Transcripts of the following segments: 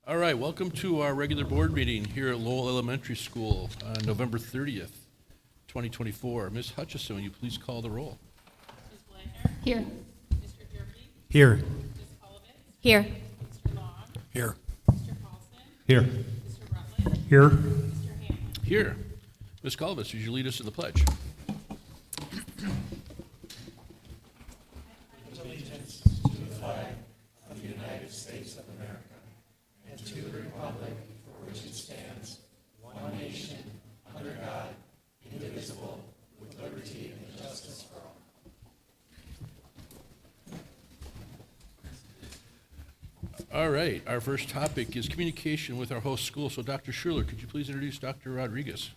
All right, welcome to our regular board meeting here at Lowell Elementary School on November 30th, 2024. Ms. Hutchison, will you please call the roll? Ms. Blattner? Here. Mr. Durkee? Here. Ms. Holovitz? Here. Mr. Long? Here. Mr. Paulson? Here. Mr. Rutledge? Here. Mr. Hamlin? Here. Ms. Galvis, would you lead us in the pledge? All right, our first topic is communication with our host school. So Dr. Schuler, could you please introduce Dr. Rodriguez?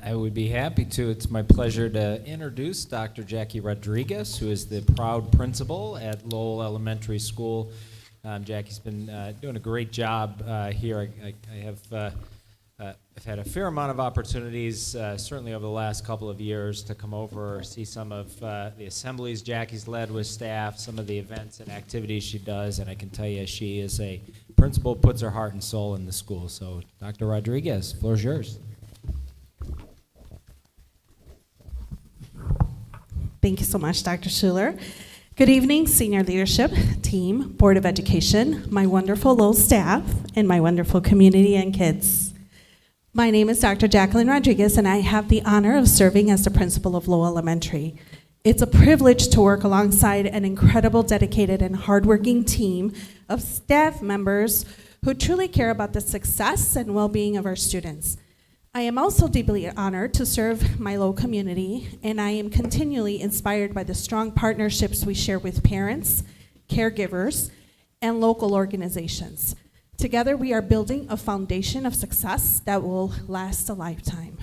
I would be happy to. It's my pleasure to introduce Dr. Jackie Rodriguez, who is the proud principal at Lowell Elementary School. Jackie's been doing a great job here. I've had a fair amount of opportunities, certainly over the last couple of years, to come over, see some of the assemblies Jackie's led with staff, some of the events and activities she does, and I can tell you she is a principal, puts her heart and soul in the school. So, Dr. Rodriguez, the floor is yours. Thank you so much, Dr. Schuler. Good evening, senior leadership, team, Board of Education, my wonderful Lowell staff, and my wonderful community and kids. My name is Dr. Jacqueline Rodriguez, and I have the honor of serving as the principal of Lowell Elementary. It's a privilege to work alongside an incredible, dedicated, and hardworking team of staff members who truly care about the success and well-being of our students. I am also deeply honored to serve my Lowell community, and I am continually inspired by the strong partnerships we share with parents, caregivers, and local organizations. Together, we are building a foundation of success that will last a lifetime.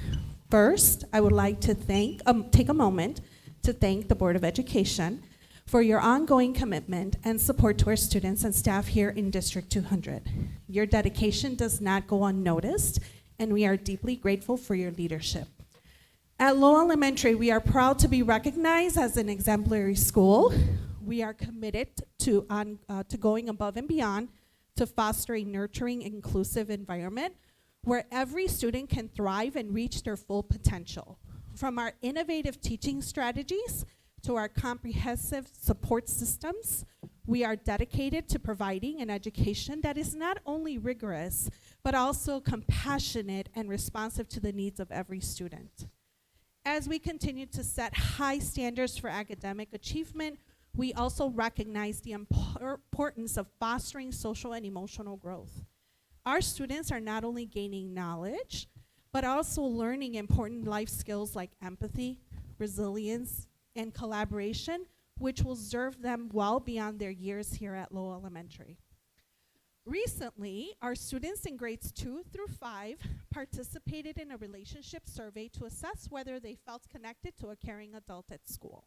First, I would like to take a moment to thank the Board of Education for your ongoing commitment and support to our students and staff here in District 200. Your dedication does not go unnoticed, and we are deeply grateful for your leadership. At Lowell Elementary, we are proud to be recognized as an exemplary school. We are committed to going above and beyond to foster a nurturing, inclusive environment where every student can thrive and reach their full potential. From our innovative teaching strategies to our comprehensive support systems, we are dedicated to providing an education that is not only rigorous, but also compassionate and responsive to the needs of every student. As we continue to set high standards for academic achievement, we also recognize the importance of fostering social and emotional growth. Our students are not only gaining knowledge, but also learning important life skills like empathy, resilience, and collaboration, which will serve them well beyond their years here at Lowell Elementary. Recently, our students in grades 2 through 5 participated in a relationship survey to assess whether they felt connected to a caring adult at school.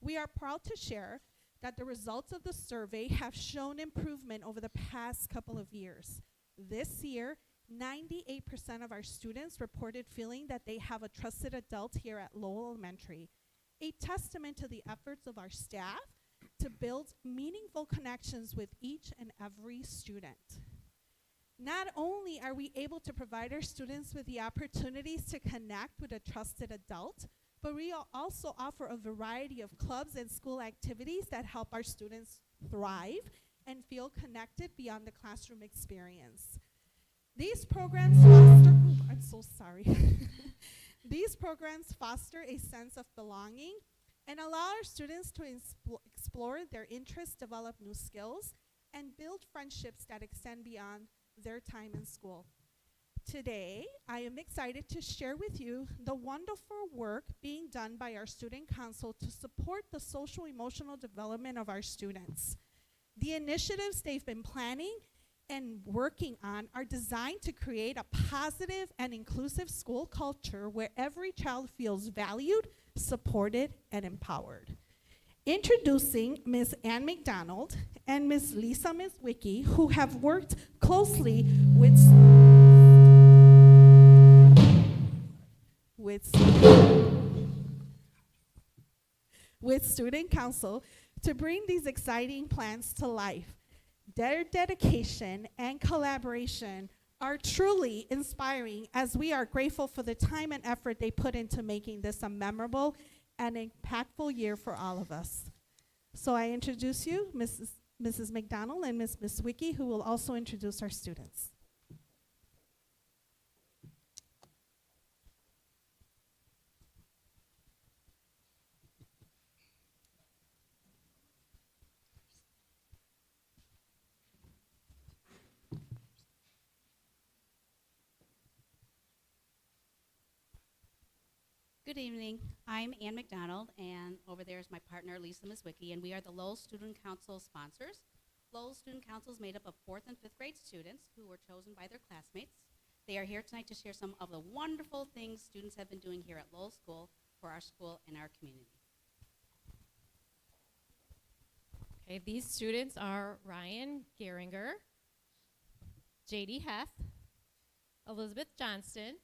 We are proud to share that the results of the survey have shown improvement over the past couple of years. This year, 98% of our students reported feeling that they have a trusted adult here at Lowell Elementary, a testament to the efforts of our staff to build meaningful connections with each and every student. Not only are we able to provide our students with the opportunities to connect with a trusted adult, but we also offer a variety of clubs and school activities that help our students thrive and feel connected beyond the classroom experience. These programs foster, I'm so sorry. These programs foster a sense of belonging and allow our students to explore their interests, develop new skills, and build friendships that extend beyond their time in school. Today, I am excited to share with you the wonderful work being done by our Student Council to support the social-emotional development of our students. The initiatives they've been planning and working on are designed to create a positive and inclusive school culture where every child feels valued, supported, and empowered. Introducing Ms. Ann McDonald and Ms. Lisa Mizwicki, who have worked closely with Student Council to bring these exciting plans to life. Their dedication and collaboration are truly inspiring, as we are grateful for the time and effort they put into making this a memorable and impactful year for all of us. So I introduce you, Mrs. McDonald and Ms. Wicki, who will also introduce our students. Good evening. I'm Ann McDonald, and over there is my partner, Lisa Mizwicki, and we are the Lowell Student Council sponsors. Lowell Student Council is made up of 4th and 5th grade students who were chosen by their classmates. They are here tonight to share some of the wonderful things students have been doing here at Lowell School for our school and our community. Okay, these students are Ryan Geringer, JD Heth, Elizabeth Johnston,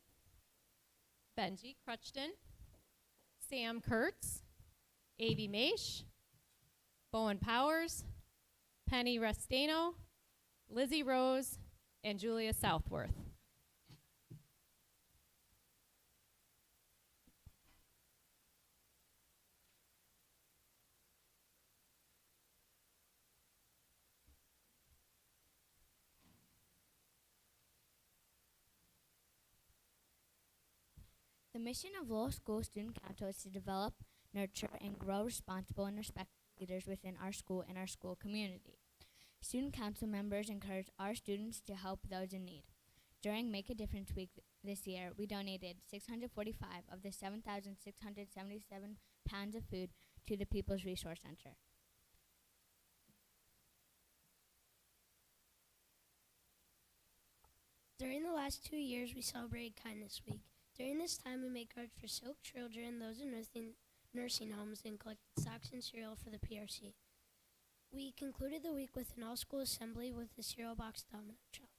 Benji Crutchton, Sam Kurtz, Avi Maish, Bowen Powers, Penny Restano, Lizzie Rose, and Julia Southworth. The mission of Lowell School Student Council is to develop, nurture, and grow responsible and respectful leaders within our school and our school community. Student Council members encourage our students to help those in need. During Make a Difference Week this year, we donated 645 of the 7,677 pounds of food to the People's Resource Center. During the last 2 years, we celebrated Kindness Week. During this time, we made cards for SILK children, those in nursing homes, and collected socks and cereal for the PRC. We concluded the week with an all-school assembly with the cereal box domino challenge.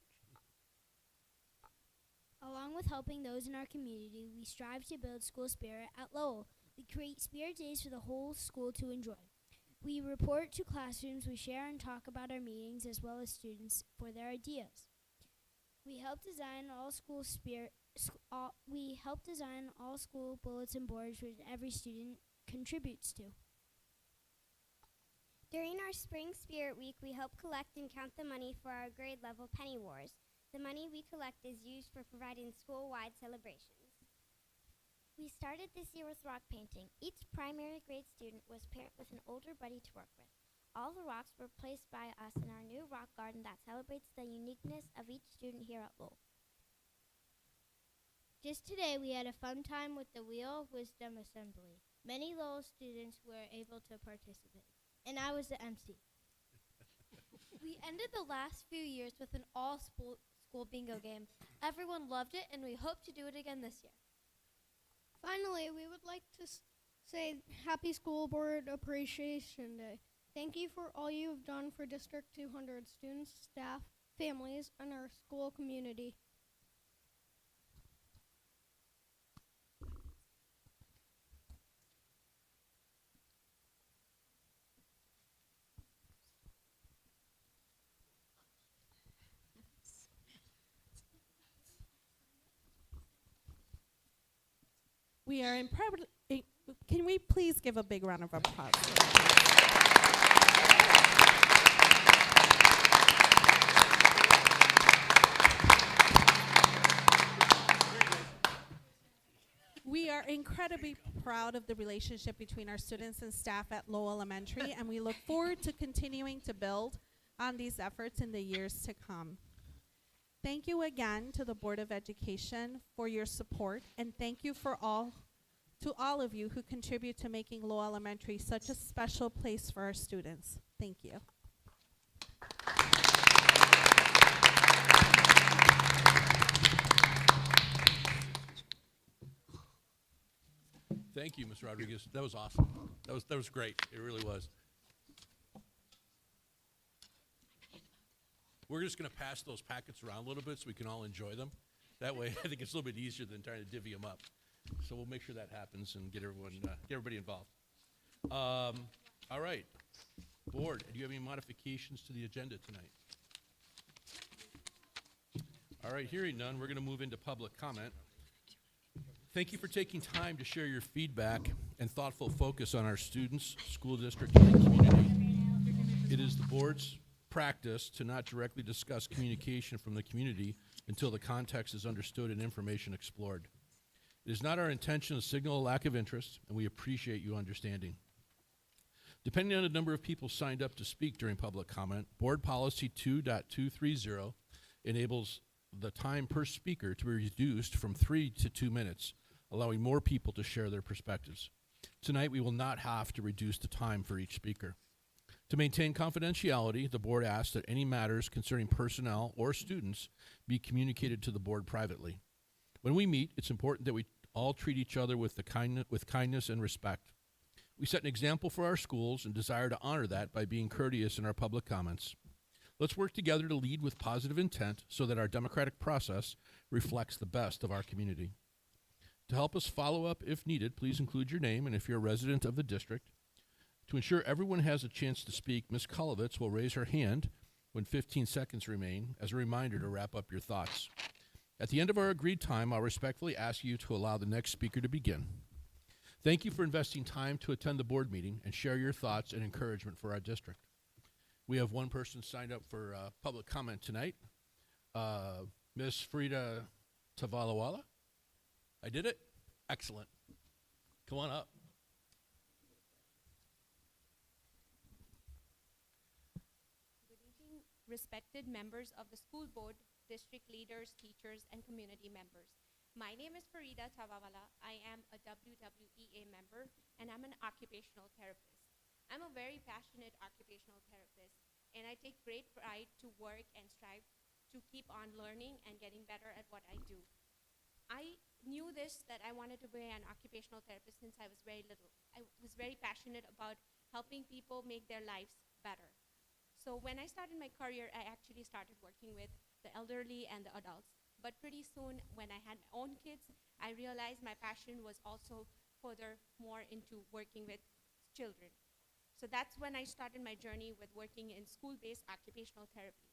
Along with helping those in our community, we strive to build school spirit at Lowell. We create spirit days for the whole school to enjoy. We report to classrooms, we share and talk about our meetings as well as students for their ideas. We help design all school bulletin boards which every student contributes to. During our Spring Spirit Week, we help collect and count the money for our grade level penny wars. The money we collect is used for providing school-wide celebrations. We started this year with rock painting. Each primary grade student was paired with an older buddy to work with. All the rocks were placed by us in our new rock garden that celebrates the uniqueness of each student here at Lowell. Just today, we had a fun time with the Wheel of Wisdom Assembly. Many Lowell students were able to participate, and I was the MC. We ended the last few years with an all-school bingo game. Everyone loved it, and we hope to do it again this year. Finally, we would like to say Happy School Board Appreciation Day. Thank you for all you have done for District 200 students, staff, families, and our school community. We are can we please give a big round of applause? We are incredibly proud of the relationship between our students and staff at Lowell Elementary, and we look forward to continuing to build on these efforts in the years to come. Thank you again to the Board of Education for your support, and thank you to all of you who contribute to making Lowell Elementary such a special place for our students. Thank you. Thank you, Ms. Rodriguez. That was awesome. That was great. It really was. We're just going to pass those packets around a little bit so we can all enjoy them. That way, I think it's a little bit easier than trying to divvy them up. So we'll make sure that happens and get everybody involved. All right. Board, do you have any modifications to the agenda tonight? All right, hearing none, we're going to move into public comment. Thank you for taking time to share your feedback and thoughtful focus on our students, school district, and community. It is the board's practice to not directly discuss communication from the community until the context is understood and information explored. It is not our intention to signal a lack of interest, and we appreciate you understanding. Depending on the number of people signed up to speak during public comment, Board Policy 2.230 enables the time per speaker to be reduced from 3 to 2 minutes, allowing more people to share their perspectives. Tonight, we will not have to reduce the time for each speaker. To maintain confidentiality, the board asks that any matters concerning personnel or students be communicated to the board privately. When we meet, it's important that we all treat each other with kindness and respect. We set an example for our schools and desire to honor that by being courteous in our public comments. Let's work together to lead with positive intent so that our democratic process reflects the best of our community. To help us follow up if needed, please include your name and if you're a resident of the district. To ensure everyone has a chance to speak, Ms. Kulovitz will raise her hand when 15 seconds remain as a reminder to wrap up your thoughts. At the end of our agreed time, I'll respectfully ask you to allow the next speaker to begin. Thank you for investing time to attend the board meeting and share your thoughts and encouragement for our district. We have one person signed up for public comment tonight, Ms. Frida Tavalawala. I did it? Excellent. Come on up. Good evening, respected members of the school board, district leaders, teachers, and community members. My name is Farida Tavalawala. I am a WWEA member, and I'm an occupational therapist. I'm a very passionate occupational therapist, and I take great pride to work and strive to keep on learning and getting better at what I do. I knew that I wanted to be an occupational therapist since I was very little. I was very passionate about helping people make their lives better. So when I started my career, I actually started working with the elderly and the adults. But pretty soon, when I had my own kids, I realized my passion was also further more into working with children. So that's when I started my journey with working in school-based occupational therapy.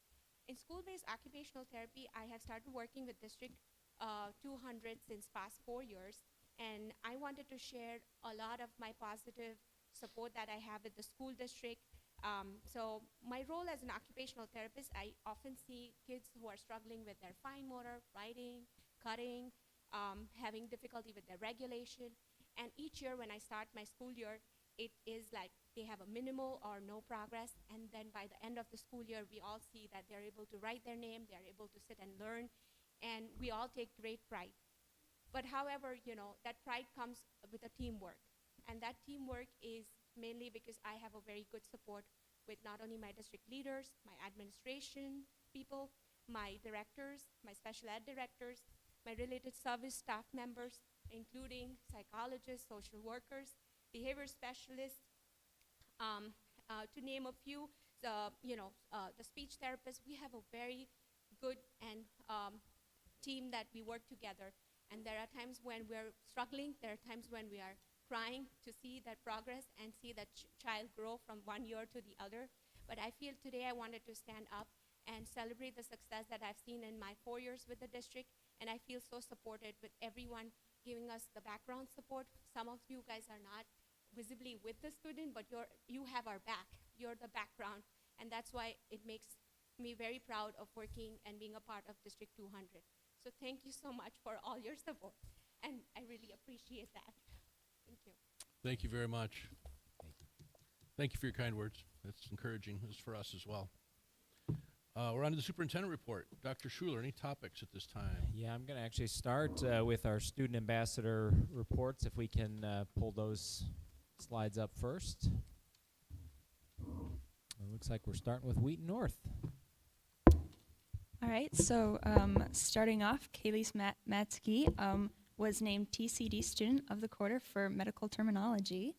In school-based occupational therapy, I have started working with District 200 since past 4 years, and I wanted to share a lot of my positive support that I have with the school district. So my role as an occupational therapist, I often see kids who are struggling with their fine motor, writing, cutting, having difficulty with their regulation. And each year when I start my school year, it is like they have a minimal or no progress. And then by the end of the school year, we all see that they're able to write their name, they're able to sit and learn, and we all take great pride. But however, that pride comes with a teamwork. And that teamwork is mainly because I have a very good support with not only my district leaders, my administration people, my directors, my special ed directors, my related service staff members, including psychologists, social workers, behavior specialists, to name a few, the speech therapists. We have a very good and team that we work together. And there are times when we're struggling, there are times when we are crying to see that progress and see that child grow from one year to the other. But I feel today I wanted to stand up and celebrate the success that I've seen in my 4 years with the district, and I feel so supported with everyone giving us the background support. Some of you guys are not visibly with the student, but you have our back. You're the background, and that's why it makes me very proud of working and being a part of District 200. So thank you so much for all your support, and I really appreciate that. Thank you. Thank you very much. Thank you for your kind words. That's encouraging. It's for us as well. We're on to the superintendent report. Dr. Schuler, any topics at this time? Yeah, I'm going to actually start with our student ambassador reports, if we can pull those slides up first. It looks like we're starting with Wheaton North. All right, so starting off, Kaylee Matsky was named TCD Student of the Quarter for medical terminology.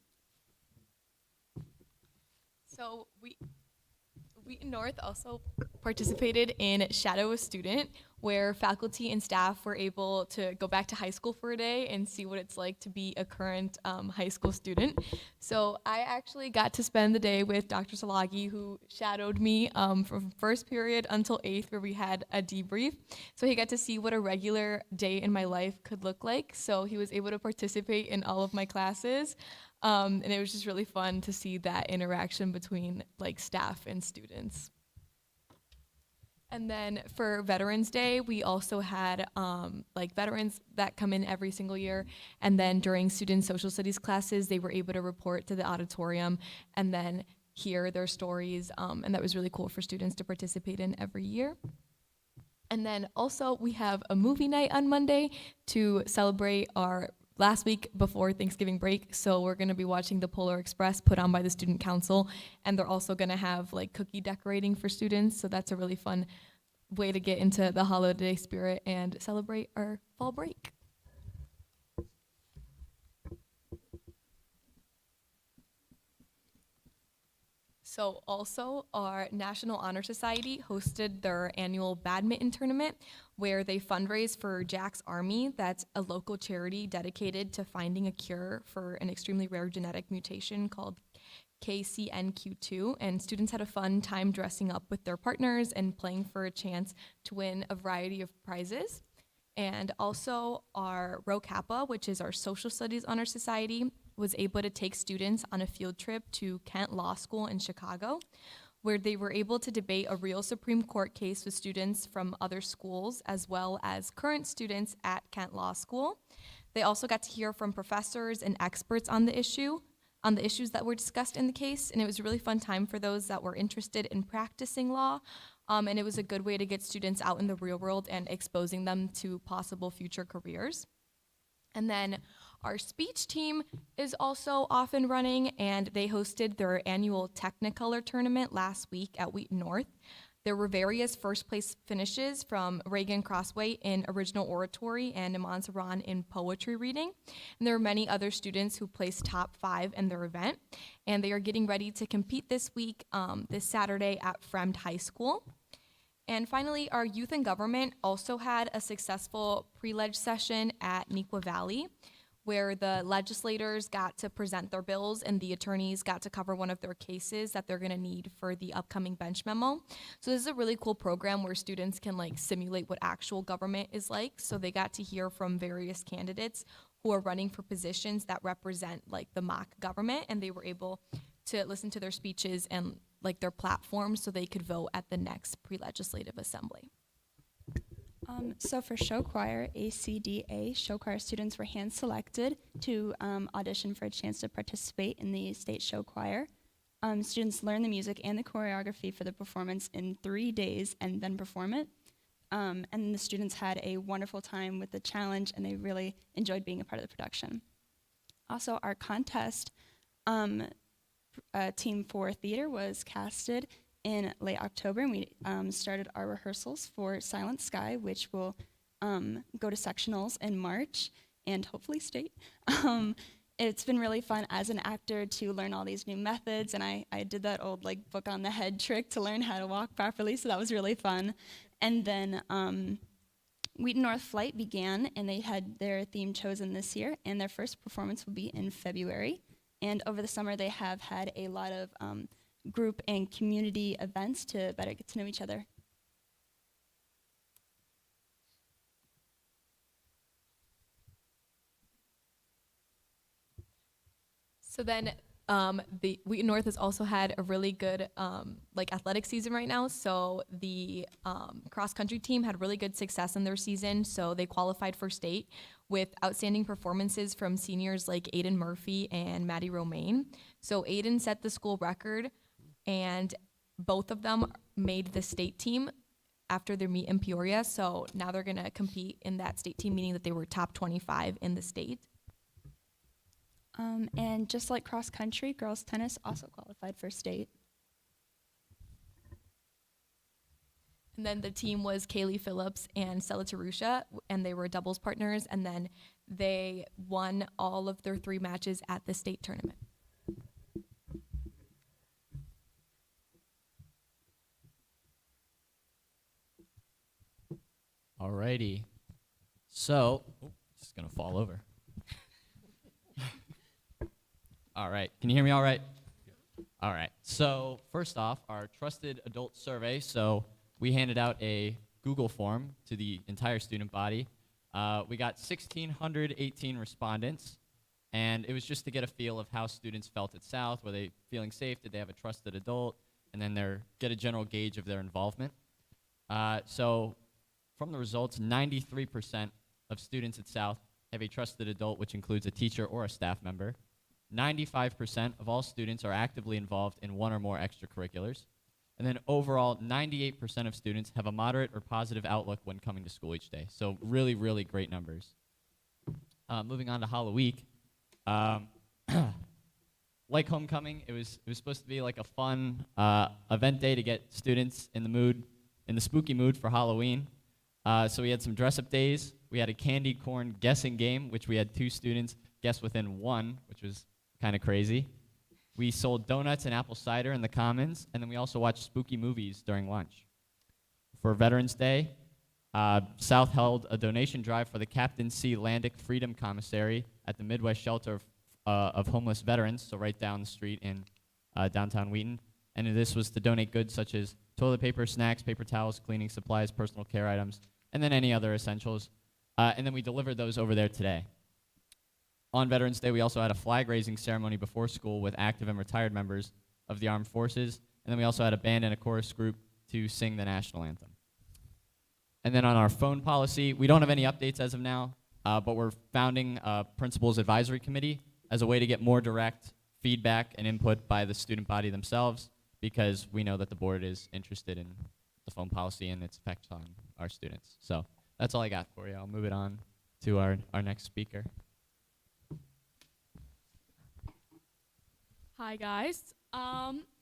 So Wheaton North also participated in Shadow a Student, where faculty and staff were able to go back to high school for a day and see what it's like to be a current high school student. So I actually got to spend the day with Dr. Salagi, who shadowed me from first period until 8th, where we had a debrief. So he got to see what a regular day in my life could look like. So he was able to participate in all of my classes. And it was just really fun to see that interaction between like staff and students. And then for Veterans Day, we also had like veterans that come in every single year. And then during student social studies classes, they were able to report to the auditorium and then hear their stories. And that was really cool for students to participate in every year. And then also we have a movie night on Monday to celebrate our last week before Thanksgiving break. So we're going to be watching The Polar Express put on by the Student Council. And they're also going to have like cookie decorating for students. So that's a really fun way to get into the holiday spirit and celebrate our fall break. So also our National Honor Society hosted their annual badminton tournament where they fundraise for Jack's Army. That's a local charity dedicated to finding a cure for an extremely rare genetic mutation called KCNQ2. And students had a fun time dressing up with their partners and playing for a chance to win a variety of prizes. And also our Rho Kappa, which is our Social Studies Honor Society, was able to take students on a field trip to Kent Law School in Chicago, where they were able to debate a real Supreme Court case with students from other schools, as well as current students at Kent Law School. They also got to hear from professors and experts on the issues that were discussed in the case, and it was a really fun time for those that were interested in practicing law, and it was a good way to get students out in the real world and exposing them to possible future careers. And then our speech team is also off and running, and they hosted their annual Technicolor tournament last week at Wheaton North. There were various first place finishes from Reagan Crossway in original oratory and Iman Saran in poetry reading. And there were many other students who placed top 5 in their event. And they are getting ready to compete this week, this Saturday at Fremd High School. And finally, our youth and government also had a successful pre-leg session at Neuqua Valley, where the legislators got to present their bills and the attorneys got to cover one of their cases that they're gonna need for the upcoming bench memo. So this is a really cool program where students can like simulate what actual government is like. So they got to hear from various candidates who are running for positions that represent like the mock government, and they were able to listen to their speeches and like their platforms so they could vote at the next pre-legislative assembly. So for show choir, ACDA, show choir students were hand-selected to audition for a chance to participate in the state show choir. Students learn the music and the choreography for the performance in 3 days and then perform it. And the students had a wonderful time with the challenge, and they really enjoyed being a part of the production. Also, our contest team for theater was casted in late October, and we started our rehearsals for Silent Sky, which will go to sectionals in March and hopefully state. It's been really fun as an actor to learn all these new methods, and I did that old like book on the head trick to learn how to walk properly, so that was really fun. And then Wheaton North Flight began, and they had their theme chosen this year, and their first performance will be in February. And over the summer, they have had a lot of group and community events to better get to know each other. So then the Wheaton North has also had a really good like athletic season right now. So the cross country team had really good success in their season. So they qualified for state with outstanding performances from seniors like Aiden Murphy and Maddie Romaine. So Aiden set the school record, and both of them made the state team after their meet in Peoria. So now they're gonna compete in that state team, meaning that they were top 25 in the state. And just like cross country, girls tennis also qualified for state. And then the team was Kaylee Phillips and Stella Tarusha, and they were doubles partners, and then they won all of their 3 matches at the state tournament. All Alrighty. So, it's gonna fall over. All right. Can you hear me all right? All right. So first off, our trusted adult survey. So we handed out a Google form to the entire student body. We got 1,618 respondents, and it was just to get a feel of how students felt at South. Were they feeling safe? Did they have a trusted adult? And then get a general gauge of their involvement. So from the results, 93% of students at South have a trusted adult, which includes a teacher or a staff member. 95% of all students are actively involved in one or more extracurriculars. And then overall, 98% of students have a moderate or positive outlook when coming to school each day. So really, really great numbers. Moving on to Hollow Week. Like homecoming, it was supposed to be like a fun event day to get students in the spooky mood for Halloween. So we had some dress-up days. We had a candy corn guessing game, which we had 2 students guess within 1, which was kind of crazy. We sold donuts and apple cider in the Commons, and then we also watched spooky movies during lunch. For Veterans Day, South held a donation drive for the Captain C. Landick Freedom Commissary at the Midwest Shelter of Homeless Veterans, so right down the street in downtown Wheaton. And this was to donate goods such as toilet paper, snacks, paper towels, cleaning supplies, personal care items, and then any other essentials. And then we delivered those over there today. On Veterans Day, we also had a flag-raising ceremony before school with active and retired members of the armed forces. And then we also had a band and a chorus group to sing the national anthem. And then on our phone policy, we don't have any updates as of now, but we're founding a Principals Advisory Committee as a way to get more direct feedback and input by the student body themselves, because we know that the board is interested in the phone policy and its effects on our students. So that's all I got for you. I'll move it on to our next speaker. Hi guys,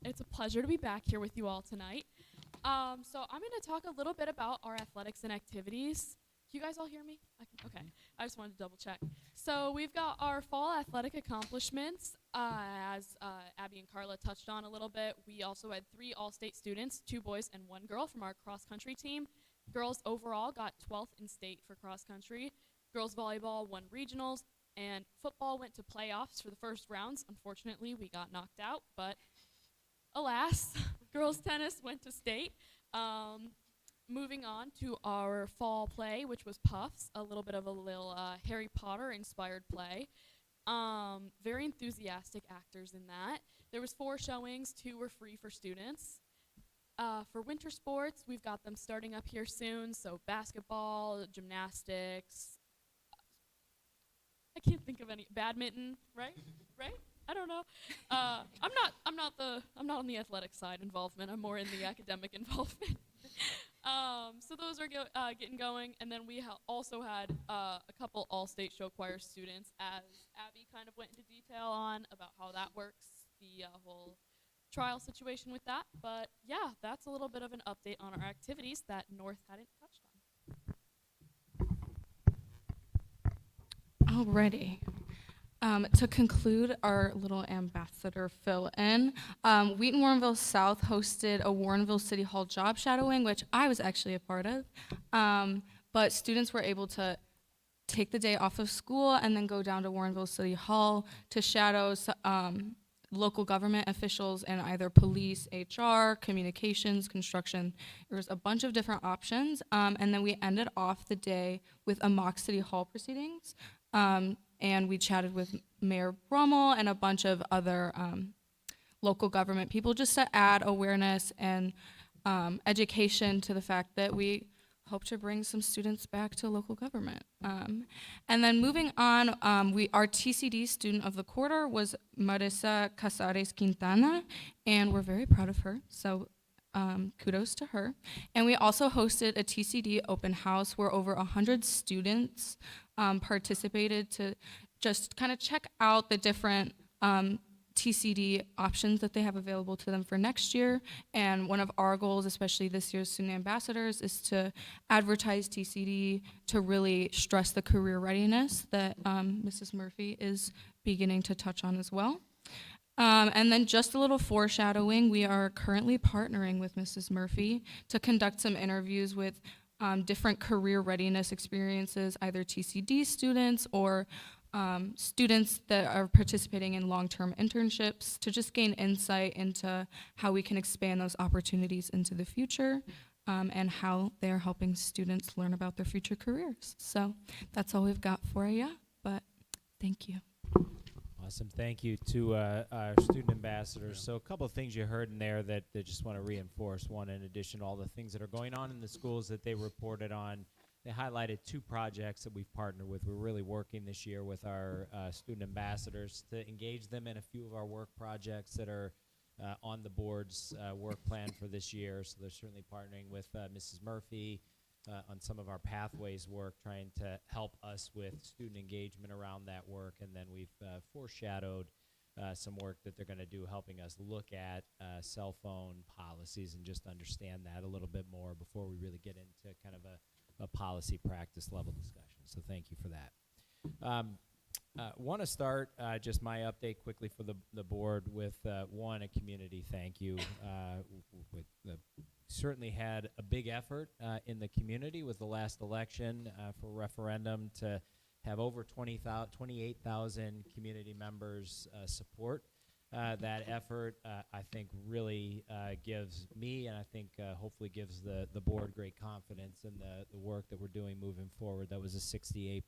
it's a pleasure to be back here with you all tonight. So I'm going to talk a little bit about our athletics and activities. Can you guys all hear me? Okay, I just wanted to double check. So we've got our fall athletic accomplishments, as Abby and Carla touched on a little bit. We also had 3 all-state students, 2 boys and 1 girl from our cross-country team. Girls overall got 12th in state for cross-country. Girls volleyball won regionals. And football went to playoffs for the first rounds. Unfortunately, we got knocked out, but alas, girls tennis went to state. Moving on to our fall play, which was Puffs, a little bit of a little Harry Potter-inspired play. Very enthusiastic actors in that. There was 4 showings, 2 were free for students. For winter sports, we've got them starting up here soon, so basketball, gymnastics, I can't think of any. Badminton, right? Right? I don't know. I'm not on the athletic side involvement. I'm more in the academic involvement. So those are getting going, and then we also had a couple all-state show choir students, as Abby kind of went into detail on about how that works, the whole trial situation with that. But yeah, that's a little bit of an update on our activities that North hadn't touched on. Alrighty. To conclude our little ambassador fill-in, Wheaton Warrenville South hosted a Warrenville City Hall job shadowing, which I was actually a part of. But students were able to take the day off of school and then go down to Warrenville City Hall to shadow local government officials in either police, HR, communications, construction. There was a bunch of different options. And then we ended off the day with a mock City Hall proceedings. And we chatted with Mayor Brummel and a bunch of other local government people just to add awareness and education to the fact that we hope to bring some students back to local government. And then moving on, our TCD student of the quarter was Marisa Casares Quintana, and we're very proud of her. So kudos to her. And we also hosted a TCD open house where over 100 students participated to just kind of check out the different TCD options that they have available to them for next year. And one of our goals, especially this year's student ambassadors, is to advertise TCD to really stress the career readiness that Mrs. Murphy is beginning to touch on as well. And then just a little foreshadowing, we are currently partnering with Mrs. Murphy to conduct some interviews with different career readiness experiences, either TCD students or students that are participating in long-term internships, to just gain insight into how we can expand those opportunities into the future, and how they're helping students learn about their future careers. So that's all we've got for you, but thank you. Awesome. Thank you to our student ambassadors. So a couple of things you heard in there that I just want to reinforce. One, in addition to all the things that are going on in the schools that they reported on, they highlighted 2 projects that we've partnered with. We're really working this year with our student ambassadors to engage them in a few of our work projects that are on the board's work plan for this year. So they're certainly partnering with Mrs. Murphy on some of our pathways work, trying to help us with student engagement around that work. And then we've foreshadowed some work that they're going to do, helping us look at cell phone policies and just understand that a little bit more before we really get into kind of a policy practice level discussion. So thank you for that. Want to start just my update quickly for the board with one, a community thank you. Certainly had a big effort in the community with the last election for referendum to have over 28,000 community members support that effort. I think really gives me, and I think hopefully gives the board great confidence in the work that we're doing moving forward. That was a 68%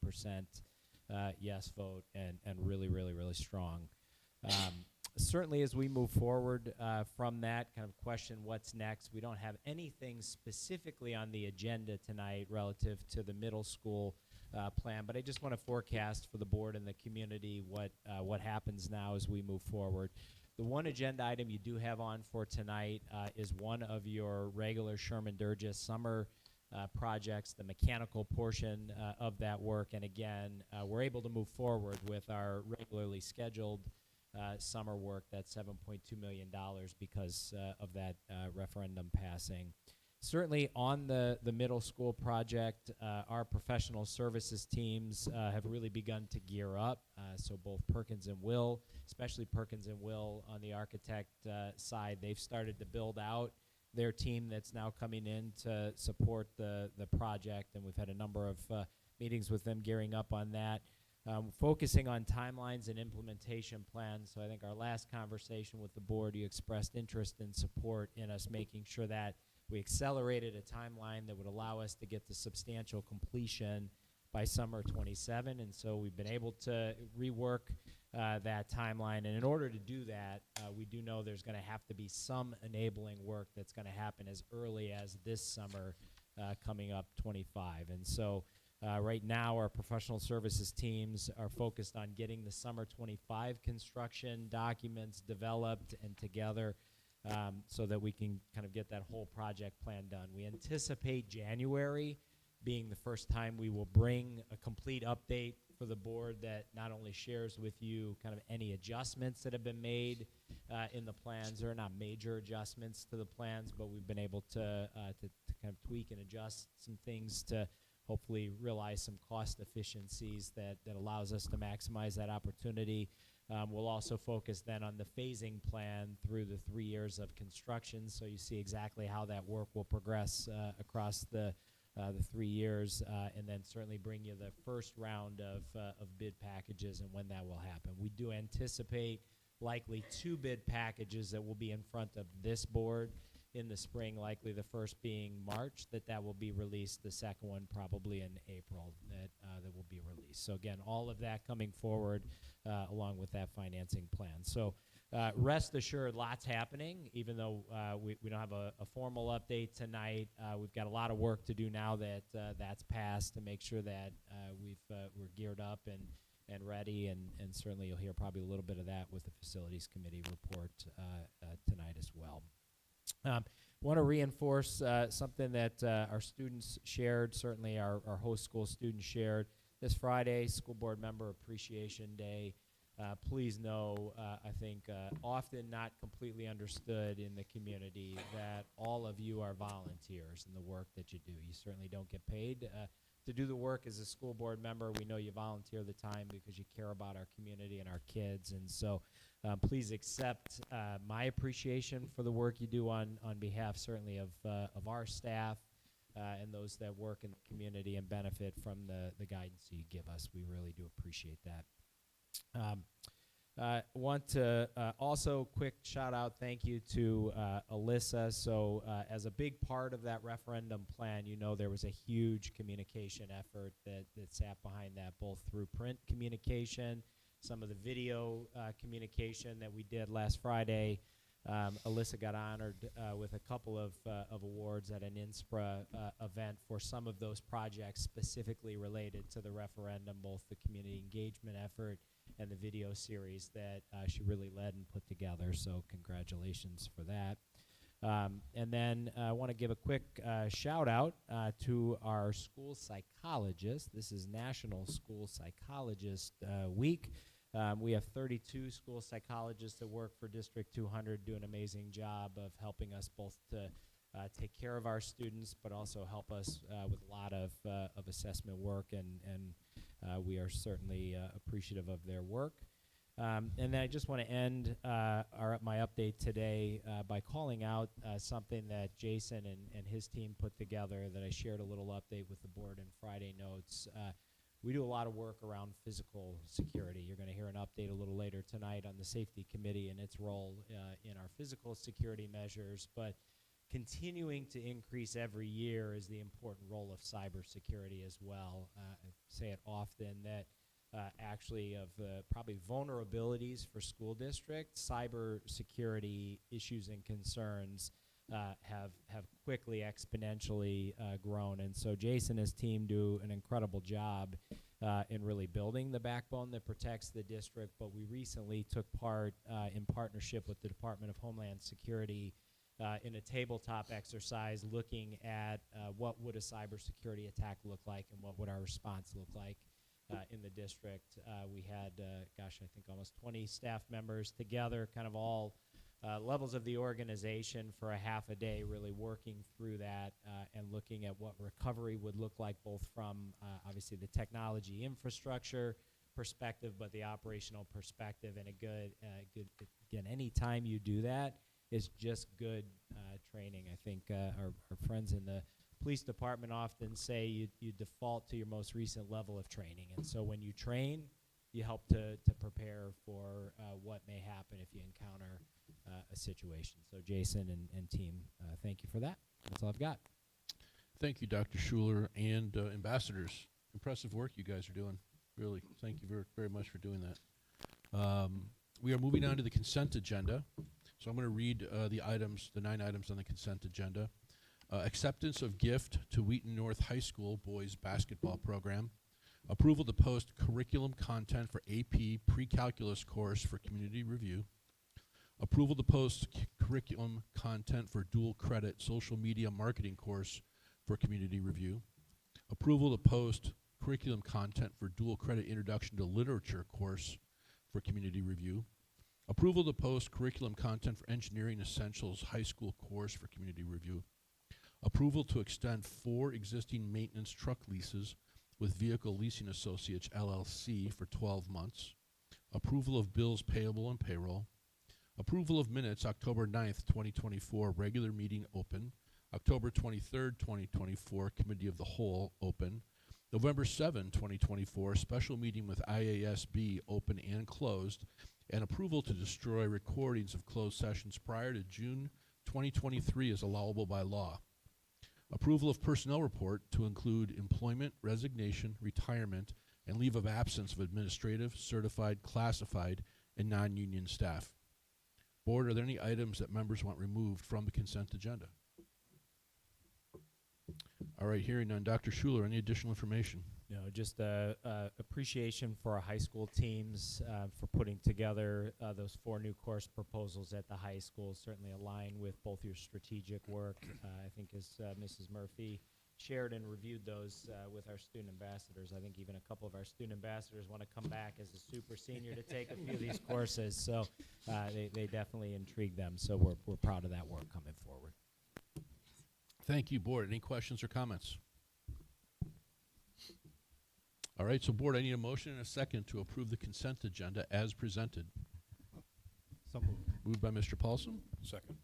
yes vote, and really, really, really strong. Certainly as we move forward from that kind of question, what's next, we don't have anything specifically on the agenda tonight relative to the middle school plan, but I just want to forecast for the board and the community what happens now as we move forward. The one agenda item you do have on for tonight is one of your regular Sherman Durgis summer projects, the mechanical portion of that work. And again, we're able to move forward with our regularly scheduled summer work. That's $7.2 million because of that referendum passing. Certainly on the middle school project, our professional services teams have really begun to gear up. So both Perkins and Will, especially Perkins and Will on the architect side, they've started to build out their team that's now coming in to support the project, and we've had a number of meetings with them gearing up on that. Focusing on timelines and implementation plans. So I think our last conversation with the board, you expressed interest and support in us making sure that we accelerated a timeline that would allow us to get to substantial completion by summer 27. And so we've been able to rework that timeline. And in order to do that, we do know there's going to have to be some enabling work that's going to happen as early as this summer coming up 25. And so right now, our professional services teams are focused on getting the summer 25 construction documents developed and together so that we can kind of get that whole project plan done. We anticipate January being the first time we will bring a complete update for the board that not only shares with you kind of any adjustments that have been made in the plans. There are not major adjustments to the plans, but we've been able to kind of tweak and adjust some things to hopefully realize some cost efficiencies that allows us to maximize that opportunity. We'll also focus then on the phasing plan through the 3 years of construction, so you see exactly how that work will progress across the 3 years, and then certainly bring you the first round of bid packages and when that will happen. We do anticipate likely 2 bid packages that will be in front of this board in the spring, likely the first being March, that will be released, the second one probably in April that will be released. So again, all of that coming forward along with that financing plan. So rest assured, lots happening, even though we don't have a formal update tonight. We've got a lot of work to do now that that's passed to make sure that we're geared up and ready, and certainly you'll hear probably a little bit of that with the Facilities Committee report tonight as well. Want to reinforce something that our students shared, certainly our host school students shared. This Friday, School Board Member Appreciation Day. Please know, I think often not completely understood in the community that all of you are volunteers in the work that you do. You certainly don't get paid to do the work as a school board member. We know you volunteer the time because you care about our community and our kids, and so please accept my appreciation for the work you do on behalf certainly of our staff, and those that work in the community and benefit from the guidance you give us. We really do appreciate that. Want to also quick shout out, thank you to Alyssa. So as a big part of that referendum plan, you know there was a huge communication effort that sat behind that, both through print communication, some of the video communication that we did last Friday. Alyssa got honored with a couple of awards at an INSPRA event for some of those projects specifically related to the referendum, both the community engagement effort and the video series that she really led and put together. So congratulations for that. And then I want to give a quick shout out to our school psychologist. This is National School Psychologist Week. We have 32 school psychologists that work for District 200, do an amazing job of helping us both to take care of our students, but also help us with a lot of assessment work, and we are certainly appreciative of their work. And then I just want to end my update today by calling out something that Jason and his team put together that I shared a little update with the board in Friday notes. We do a lot of work around physical security. You're going to hear an update a little later tonight on the safety committee and its role in our physical security measures, but continuing to increase every year is the important role of cybersecurity as well. I say it often that actually of probably vulnerabilities for school districts, cybersecurity issues and concerns have quickly exponentially grown. And so Jason and his team do an incredible job in really building the backbone that protects the district. But we recently took part in partnership with the Department of Homeland Security in a tabletop exercise looking at what would a cybersecurity attack look like and what would our response look like in the district. We had, I think almost 20 staff members together, kind of all levels of the organization for a half a day, really working through that and looking at what recovery would look like, both from obviously the technology infrastructure perspective, but the operational perspective. And again, any time you do that, it's just good training. I think our friends in the police department often say you default to your most recent level of training. And so when you train, you help to prepare for what may happen if you encounter a situation. So Jason and team, thank you for that. That's all I've got. Thank you, Dr. Schuler and ambassadors. Impressive work you guys are doing. Really, thank you very, very much for doing that. We are moving on to the consent agenda. So I'm going to read the 9 items on the consent agenda. Acceptance of gift to Wheaton North High School boys basketball program. Approval to post curriculum content for AP pre-calculus course for community review. Approval to post curriculum content for dual credit social media marketing course for community review. Approval to post curriculum content for dual credit introduction to literature course for community review. Approval to post curriculum content for engineering essentials high school course for community review. Approval to extend 4 existing maintenance truck leases with Vehicle Leasing Associates, LLC for 12 months. Approval of bills payable and payroll. Approval of minutes, October 9th, 2024, regular meeting open. October 23rd, 2024, Committee of the Whole open. November 7, 2024, special meeting with IASB open and closed. And approval to destroy recordings of closed sessions prior to June 2023 is allowable by law. Approval of personnel report to include employment, resignation, retirement, and leave of absence of administrative, certified, classified, and non-union staff. Board, are there any items that members want removed from the consent agenda? All right, hearing none. Dr. Schuler, any additional information? No, just appreciation for our high school teams for putting together those 4 new course proposals at the high school. Certainly align with both your strategic work. I think as Mrs. Murphy shared and reviewed those with our student ambassadors. I think even a couple of our student ambassadors want to come back as a super senior to take a few of these courses. So they definitely intrigue them. So we're proud of that work coming forward. Thank you, Board. Any questions or comments? All right, so Board, I need a motion and a second to approve the consent agenda as presented. So moved. Moved by Mr. Paulson. Second.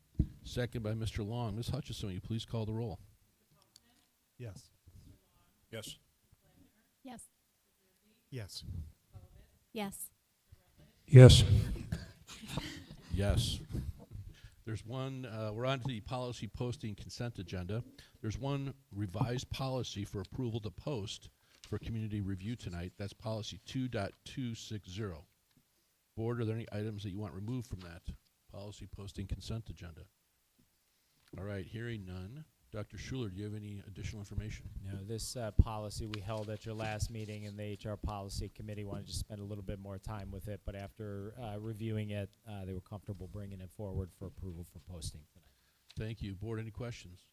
Second by Mr. Long. Ms. Hutchison, will you please call the roll? Yes. Yes. Yes. Yes. Yes. Yes. Yes. There's one, we're on to the policy posting consent agenda. There's one revised policy for approval to post for community review tonight. That's policy 2.260. Board, are there any items that you want removed from that policy posting consent agenda? All right, hearing none. Dr. Schuler, do you have any additional information? No, this policy we held at your last meeting, and the HR Policy Committee wanted to spend a little bit more time with it, but after reviewing it, they were comfortable bringing it forward for approval for posting tonight. Thank you. Board, any questions?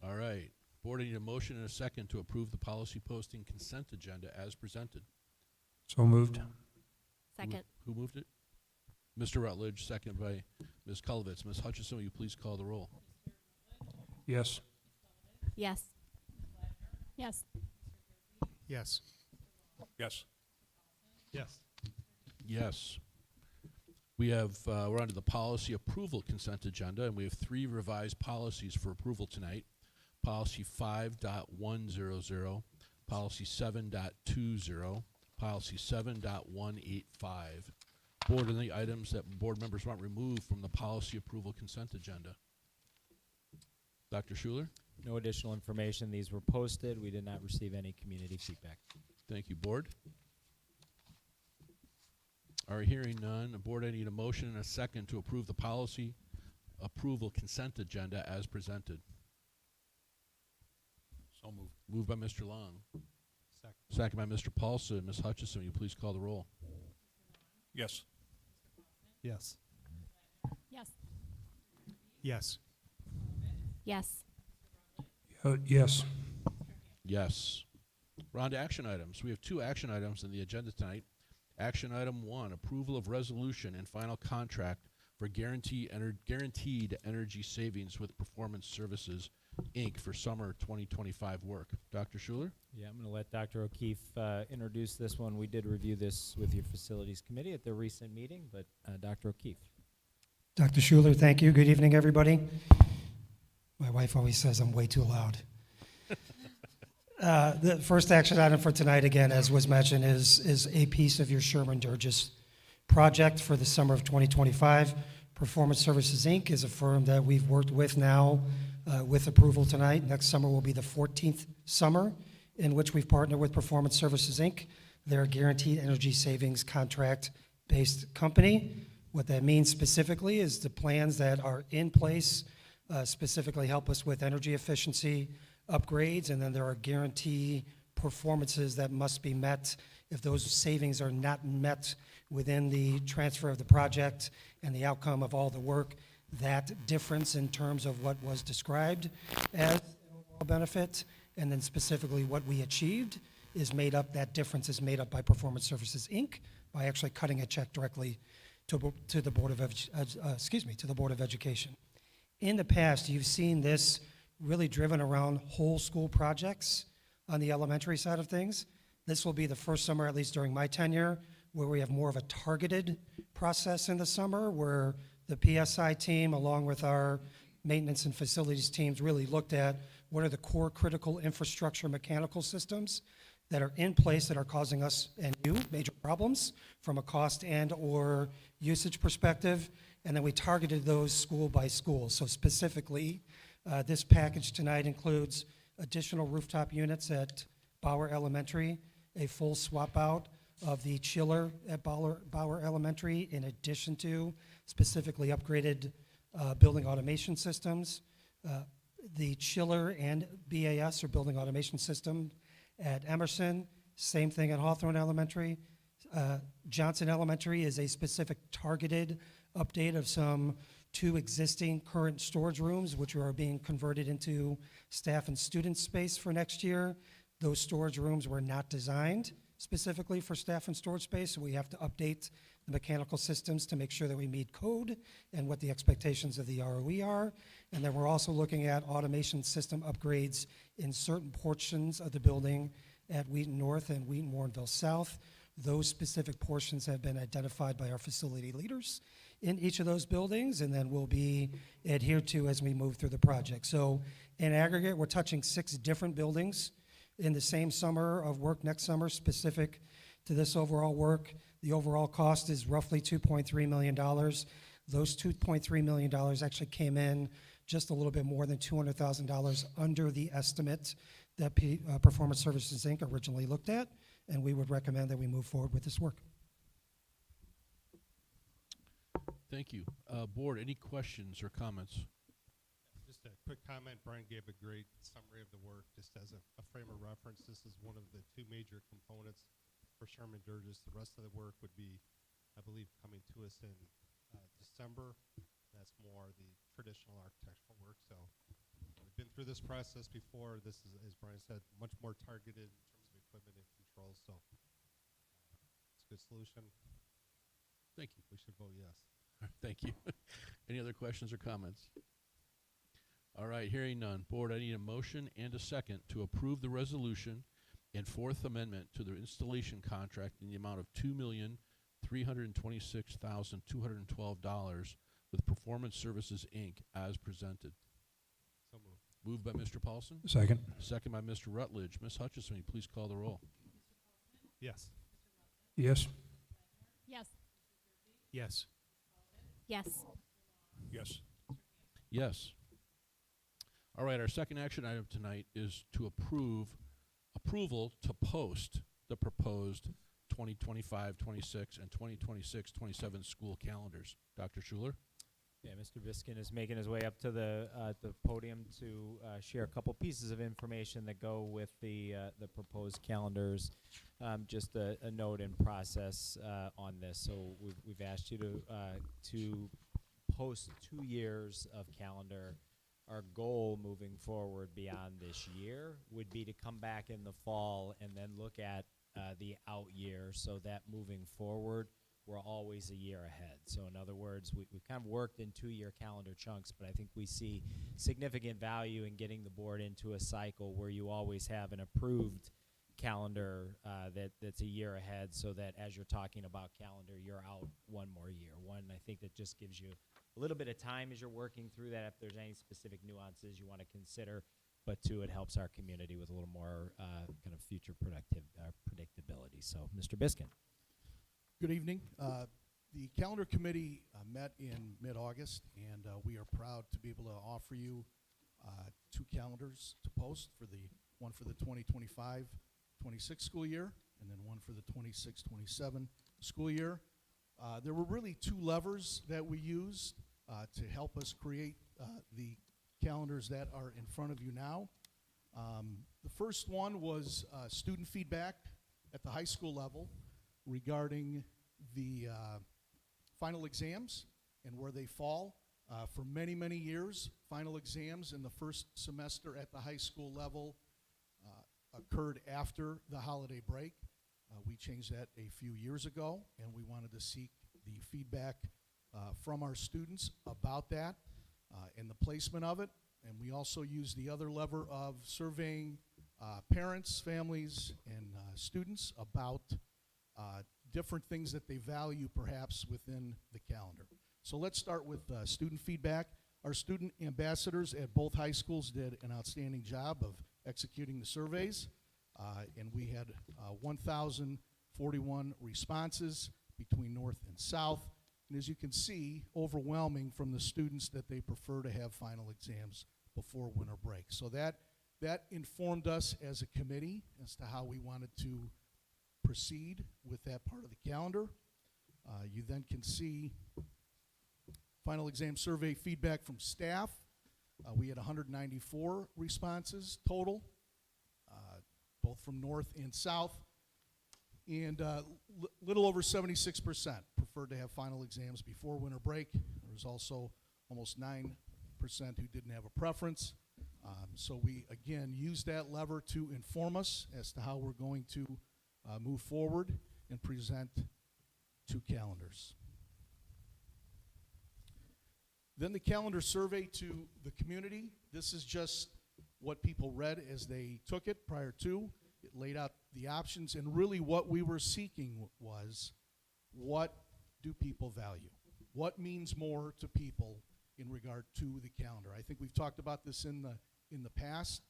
All right. Board, I need a motion and a second to approve the policy posting consent agenda as presented. So moved. Second. Who moved it? Mr. Rutledge, second by Ms. Kulvitz. Ms. Hutchison, will you please call the roll? Yes. Yes. Yes. Yes. Yes. Yes. Yes. We have, we're on to the policy approval consent agenda, and we have 3 revised policies for approval tonight. Policy 5.100, policy 7.20, policy 7.185. Board, any items that board members want removed from the policy approval consent agenda? Dr. Schuler? No additional information. These were posted. We did not receive any community feedback. Thank you, Board. All right, hearing none. Board, I need a motion and a second to approve the policy approval consent agenda as presented. So moved. Moved by Mr. Long. Second by Mr. Paulson. Ms. Hutchison, will you please call the roll? Yes. Yes. Yes. Yes. Yes. Yes. Yes. We're on to action items. We have 2 action items in the agenda tonight. Action item 1, approval of resolution and final contract for guaranteed energy savings with Performance Services, Inc. for summer 2025 work. Dr. Schuler? Yeah, I'm going to let Dr. O'Keefe introduce this one. We did review this with your Facilities Committee at their recent meeting, but Dr. O'Keefe. Dr. Schuler, thank you. Good evening, everybody. My wife always says I'm way too loud. The first action item for tonight, again, as was mentioned, is a piece of your Sherman Durgis project for the summer of 2025. Performance Services, Inc. is a firm that we've worked with now with approval tonight. Next summer will be the 14th summer in which we've partnered with Performance Services, Inc. They're a guaranteed energy savings contract-based company. What that means specifically is the plans that are in place specifically help us with energy efficiency upgrades, and then there are guarantee performances that must be met. If those savings are not met within the transfer of the project and the outcome of all the work, that difference in terms of what was described as a benefit, and then specifically what we achieved, is made up, that difference is made up by Performance Services, Inc., by actually cutting a check directly to the Board of to the Board of Education. In the past, you've seen this really driven around whole school projects on the elementary side of things. This will be the first summer, at least during my tenure, where we have more of a targeted process in the summer, where the PSI team, along with our maintenance and facilities teams, really looked at what are the core critical infrastructure mechanical systems that are in place that are causing us and you major problems from a cost and or usage perspective, and then we targeted those school by school. So specifically, this package tonight includes additional rooftop units at Bauer Elementary, a full swap out of the chiller at Bauer Elementary, in addition to specifically upgraded building automation systems. The chiller and BAS, or building automation system, at Emerson, same thing at Hawthorne Elementary. Johnson Elementary is a specific targeted update of some 2 existing current storage rooms, which are being converted into staff and student space for next year. Those storage rooms were not designed specifically for staff and storage space, so we have to update the mechanical systems to make sure that we meet code and what the expectations of the ROE are. And then we're also looking at automation system upgrades in certain portions of the building at Wheaton North and Wheaton Warrenville South. Those specific portions have been identified by our facility leaders in each of those buildings, and then will be adhered to as we move through the project. So in aggregate, we're touching 6 different buildings in the same summer of work next summer specific to this overall work. The overall cost is roughly $2.3 million. Those $2.3 million actually came in just a little bit more than $200,000 under the estimate that Performance Services, Inc. originally looked at, and we would recommend that we move forward with this work. Thank you. Board, any questions or comments? Just a quick comment. Brian gave a great summary of the work. Just as a frame of reference, this is one of the 2 major components for Sherman Durgis. The rest of the work would be, I believe, coming to us in December. That's more the traditional architectural work. So we've been through this process before. This is, as Brian said, much more targeted in terms of equipment and controls. So it's a good solution. Thank you. We should vote yes. Thank you. Any other questions or comments? All right, hearing none. Board, I need a motion and a second to approve the resolution and 4th amendment to the installation contract in the amount of $2,326,212 with Performance Services, Inc. as presented. So moved. Moved by Mr. Paulson. Second. Second by Mr. Rutledge. Ms. Hutchison, will you please call the roll? Yes. Yes. Yes. Yes. Yes. Yes. Yes. All right, our second action item tonight is to approval to post the proposed 2025-26 and 2026-27 school calendars. Dr. Schuler? Yeah, Mr. Biskin is making his way up to the podium to share a couple pieces of information that go with the proposed calendars. Just a note in process on this. So we've asked you to post 2 years of calendar. Our goal moving forward beyond this year would be to come back in the fall and then look at the out year, so that moving forward, we're always a year ahead. So in other words, we've kind of worked in 2-year calendar chunks, but I think we see significant value in getting the board into a cycle where you always have an approved calendar that's a year ahead, so that as you're talking about calendar, you're out 1 more year. One, I think that just gives you a little bit of time as you're working through that if there's any specific nuances you want to consider, but 2, it helps our community with a little more kind of future predictability. So, Mr. Biskin. Good evening. The calendar committee met in mid-August, and we are proud to be able to offer you 2 calendars to post, one for the 2025-26 school year, and then one for the 26-27 school year. There were really 2 levers that we used to help us create the calendars that are in front of you now. The first one was student feedback at the high school level regarding the final exams and where they fall. For many, many years, final exams in the first semester at the high school level occurred after the holiday break. We changed that a few years ago, and we wanted to seek the feedback from our students about that and the placement of it. And we also used the other lever of surveying parents, families, and students about different things that they value perhaps within the calendar. So let's start with student feedback. Our student ambassadors at both high schools did an outstanding job of executing the surveys, and we had 1,041 responses between North and South. And as you can see, overwhelming from the students that they prefer to have final exams before winter break. So that informed us as a committee as to how we wanted to proceed with that part of the calendar. You then can see final exam survey feedback from staff. We had 194 responses total, both from North and South, and little over 76% preferred to have final exams before winter break. There was also almost 9% who didn't have a preference. So we, again, used that lever to inform us as to how we're going to move forward and present 2 calendars. Then the calendar survey to the community. This is just what people read as they took it prior to. It laid out the options, and really what we were seeking was, what do people value? What means more to people in regard to the calendar? I think we've talked about this in the past.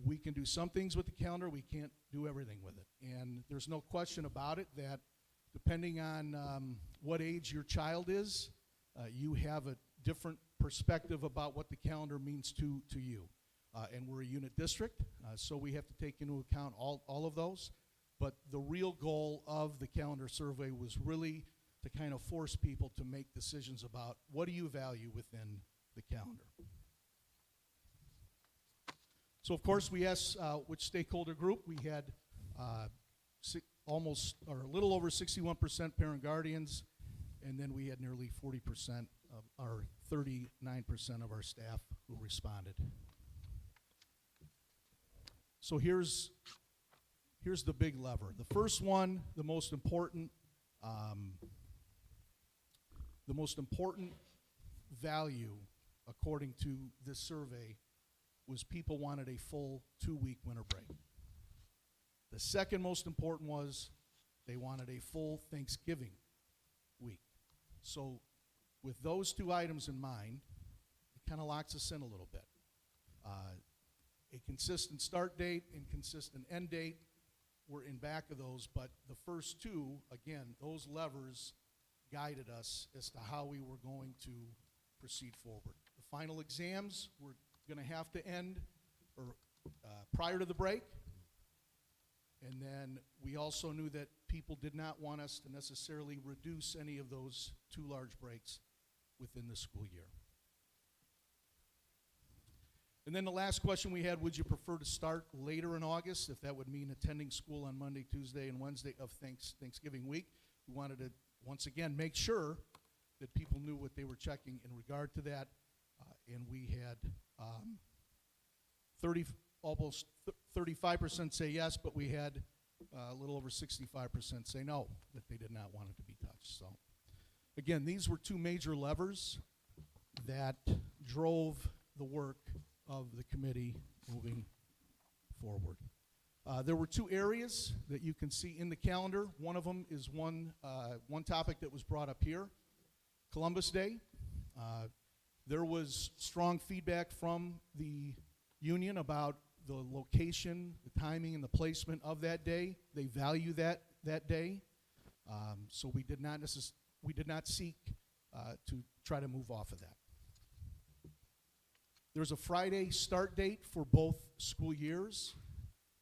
We can do some things with the calendar. We can't do everything with it. And there's no question about it that depending on what age your child is, you have a different perspective about what the calendar means to you. And we're a unit district, so we have to take into account all of those. But the real goal of the calendar survey was really to kind of force people to make decisions about what do you value within the calendar. So of course we asked which stakeholder group. We had almost, or a little over 61% parent guardians, and then we had nearly 40% of our 39% of our staff who responded. So here's the big lever. The first one, the most important value, according to this survey, was people wanted a full 2-week winter break. The second most important was they wanted a full Thanksgiving week. So with those two items in mind, it kind of locks us in a little bit. A consistent start date and consistent end date were in back of those, but the first two, again, those levers guided us as to how we were going to proceed forward. The final exams were going to have to end prior to the break, and then we also knew that people did not want us to necessarily reduce any of those two large breaks within the school year. And then the last question we had, would you prefer to start later in August, if that would mean attending school on Monday, Tuesday, and Wednesday of Thanksgiving week? We wanted to, once again, make sure that people knew what they were checking in regard to that. And we had almost 35% say yes, but we had a little over 65% say no, that they did not want it to be touched. So again, these were two major levers that drove the work of the committee moving forward. There were two areas that you can see in the calendar. One of them is one topic that was brought up here, Columbus Day. There was strong feedback from the union about the location, the timing, and the placement of that day. They value that day, so we did not seek to try to move off of that. There's a Friday start date for both school years.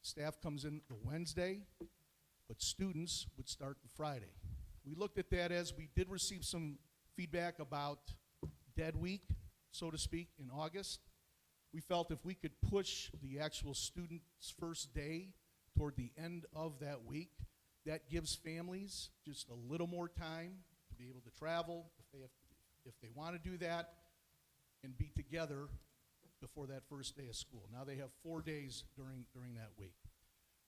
Staff comes in the Wednesday, but students would start the Friday. We looked at that as we did receive some feedback about dead week, so to speak, in August. We felt if we could push the actual student's first day toward the end of that week, that gives families just a little more time to be able to travel if they want to do that and be together before that first day of school. Now they have 4 days during that week.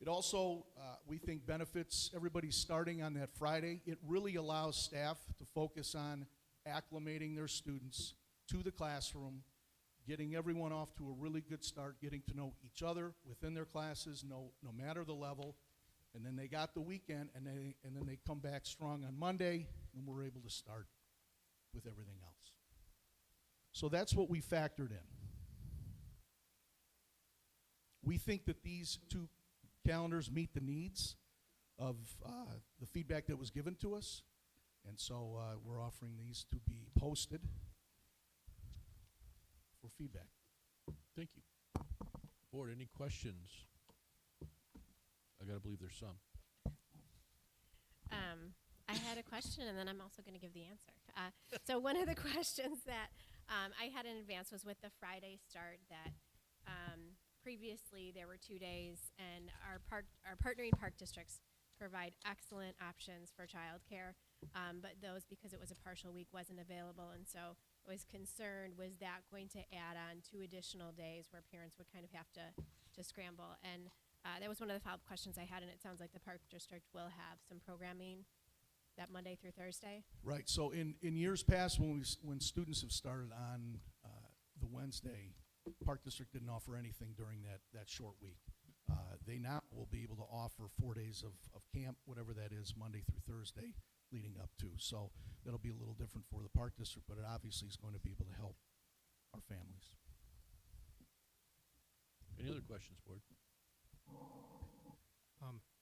It also, we think, benefits everybody starting on that Friday. It really allows staff to focus on acclimating their students to the classroom, getting everyone off to a really good start, getting to know each other within their classes, no matter the level. And then they got the weekend, and then they come back strong on Monday, and we're able to start with everything else. So that's what we factored in. We think that these two calendars meet the needs of the feedback that was given to us, and so we're offering these to be posted for feedback. Thank you. Board, any questions? I gotta believe there's some. I had a question, and then I'm also going to give the answer. So one of the questions that I had in advance was with the Friday start that previously there were 2 days, and our partnering park districts provide excellent options for childcare, but those, because it was a partial week, wasn't available, and so I was concerned, was that going to add on 2 additional days where parents would kind of have to scramble? And that was one of the follow-up questions I had, and it sounds like the park district will have some programming that Monday through Thursday. Right. So in years past, when students have started on the Wednesday, Park District didn't offer anything during that short week. They now will be able to offer 4 days of camp, whatever that is, Monday through Thursday, leading up to. So that'll be a little different for the park district, but it obviously is going to be able to help our families. Any other questions, board?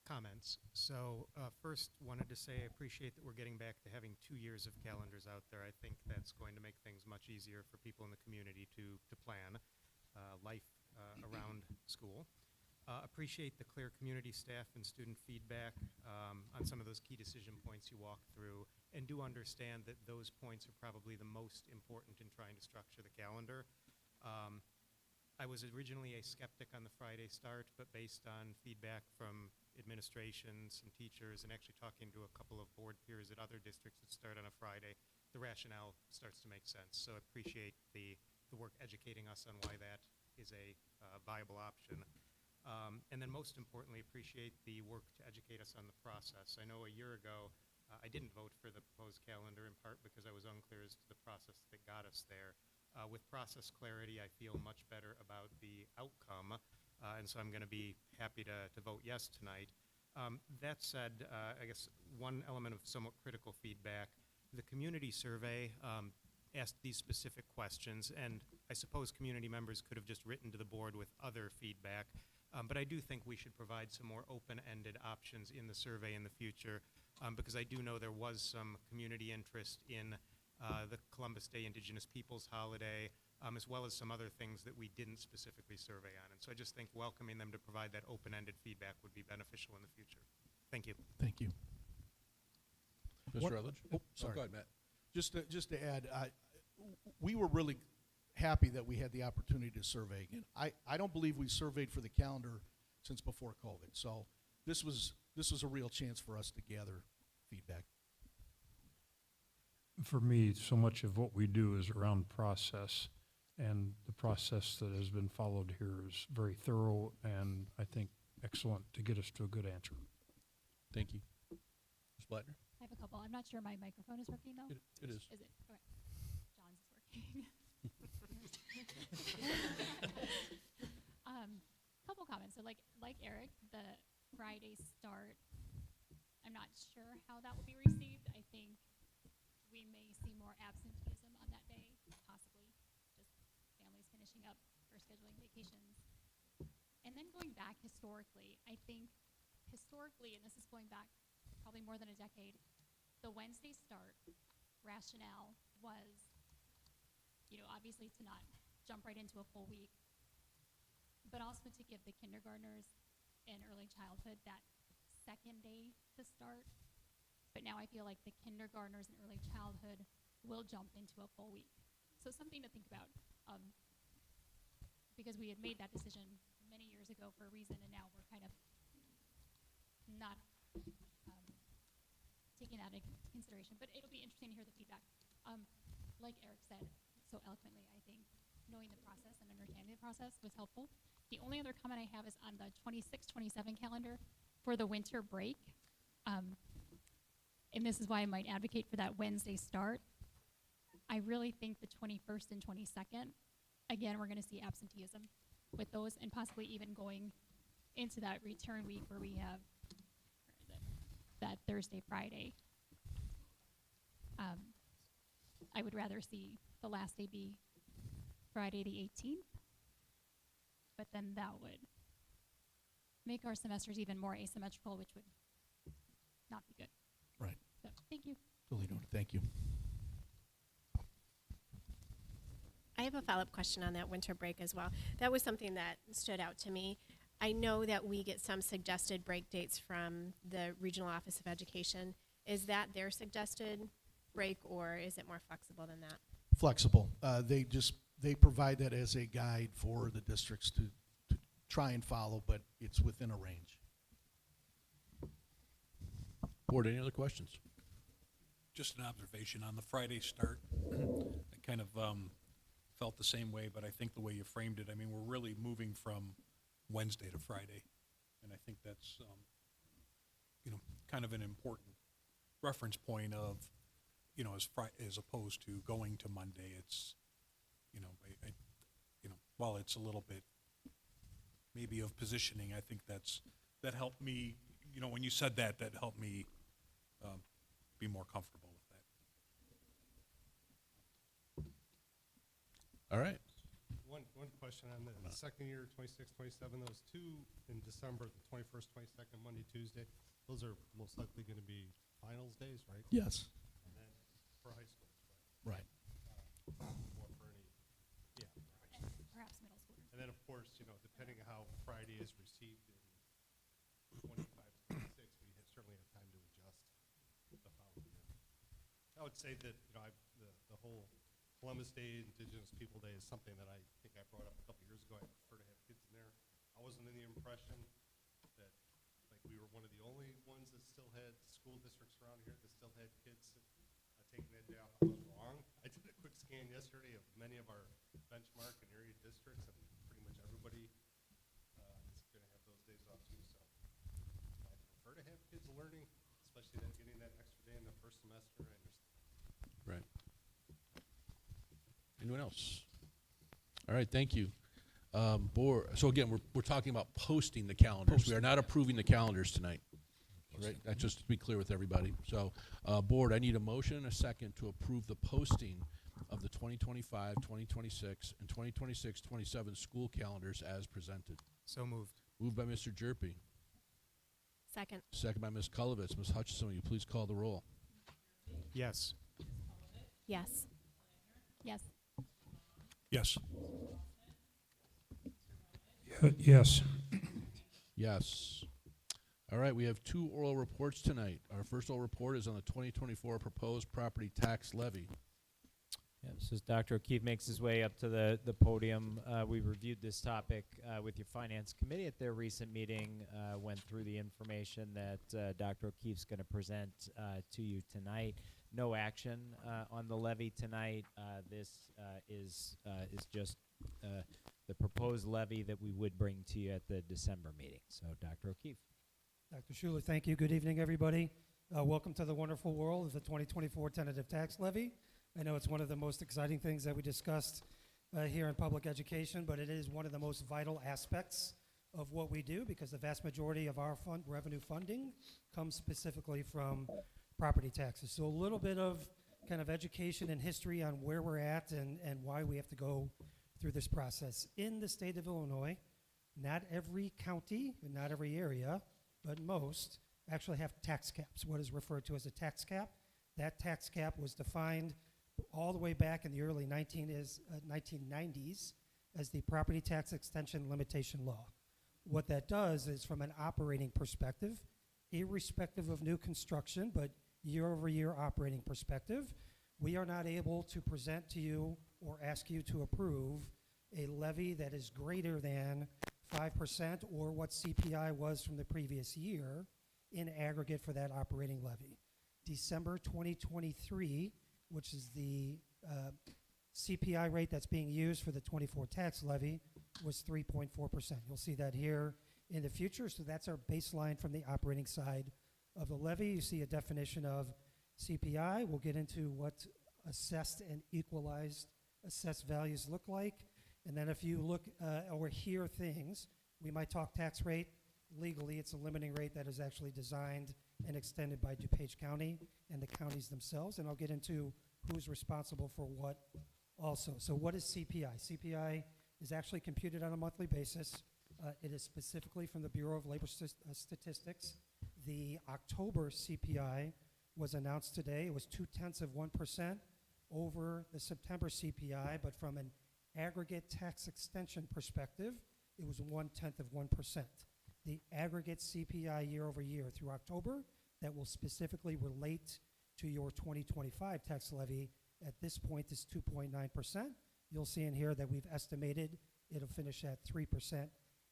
Comments. So first, wanted to say I appreciate that we're getting back to having 2 years of calendars out there. I think that's going to make things much easier for people in the community to plan life around school. Appreciate the clear community staff and student feedback on some of those key decision points you walked through, and do understand that those points are probably the most important in trying to structure the calendar. I was originally a skeptic on the Friday start, but based on feedback from administrations and teachers, and actually talking to a couple of board peers at other districts that start on a Friday, the rationale starts to make sense. So I appreciate the work educating us on why that is a viable option. And then most importantly, appreciate the work to educate us on the process. I know a year ago, I didn't vote for the proposed calendar, in part because I was unclear as to the process that got us there. With process clarity, I feel much better about the outcome, and so I'm going to be happy to vote yes tonight. That said, I guess one element of somewhat critical feedback, the community survey asked these specific questions, and I suppose community members could have just written to the board with other feedback, but I do think we should provide some more open-ended options in the survey in the future, because I do know there was some community interest in the Columbus Day Indigenous Peoples holiday, as well as some other things that we didn't specifically survey on. And so I just think welcoming them to provide that open-ended feedback would be beneficial in the future. Thank you. Thank you. Mr. Rutledge? Oh, sorry. Go ahead, Matt. Just to add, we were really happy that we had the opportunity to survey again. I don't believe we surveyed for the calendar since before COVID. So this was a real chance for us to gather feedback. For me, so much of what we do is around process, and the process that has been followed here is very thorough and I think excellent to get us to a good answer. Thank you. Ms. Blattner? I have a couple. I'm not sure my microphone is working though. It is. Is it? Okay. John's is working. Couple comments. So like Eric, the Friday start, I'm not sure how that will be received. I think we may see more absenteeism on that day, possibly just families finishing up or scheduling vacations. And then going back historically, I think historically, and this is going back probably more than a decade, the Wednesday start rationale was, obviously to not jump right into a full week, but also to give the kindergartners and early childhood that second day to start. But now I feel like the kindergartners and early childhood will jump into a full week. So something to think about, because we had made that decision many years ago for a reason, and now we're kind of not taking that into consideration. But it'll be interesting to hear the feedback. Like Eric said so eloquently, I think knowing the process and understanding the process was helpful. The only other comment I have is on the 26-27 calendar for the winter break. And this is why I might advocate for that Wednesday start. I really think the 21st and 22nd, again, we're going to see absenteeism with those, and possibly even going into that return week where we have that Thursday, Friday. I would rather see the last day be Friday the 18th, but then that would make our semesters even more asymmetrical, which would not be good. Right. So, thank you. Totally noted. Thank you. I have a follow-up question on that winter break as well. That was something that stood out to me. I know that we get some suggested break dates from the Regional Office of Education. Is that their suggested break, or is it more flexible than that? Flexible. They provide that as a guide for the districts to try and follow, but it's within a range. Board, any other questions? Just an observation on the Friday start. I kind of felt the same way, but I think the way you framed it, I mean, we're really moving from Wednesday to Friday, and I think that's, kind of an important reference point of, as opposed to going to Monday. It's, while it's a little bit maybe of positioning, I think that helped me. When you said that helped me be more comfortable with that. All right. One question on the second year, 26, 27, those two in December, the 21st, 22nd, Monday, Tuesday, those are most likely going to be finals days, right? Yes. And then for high school, Right. or for any, yeah, for high school. Perhaps middle school. And then, of course, depending on how Friday is received in 25, 26, we certainly have time to adjust the following year. I would say that, the whole Columbus Day, Indigenous People Day is something that I think I brought up a couple years ago. I prefer to have kids in there. I wasn't in the impression that, we were one of the only ones that still had school districts around here that still had kids taking that day off. I was wrong. I did a quick scan yesterday of many of our benchmark and area districts, and pretty much everybody is going to have those days off too. So I prefer to have kids learning, especially that getting that extra day in the first semester. I understand. Right. Anyone else? All right, thank you. So again, we're talking about posting the calendars. We are not approving the calendars tonight. Right? That's just to be clear with everybody. So, board, I need a motion and a second to approve the posting of the 2025, 2026, and 2026-27 school calendars as presented. So moved. Moved by Mr. Jerpy. Second. Second by Ms. Kulovitz. Ms. Hutchison, will you please call the roll? Yes. Yes. Yes. Yes. Yes. Yes. All right, we have two oral reports tonight. Our first oral report is on the 2024 proposed property tax levy. Yeah, so as Dr. O'Keefe makes his way up to the podium, we reviewed this topic with your Finance Committee at their recent meeting, went through the information that Dr. O'Keefe's going to present to you tonight. No action on the levy tonight. This is just the proposed levy that we would bring to you at the December meeting. So, Dr. O'Keefe. Dr. Schuler, thank you. Good evening, everybody. Welcome to the wonderful world of the 2024 tentative tax levy. I know it's one of the most exciting things that we discussed here in public education, but it is one of the most vital aspects of what we do because the vast majority of our revenue funding comes specifically from property taxes. So a little bit of kind of education and history on where we're at and why we have to go through this process. In the state of Illinois, not every county and not every area, but most actually have tax caps, what is referred to as a tax cap. That tax cap was defined all the way back in the early 1990s as the Property Tax Extension Limitation Law. What that does is from an operating perspective, irrespective of new construction, but year-over-year operating perspective, we are not able to present to you or ask you to approve a levy that is greater than 5% or what CPI was from the previous year in aggregate for that operating levy. December 2023, which is the CPI rate that's being used for the 24 tax levy, was 3.4%. You'll see that here in the future. So that's our baseline from the operating side of the levy. You see a definition of CPI. We'll get into what assessed and equalized assessed values look like. And then if you look or hear things, we might talk tax rate. Legally, it's a limiting rate that is actually designed and extended by DuPage County and the counties themselves. And I'll get into who's responsible for what also. So what is CPI? CPI is actually computed on a monthly basis. It is specifically from the Bureau of Labor Statistics. The October CPI was announced today. It was 0.2% over the September CPI, but from an aggregate tax extension perspective, it was 0.1%. The aggregate CPI year over year through October that will specifically relate to your 2025 tax levy at this point is 2.9%. You'll see in here that we've estimated it'll finish at 3%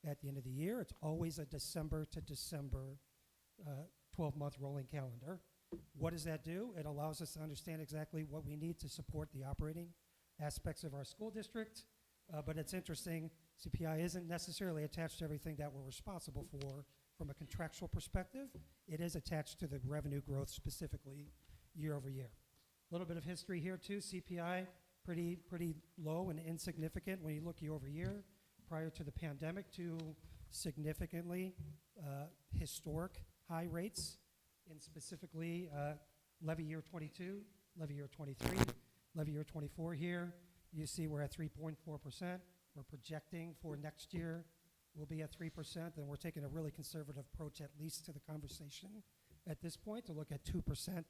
at the end of the year. It's always a December to December 12-month rolling calendar. What does that do? It allows us to understand exactly what we need to support the operating aspects of our school district. But it's interesting, CPI isn't necessarily attached to everything that we're responsible for from a contractual perspective. It is attached to the revenue growth specifically year over year. A little bit of history here too. CPI, pretty low and insignificant when you look year over year prior to the pandemic to significantly historic high rates. And specifically, levy year 22, levy year 23, levy year 24 here. You see we're at 3.4%. We're projecting for next year we'll be at 3%, and we're taking a really conservative approach, at least to the conversation at this point, to look at 2%.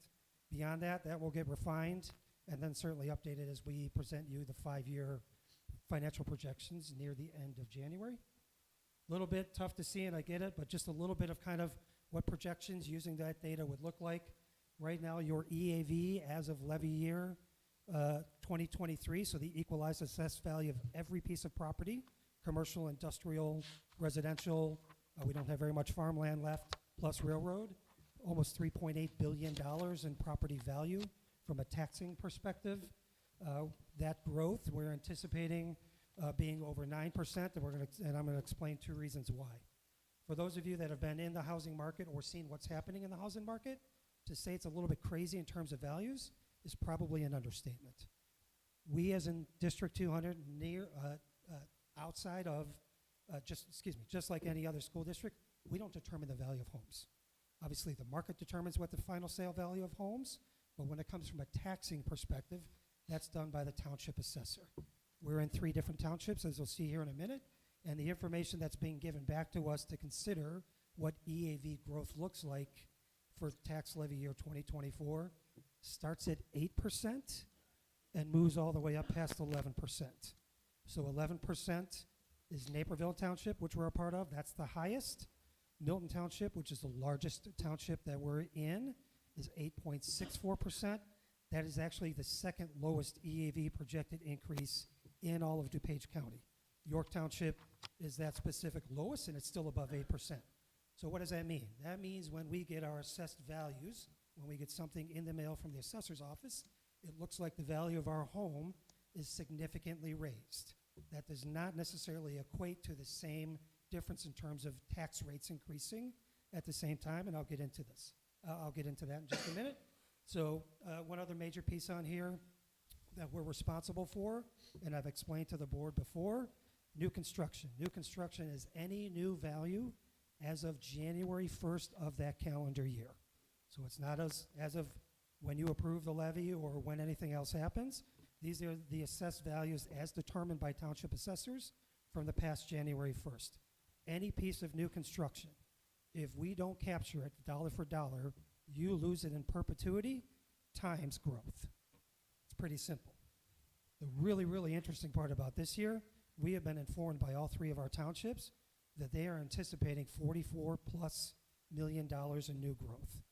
Beyond that, that will get refined and then certainly updated as we present you the 5-year financial projections near the end of January. A little bit tough to see, and I get it, but just a little bit of kind of what projections using that data would look like. Right now, your EAV as of levy year 2023, so the equalized assessed value of every piece of property, commercial, industrial, residential, we don't have very much farmland left, plus railroad, almost $3.8 billion in property value from a taxing perspective. That growth, we're anticipating being over 9%, and I'm going to explain 2 reasons why. For those of you that have been in the housing market or seen what's happening in the housing market, to say it's a little bit crazy in terms of values is probably an understatement. We, as in District 200, outside of, just like any other school district, we don't determine the value of homes. Obviously, the market determines what the final sale value of homes, but when it comes from a taxing perspective, that's done by the township assessor. We're in 3 different townships, as you'll see here in a minute, and the information that's being given back to us to consider what EAV growth looks like for tax levy year 2024 starts at 8% and moves all the way up past 11%. So 11% is Naperville Township, which we're a part of. That's the highest. Milton Township, which is the largest township that we're in, is 8.64%. That is actually the 2nd lowest EAV projected increase in all of DuPage County. York Township is that specific lowest, and it's still above 8%. So what does that mean? That means when we get our assessed values, when we get something in the mail from the assessor's office, it looks like the value of our home is significantly raised. That does not necessarily equate to the same difference in terms of tax rates increasing at the same time, and I'll get into this. I'll get into that in just a minute. So one other major piece on here that we're responsible for, and I've explained to the board before, new construction. New construction is any new value as of January 1st of that calendar year. So it's not as of when you approve the levy or when anything else happens. These are the assessed values as determined by township assessors from the past January 1st. Any piece of new construction, if we don't capture it dollar for dollar, you lose it in perpetuity times growth. It's pretty simple. The really, really interesting part about this year, we have been informed by all 3 of our townships that they are anticipating $44+ million in new growth.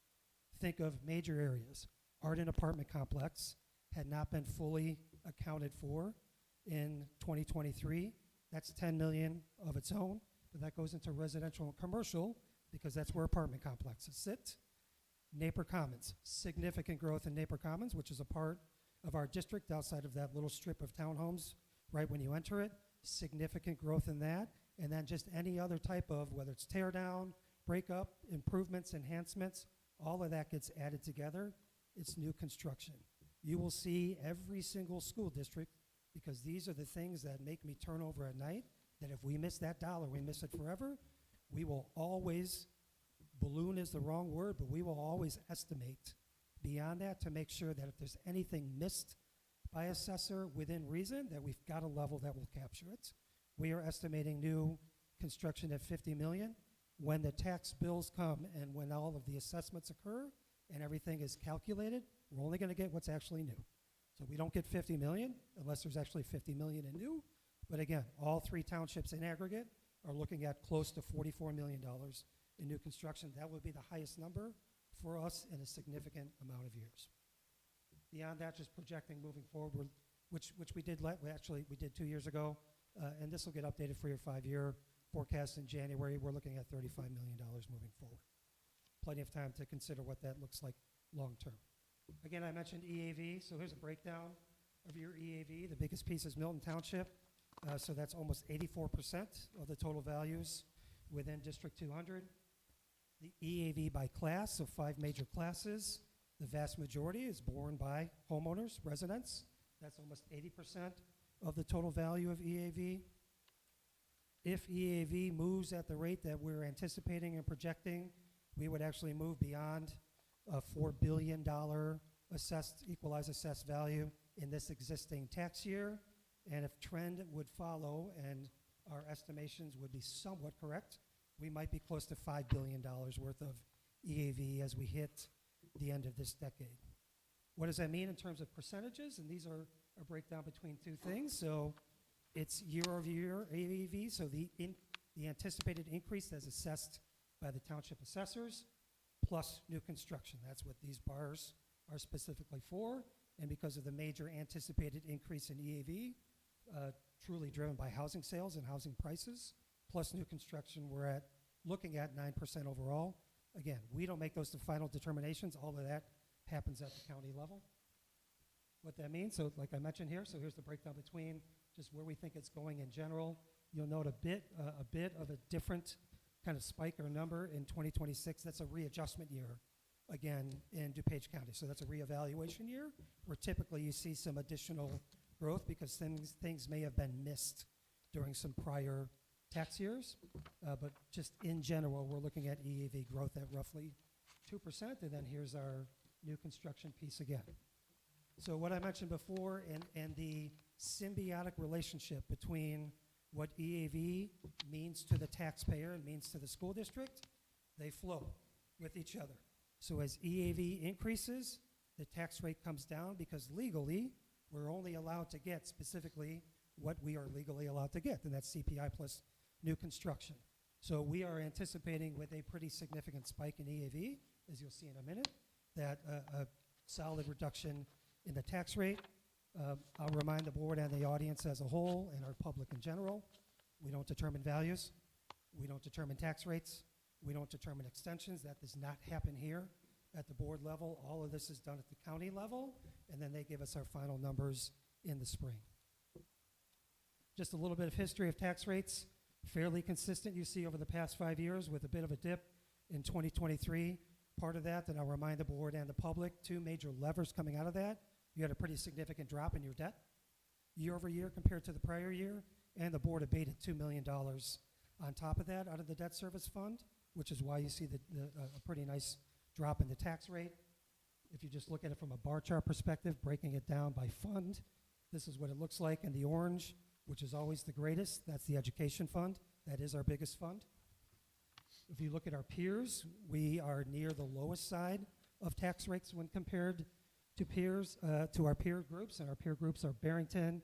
Think of major areas. Arden Apartment Complex had not been fully accounted for in 2023. That's $10 million of its own, but that goes into residential and commercial because that's where apartment complexes sit. Napier Commons, significant growth in Napier Commons, which is a part of our district outside of that little strip of townhomes right when you enter it. Significant growth in that. And then just any other type of, whether it's tear down, break up, improvements, enhancements, all of that gets added together. It's new construction. You will see every single school district, because these are the things that make me turn over at night, that if we miss that dollar, we miss it forever. We will always, balloon is the wrong word, but we will always estimate beyond that to make sure that if there's anything missed by assessor within reason, that we've got a level that will capture it. We are estimating new construction at $50 million. When the tax bills come and when all of the assessments occur and everything is calculated, we're only going to get what's actually new. So we don't get $50 million unless there's actually $50 million in new. But again, all 3 townships in aggregate are looking at close to $44 million in new construction. That would be the highest number for us in a significant amount of years. Beyond that, just projecting moving forward, which we did 2 years ago, and this will get updated for your 5-year forecast in January. We're looking at $35 million moving forward. Plenty of time to consider what that looks like long term. Again, I mentioned EAV, so here's a breakdown of your EAV. The biggest piece is Milton Township, so that's almost 84% of the total values within District 200. The EAV by class, so 5 major classes. The vast majority is borne by homeowners, residents. That's almost 80% of the total value of EAV. If EAV moves at the rate that we're anticipating and projecting, we would actually move beyond a $4 billion equalized assessed value in this existing tax year. And if trend would follow and our estimations would be somewhat correct, we might be close to $5 billion worth of EAV as we hit the end of this decade. What does that mean in terms of percentages? And these are a breakdown between two things. So it's year-over-year EAV, so the anticipated increase as assessed by the township assessors, plus new construction. That's what these bars are specifically for. And because of the major anticipated increase in EAV, truly driven by housing sales and housing prices, plus new construction, we're looking at 9% overall. Again, we don't make those final determinations. All of that happens at the county level. What that means, so like I mentioned here, so here's the breakdown between just where we think it's going in general. You'll note a bit of a different kind of spike or number in 2026. That's a readjustment year, again, in DuPage County. So that's a reevaluation year where typically you see some additional growth because things may have been missed during some prior tax years. But just in general, we're looking at EAV growth at roughly 2%. And then here's our new construction piece again. So what I mentioned before and the symbiotic relationship between what EAV means to the taxpayer and means to the school district, they flow with each other. So as EAV increases, the tax rate comes down because legally, we're only allowed to get specifically what we are legally allowed to get, and that's CPI plus new construction. So we are anticipating with a pretty significant spike in EAV, as you'll see in a minute, that a solid reduction in the tax rate. I'll remind the board and the audience as a whole and our public in general, we don't determine values. We don't determine tax rates. We don't determine extensions. That does not happen here at the board level. All of this is done at the county level, and then they give us our final numbers in the spring. Just a little bit of history of tax rates. Fairly consistent, you see, over the past 5 years with a bit of a dip in 2023. Part of that, and I'll remind the board and the public, two major levers coming out of that. You had a pretty significant drop in your debt year over year compared to the prior year, and the board abated $2 million on top of that out of the debt service fund, which is why you see a pretty nice drop in the tax rate. If you just look at it from a bar chart perspective, breaking it down by fund, this is what it looks like in the orange, which is always the greatest. That's the education fund. That is our biggest fund. If you look at our peers, we are near the lowest side of tax rates when compared to peers, to our peer groups, and our peer groups are Barrington,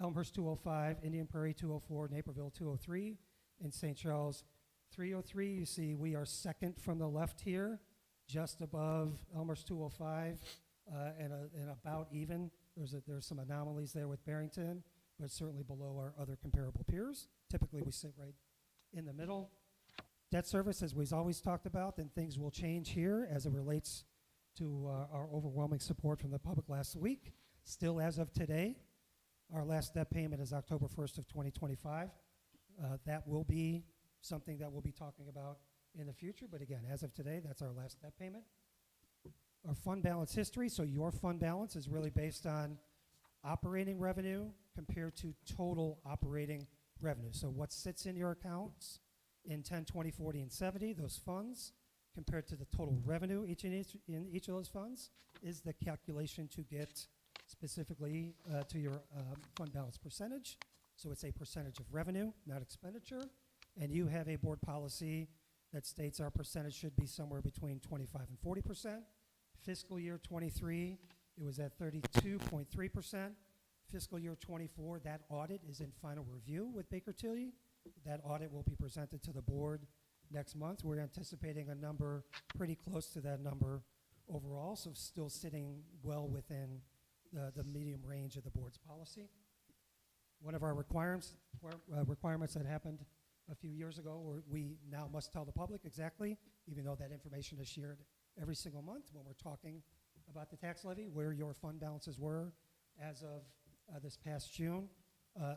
Elmhurst 205, Indian Prairie 204, Naperville 203, and St. Charles 303. You see we are second from the left here, just above Elmhurst 205, and about even. There's some anomalies there with Barrington, but certainly below our other comparable peers. Typically we sit right in the middle. Debt service, as we've always talked about, then things will change here as it relates to our overwhelming support from the public last week. Still, as of today, our last debt payment is October 1st of 2025. That will be something that we'll be talking about in the future, but again, as of today, that's our last debt payment. Our fund balance history, so your fund balance is really based on operating revenue compared to total operating revenue. So what sits in your accounts in 10, 20, 40, and 70, those funds, compared to the total revenue in each of those funds, is the calculation to get specifically to your fund balance percentage. So it's a percentage of revenue, not expenditure. And you have a board policy that states our percentage should be somewhere between 25 and 40%. Fiscal year 23, it was at 32.3%. Fiscal year 24, that audit is in final review with Baker Tilly. That audit will be presented to the board next month. We're anticipating a number pretty close to that number overall, so still sitting well within the medium range of the board's policy. One of our requirements that happened a few years ago, we now must tell the public exactly, even though that information is shared every single month when we're talking about the tax levy, where your fund balances were as of this past June.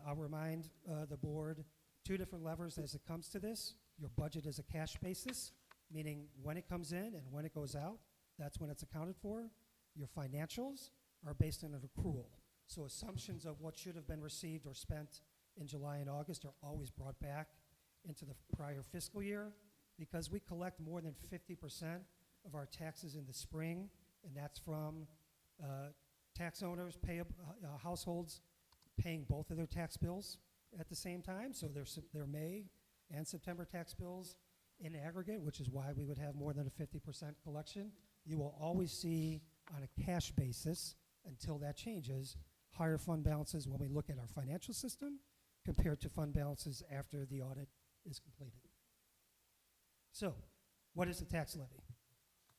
I'll remind the board two different levers as it comes to this. Your budget is a cash basis, meaning when it comes in and when it goes out, that's when it's accounted for. Your financials are based on an accrual. So assumptions of what should have been received or spent in July and August are always brought back into the prior fiscal year. Because we collect more than 50% of our taxes in the spring, and that's from tax owners, households paying both of their tax bills at the same time, so their May and September tax bills in aggregate, which is why we would have more than a 50% collection. You will always see on a cash basis, until that changes, higher fund balances when we look at our financial system compared to fund balances after the audit is completed. So, what is the tax levy?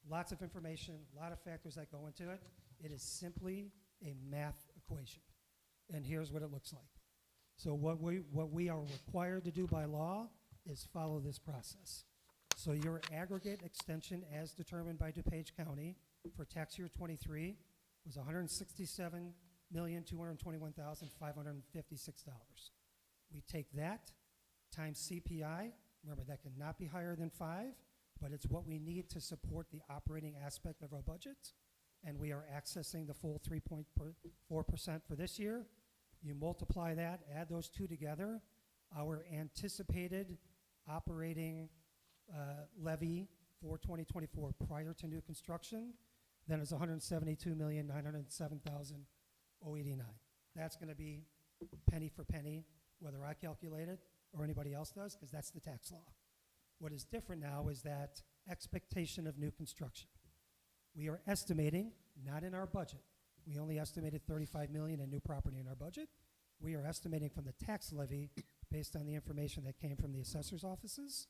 Lots of information, a lot of factors that go into it. It is simply a math equation. And here's what it looks like. So what we are required to do by law is follow this process. So your aggregate extension as determined by DuPage County for tax year 23 was $167,221,556. We take that times CPI. Remember, that cannot be higher than 5, but it's what we need to support the operating aspect of our budget. And we are accessing the full 3.4% for this year. You multiply that, add those two together, our anticipated operating levy for 2024 prior to new construction, then is $172,907,089. That's going to be penny for penny, whether I calculate it or anybody else does, because that's the tax law. What is different now is that expectation of new construction. We are estimating, not in our budget, we only estimated $35 million in new property in our budget. We are estimating from the tax levy, based on the information that came from the assessor's offices,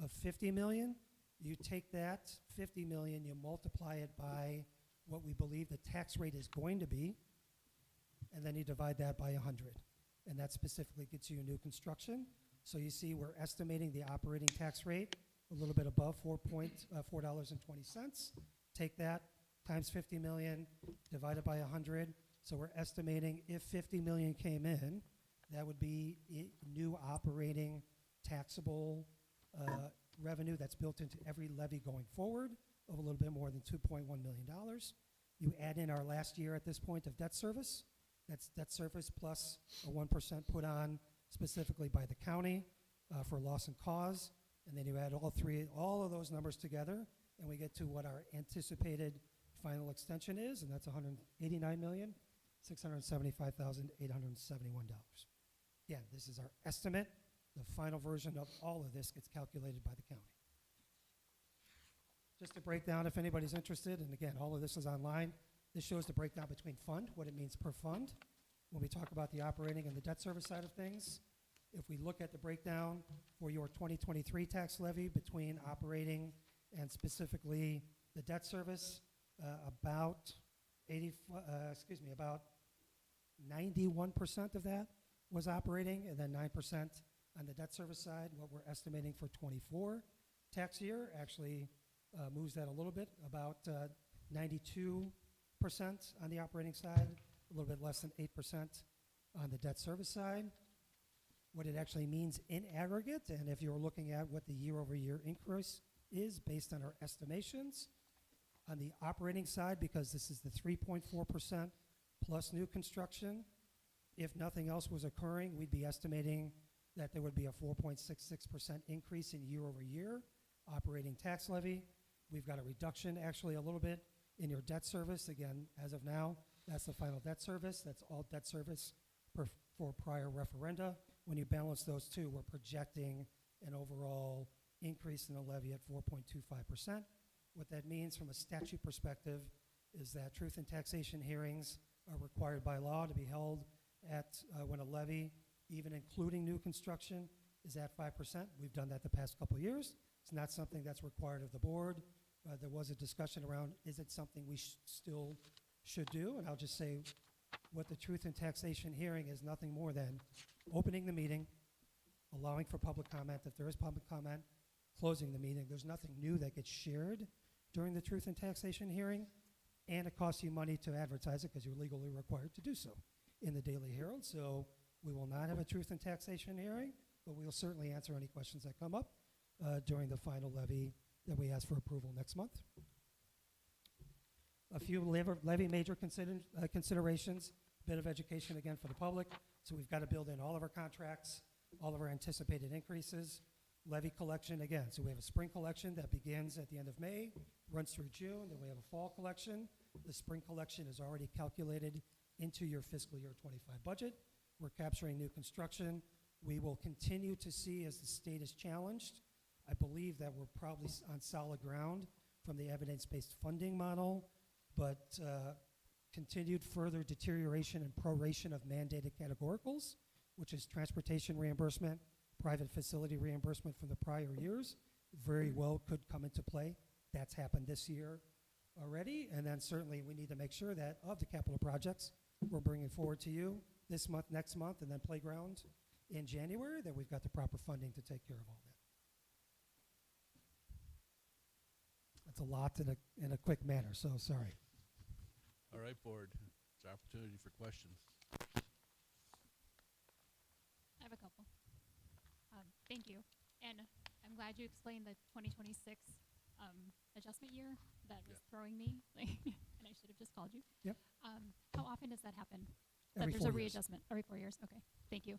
of $50 million. You take that $50 million, you multiply it by what we believe the tax rate is going to be, and then you divide that by 100. And that specifically gets you new construction. So you see we're estimating the operating tax rate a little bit above $4.20. Take that times 50 million, divided by 100. So we're estimating if 50 million came in, that would be new operating taxable revenue that's built into every levy going forward of a little bit more than $2.1 million. You add in our last year at this point of debt service. That's debt service plus a 1% put on specifically by the county for loss and cause. And then you add all of those numbers together, and we get to what our anticipated final extension is, and that's $189,675,871. Again, this is our estimate. The final version of all of this gets calculated by the county. Just to break down, if anybody's interested, and again, all of this is online, this shows the breakdown between fund, what it means per fund. When we talk about the operating and the debt service side of things, if we look at the breakdown for your 2023 tax levy between operating and specifically the debt service, about 91% of that was operating, and then 9% on the debt service side. What we're estimating for 24 tax year actually moves that a little bit, about 92% on the operating side, a little bit less than 8% on the debt service side. What it actually means in aggregate, and if you're looking at what the year-over-year increase is based on our estimations, on the operating side, because this is the 3.4% plus new construction, if nothing else was occurring, we'd be estimating that there would be a 4.66% increase in year-over-year operating tax levy. We've got a reduction, actually, a little bit in your debt service. Again, as of now, that's the final debt service. That's all debt service for prior referenda. When you balance those two, we're projecting an overall increase in the levy at 4.25%. What that means from a statute perspective is that truth and taxation hearings are required by law to be held at when a levy, even including new construction, is at 5%. We've done that the past couple of years. It's not something that's required of the board. There was a discussion around, is it something we still should do? And I'll just say what the truth and taxation hearing is nothing more than opening the meeting, allowing for public comment if there is public comment, closing the meeting. There's nothing new that gets shared during the truth and taxation hearing, and it costs you money to advertise it because you're legally required to do so in the Daily Herald. So we will not have a truth and taxation hearing, but we will certainly answer any questions that come up during the final levy that we ask for approval next month. A few levy major considerations, a bit of education again for the public. So we've got to build in all of our contracts, all of our anticipated increases. Levy collection again. So we have a spring collection that begins at the end of May, runs through June. Then we have a fall collection. The spring collection is already calculated into your fiscal year 25 budget. We're capturing new construction. We will continue to see as the state is challenged. I believe that we're probably on solid ground from the evidence-based funding model, but continued further deterioration and proration of mandated categoricals, which is transportation reimbursement, private facility reimbursement from the prior years, very well could come into play. That's happened this year already. And then certainly we need to make sure that of the capital projects we're bringing forward to you this month, next month, and then playground in January, that we've got the proper funding to take care of all that. That's a lot in a quick manner, so sorry. All right, board, it's our opportunity for questions. I have a couple. Thank you. And I'm glad you explained the 2026 adjustment year. That was throwing me, and I should have just called you. Yep. How often does that happen? Every that there's 4 a years. readjustment every 4 years. Okay, thank you.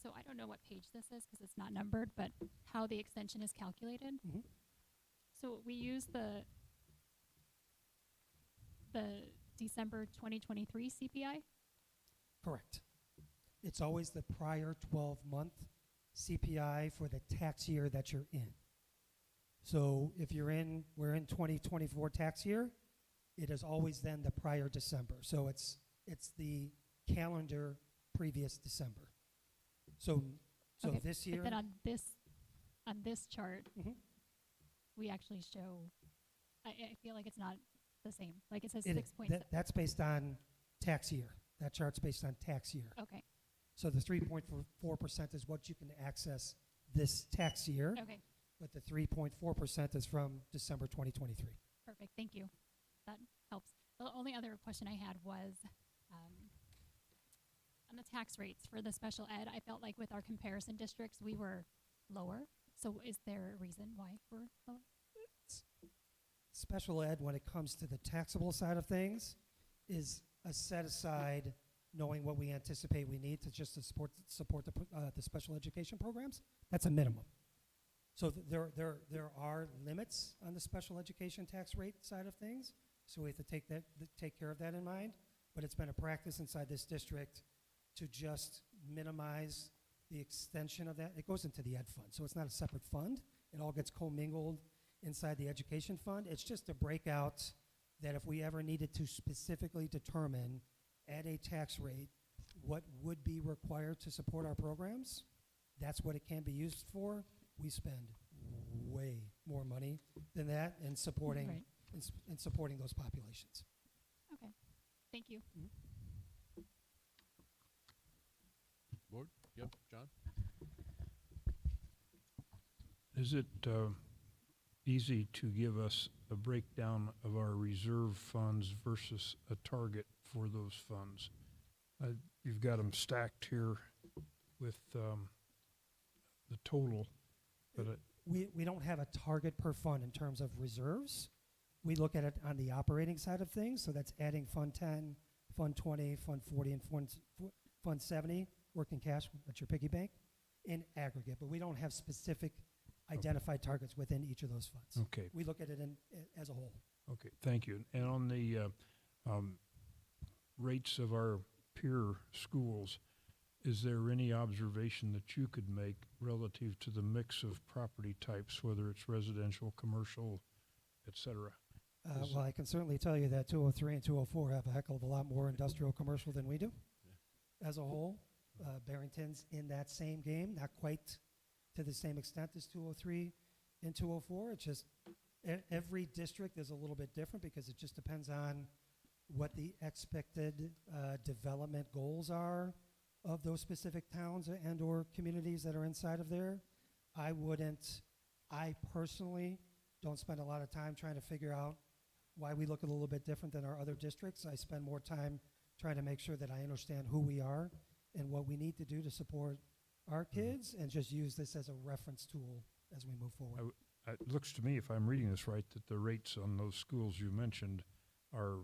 So I don't know what page this is because it's not numbered, but how the extension is calculated. Mhm. So we use the December 2023 CPI. Correct. It's always the prior 12-month CPI for the tax year that you're in. So if we're in 2024 tax year, it is always then the prior December. So it's the calendar previous December. So Okay, this year, But then on this chart, Mhm. we actually show. I feel like it's not the same. Like it says it- 6.7. that's based on tax year. That chart's based on tax year. Okay. So the 3.4% is what you can access this tax year. Okay. But the 3.4% is from December 2023. Perfect. Thank you. That helps. The only other question I had was on the tax rates for the special ed. I felt like with our comparison districts, we were lower. So is there a reason why we're lower? Special ed, when it comes to the taxable side of things, is a set aside knowing what we anticipate we need to just to support the special education programs. That's a minimum. So there are limits on the special education tax rate side of things. So we have to take care of that in mind. But it's been a practice inside this district to just minimize the extension of that. It goes into the ed fund, so it's not a separate fund. It all gets commingled inside the education fund. It's just a breakout that if we ever needed to specifically determine at a tax rate what would be required to support our programs, that's what it can be used for. We spend way more money than that in supporting Right. in supporting those populations. Okay. Thank you. Board? Yep, John? Is it easy to give us a breakdown of our reserve funds versus a target for those funds? You've got them stacked here with the total, but We don't have a target per fund in terms of reserves. We look at it on the operating side of things, so that's adding Fund 10, Fund 20, Fund 40, and Fund 70, working cash, that's your piggy bank, in aggregate. But we don't have specific identified targets within each of those funds. Okay. We look at it as a whole. Okay, thank you. And on the rates of our peer schools, is there any observation that you could make relative to the mix of property types, whether it's residential, commercial, et cetera? Well, I can certainly tell you that 203 and 204 have a heck of a lot more industrial commercial than we do as a whole. Barrington's in that same game, not quite to the same extent as 203 and 204. It's just every district is a little bit different because it just depends on what the expected development goals are of those specific towns and or communities that are inside of there. I personally don't spend a lot of time trying to figure out why we look a little bit different than our other districts. I spend more time trying to make sure that I understand who we are and what we need to do to support our kids and just use this as a reference tool as we move forward. It looks to me, if I'm reading this right, that the rates on those schools you mentioned are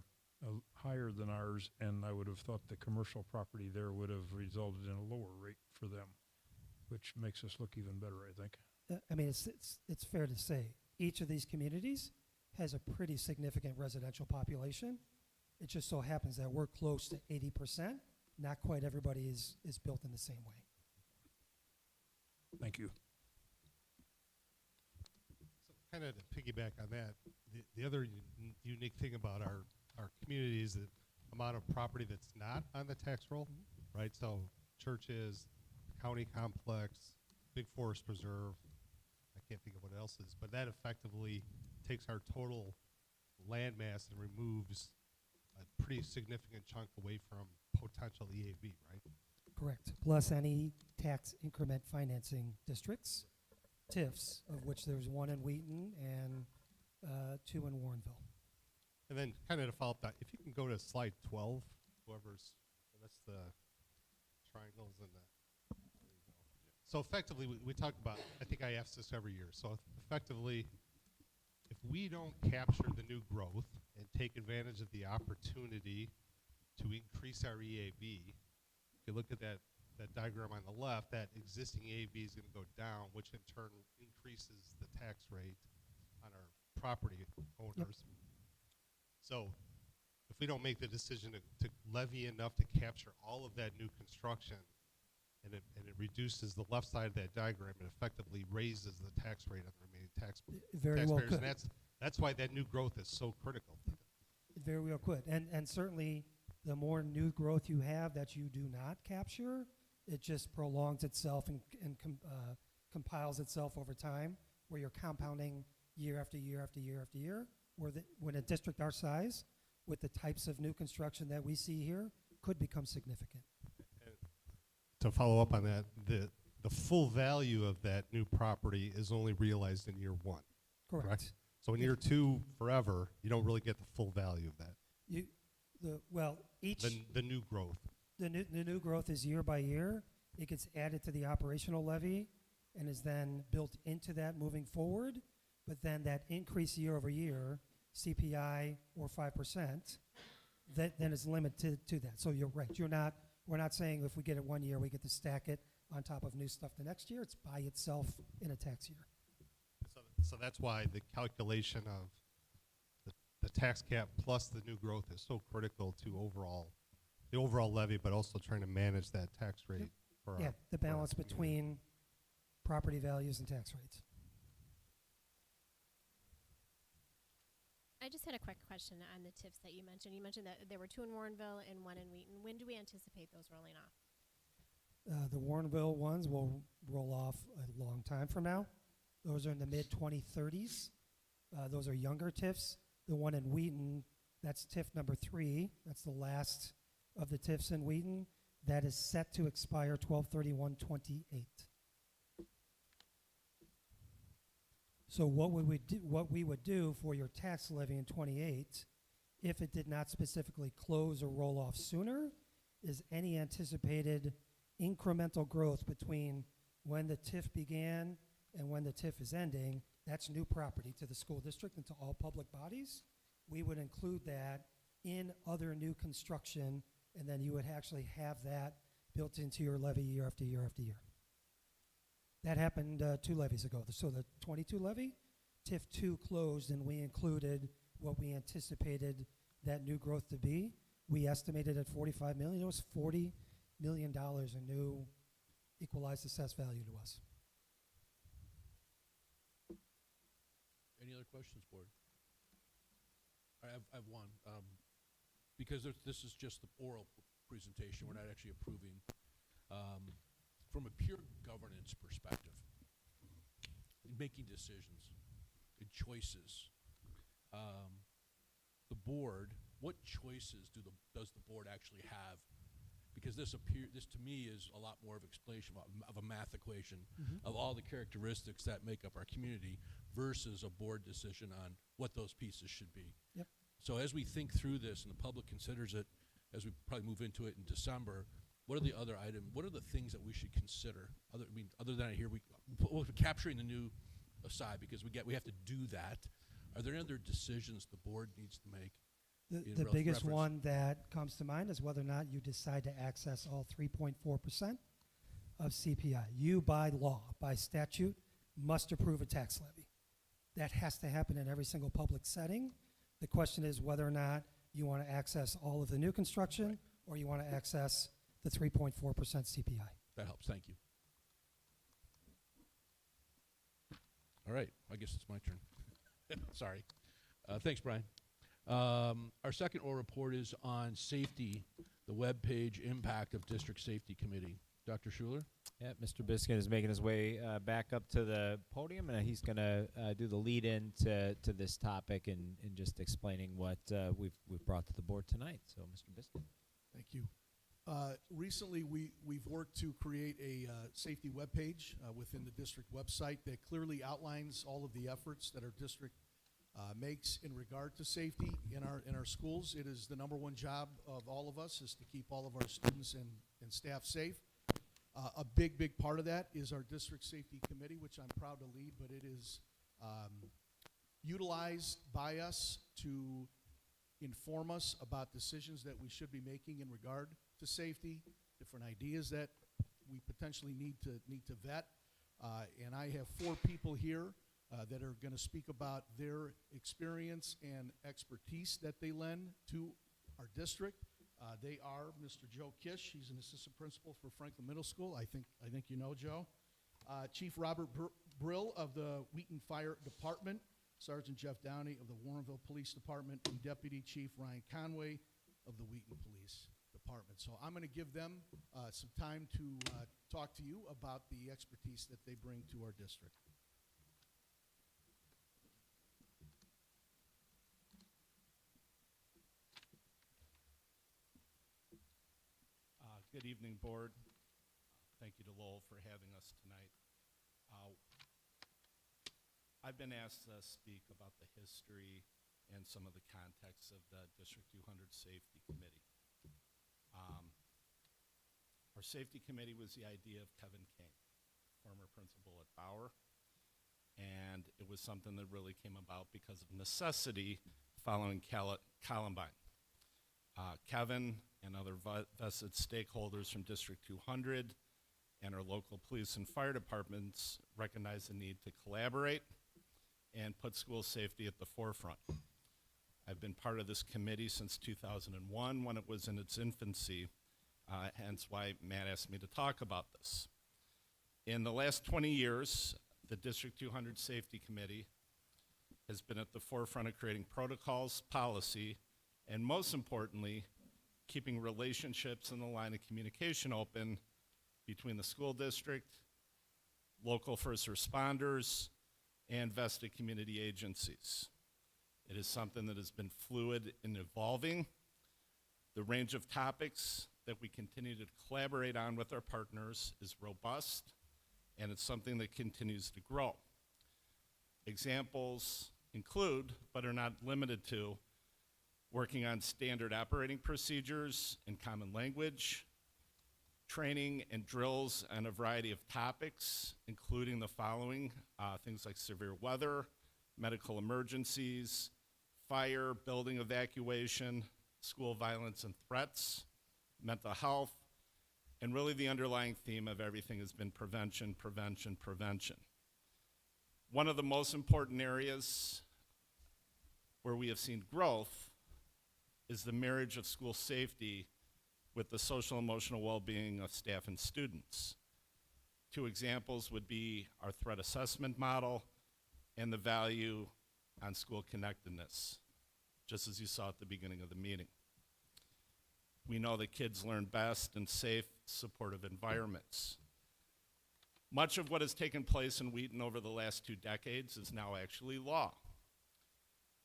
higher than ours, and I would have thought the commercial property there would have resulted in a lower rate for them, which makes us look even better, I think. I mean, it's fair to say each of these communities has a pretty significant residential population. It just so happens that we're close to 80%. Not quite everybody is built in the same way. Thank you. So kind of to piggyback on that, the other unique thing about our community is the amount of property that's not on the tax roll, right? So churches, county complex, big forest preserve, I can't think of what else is, but that effectively takes our total land mass and removes a pretty significant chunk away from potential EAV, right? Correct. Plus any tax increment financing districts, TIFs, of which there's one in Wheaton and 2 in Warrenville. And then kind of to follow up that, if you can go to slide 12, whoever's, that's the triangles and the, there you go. So effectively, we talked about, I think I ask this every year, so effectively, if we don't capture the new growth and take advantage of the opportunity to increase our EAV, if you look at that diagram on the left, that existing EAV is going to go down, which in turn increases the tax rate on our property owners. Yep. So if we don't make the decision to levy enough to capture all of that new construction, and it reduces the left side of that diagram, it effectively raises the tax rate on the remaining Very well taxpayers. could. And that's why that new growth is so critical. It very well could. And certainly the more new growth you have that you do not capture, it just prolongs itself and compiles itself over time, where you're compounding year after year after year after year, when a district our size, with the types of new construction that we see here, could become significant. To follow up on that, the full value of that new property is only realized in year 1. Correct. So in year 2, forever, you don't really get the full value of that. The new growth. The new growth is year by year. It gets added to the operational levy and is then built into that moving forward. But then that increase year over year, CPI or 5%, then is limited to that. So you're right. We're not saying if we get it one year, we get to stack it on top of new stuff the next year. It's by itself in a tax year. So that's why the calculation of the tax cap plus the new growth is so critical to the overall levy, but also trying to manage that tax rate. Yeah, the balance between property values and tax rates. I just had a quick question on the TIFs that you mentioned. You mentioned that there were 2 in Warrenville and 1 in Wheaton. When do we anticipate those rolling off? The Warrenville ones will roll off a long time from now. Those are in the mid-2030s. Those are younger TIFs. The one in Wheaton, that's TIF number 3. That's the last of the TIFs in Wheaton. That is set to expire 12/31/28. So what we would do for your tax levy in 28, if it did not specifically close or roll off sooner, is any anticipated incremental growth between when the TIF began and when the TIF is ending. That's new property to the school district and to all public bodies. We would include that in other new construction, and then you would actually have that built into your levy year after year after year. That happened 2 levies ago. So the 22 levy, TIF 2 closed, and we included what we anticipated that new growth to be. We estimated at $45 million. It was $40 million in new equalized assessed value to us. Any other questions, board? I have one. Because this is just the oral presentation, we're not actually approving. From a pure governance perspective, in making decisions, in choices, the board, what choices does the board actually have? Because this to me is a lot more of explanation of a math equation of all the characteristics that make up our community versus a board decision on what those pieces should be. Yep. So as we think through this and the public considers it, as we probably move into it in December, what are the other items? What are the things that we should consider? Other than here, we're capturing the new aside because we have to do that. Are there any other decisions the board needs to make? The biggest one that comes to mind is whether or not you decide to access all 3.4% of CPI. You, by law, by statute, must approve a tax levy. that has to happen in every single public setting. The question is whether or not you want to access all of the new construction or you want to access the 3.4% CPI. That helps, thank you. All right, I guess it's my turn. Sorry. Thanks, Brian. Our second oral report is on safety, the webpage impact of District Safety Committee. Dr. Schuler? Yeah, Mr. Biskin is making his way back up to the podium, and he's going to do the lead-in to this topic and just explaining what we've brought to the board tonight. So, Mr. Biskin. Thank you. Recently, we've worked to create a safety webpage within the district website that clearly outlines all of the efforts that our district makes in regard to safety in our schools. It is the #1 job of all of us is to keep all of our students and staff safe. A big part of that is our district safety committee, which I'm proud to lead, but it is utilized by us to inform us about decisions that we should be making in regard to safety, different ideas that we potentially need to vet. And I have 4 people here that are going to speak about their experience and expertise that they lend to our district. They are Mr. Joe Kish. He's an assistant principal for Franklin Middle School. I think you know Joe. Chief Robert Brill of the Wheaton Fire Department, Sergeant Jeff Downey of the Warrenville Police Department, and Deputy Chief Ryan Conway of the Wheaton Police Department. So I'm going to give them some time to talk to you about the expertise that they bring to our district. Good evening, Board. Thank you to Lowell for having us tonight. I've been asked to speak about the history and some of the context of the District 200 Safety Committee. Our Safety Committee was the idea of Kevin King, former principal at Bauer, and it was something that really came about because of necessity following Columbine. Kevin and other vested stakeholders from District 200 and our local police and fire departments recognize the need to collaborate and put school safety at the forefront. I've been part of this committee since 2001 when it was in its infancy, hence why Matt asked me to talk about this. In the last 20 years, the District 200 Safety Committee has been at the forefront of creating protocols, policy, and most importantly, keeping relationships in the line of communication open between the school district, local first responders, and vested community agencies. It is something that has been fluid and evolving. The range of topics that we continue to collaborate on with our partners is robust, and it's something that continues to grow. Examples include, but are not limited to, working on standard operating procedures and common language, training and drills on a variety of topics, including the following, things like severe weather, medical emergencies, fire, building evacuation, school violence and threats, mental health, and really the underlying theme of everything has been prevention, prevention, prevention. One of the most important areas where we have seen growth is the marriage of school safety with the social emotional well-being of staff and students. 2 examples would be our threat assessment model and the value on school connectedness, just as you saw at the beginning of the meeting. We know that kids learn best in safe, supportive environments. Much of what has taken place in Wheaton over the last 2 decades is now actually law.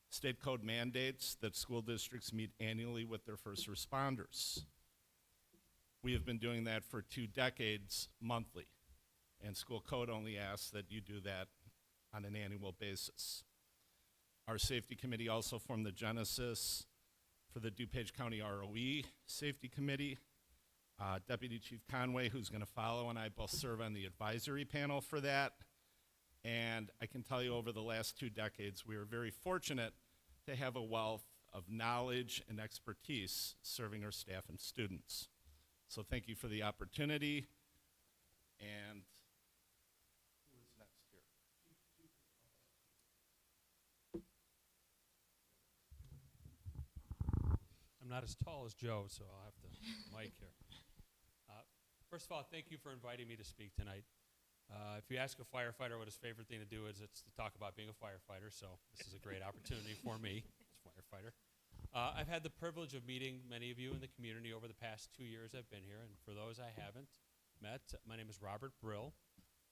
State code mandates that school districts meet annually with their first responders. We have been doing that for 2 decades monthly, and school code only asks that you do that on an annual basis. Our safety committee also formed the genesis for the DuPage County ROE Safety Committee. Deputy Chief Conway, who's going to follow, and I both serve on the advisory panel for that. And I can tell you over the last 2 decades, we are very fortunate to have a wealth of knowledge and expertise serving our staff and students. So thank you for the opportunity. And who is next here? not as tall as Joe, so I'll have to mic here. First of all, thank you for inviting me to speak tonight. If you ask a firefighter what his favorite thing to do is, it's to talk about being a firefighter, so this is a great opportunity for me as a firefighter. I've had the privilege of meeting many of you in the community over the past 2 years I've been here, and for those I haven't met, my name is Robert Brill.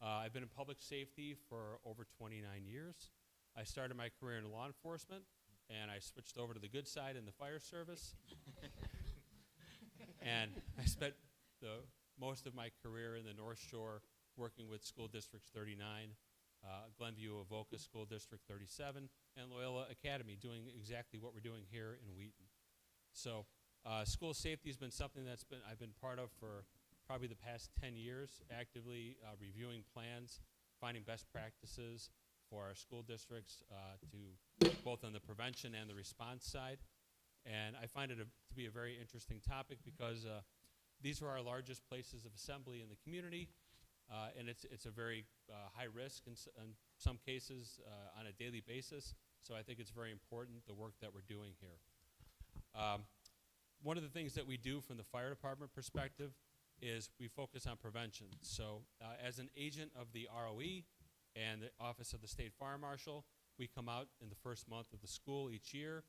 I've been in public safety for over 29 years. I started my career in law enforcement, and I switched over to the good side in the fire service. And I spent most of my career in the North Shore working with School Districts 39, Glenview Avoca School District 37, and Loyola Academy, doing exactly what we're doing here in Wheaton. So school safety has been something I've been part of for probably the past 10 years, actively reviewing plans, finding best practices for our school districts, to both on the prevention and the response side. And I find it to be a very interesting topic because these are our largest places of assembly in the community, and it's a very high risk in some cases on a daily basis. So I think it's very important, the work that we're doing here. One of the things that we do from the fire department perspective is we focus on prevention. So as an agent of the ROE and the Office of the State Fire Marshal, we come out in the first month of the school each year,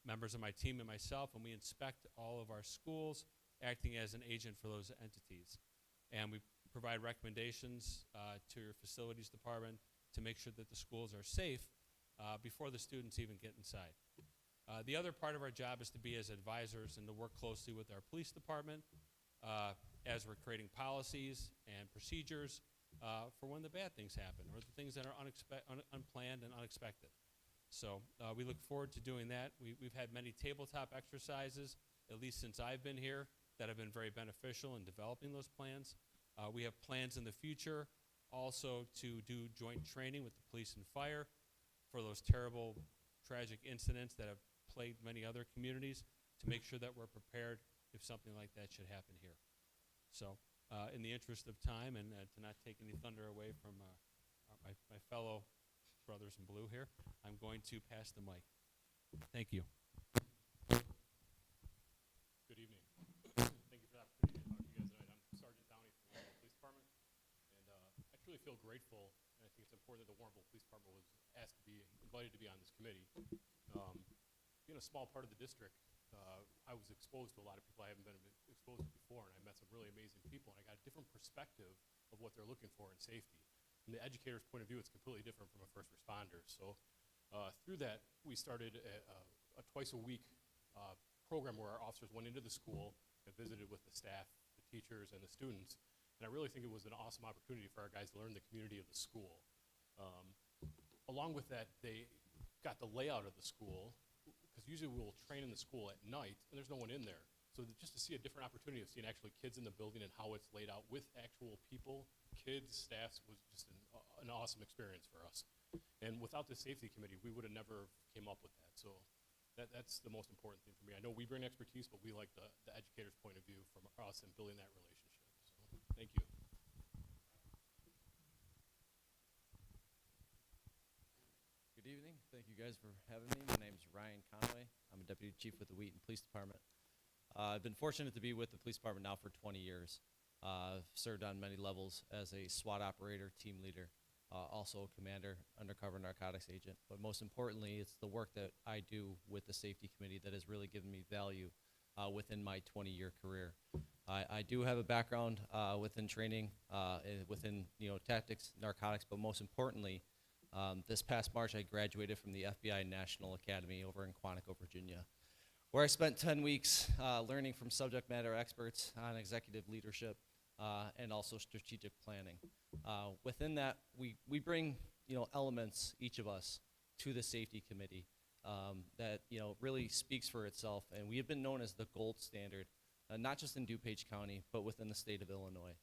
members of my team and myself, and we inspect all of our schools, acting as an agent for those entities. And we provide recommendations to your facilities department to make sure that the schools are safe before the students even get inside. The other part of our job is to be as advisors and to work closely with our police department as we're creating policies and procedures for when the bad things happen or the things that are unplanned and unexpected. So we look forward to doing that. We've had many tabletop exercises, at least since I've been here, that have been very beneficial in developing those plans. We have plans in the future also to do joint training with the police and fire for those terrible, tragic incidents that have plagued many other communities, to make sure that we're prepared if something like that should happen here. So in the interest of time and to not take any thunder away from my fellow brothers in blue here, I'm going to pass the mic. Thank you. Good evening. Thank you for the opportunity to talk to you guys tonight. I'm Sergeant Downey from the Warrenville Police Department, and I truly feel grateful, and I think it's important that the Warrenville Police Department was invited to be on this committee. Being a small part of the district, I was exposed to a lot of people I haven't been exposed to before, and I met some really amazing people, and I got a different perspective of what they're looking for in safety. From the educator's point of view, it's completely different from a first responder. So through that, we started a twice-a-week program where our officers went into the school and visited with the staff, the teachers, and the students. And I really think it was an awesome opportunity for our guys to learn the community of the school. Along with that, they got the layout of the school, because usually we'll train in the school at night, and there's no one in there. So just to see a different opportunity of seeing actually kids in the building and how it's laid out with actual people, kids, staffs, was just an awesome experience for us. And without the safety committee, we would have never came up with that. So that's the most important thing for me. I know we bring expertise, but we like the educator's point of view from us and building that relationship. So thank you. Good evening. Thank you guys for having me. My name is Ryan Conway. I'm a deputy chief with the Wheaton Police Department. I've been fortunate to be with the police department now for 20 years. I've served on many levels as a SWAT operator, team leader, also a commander, undercover narcotics agent. But most importantly, it's the work that I do with the safety committee that has really given me value within my 20-year career. I do have a background within training, within tactics, narcotics, but most importantly, this past March, I graduated from the FBI National Academy over in Quantico, Virginia, where I spent 10 weeks learning from subject matter experts on executive leadership and also strategic planning. Within that, we bring elements, each of us, to the safety committee that really speaks for itself, and we have been known as the gold standard, not just in DuPage County, but within the state of Illinois.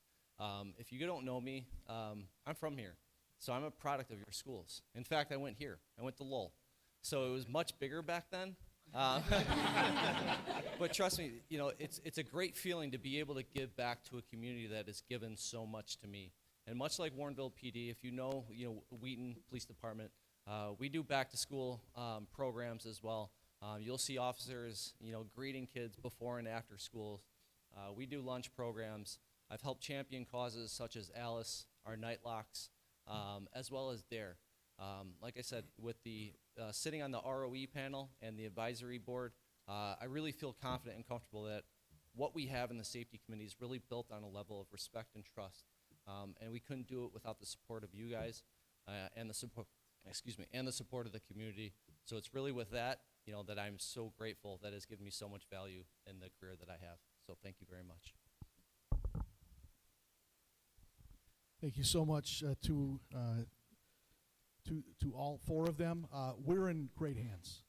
If you don't know me, I'm from here. So I'm a product of your schools. In fact, I went here. I went to Lowell. So it was much bigger back then. But trust me, it's a great feeling to be able to give back to a community that has given so much to me. And much like Warrenville PD, if you know Wheaton Police Department, we do back to school programs as well You'll see officers, greeting kids before and after school. We do lunch programs. I've helped champion causes such as Alice, our Night Locks, as well as DARE. Like I said, with the sitting on the ROE panel and the advisory board, I really feel confident and comfortable that what we have in the safety committee is really built on a level of respect and trust. And we couldn't do it without the support of you guys and the support, and the support of the community. So it's really with that, that I'm so grateful that has given me so much value in the career that I have. So thank you very much. Thank you so much to all four of them. We're in great hands.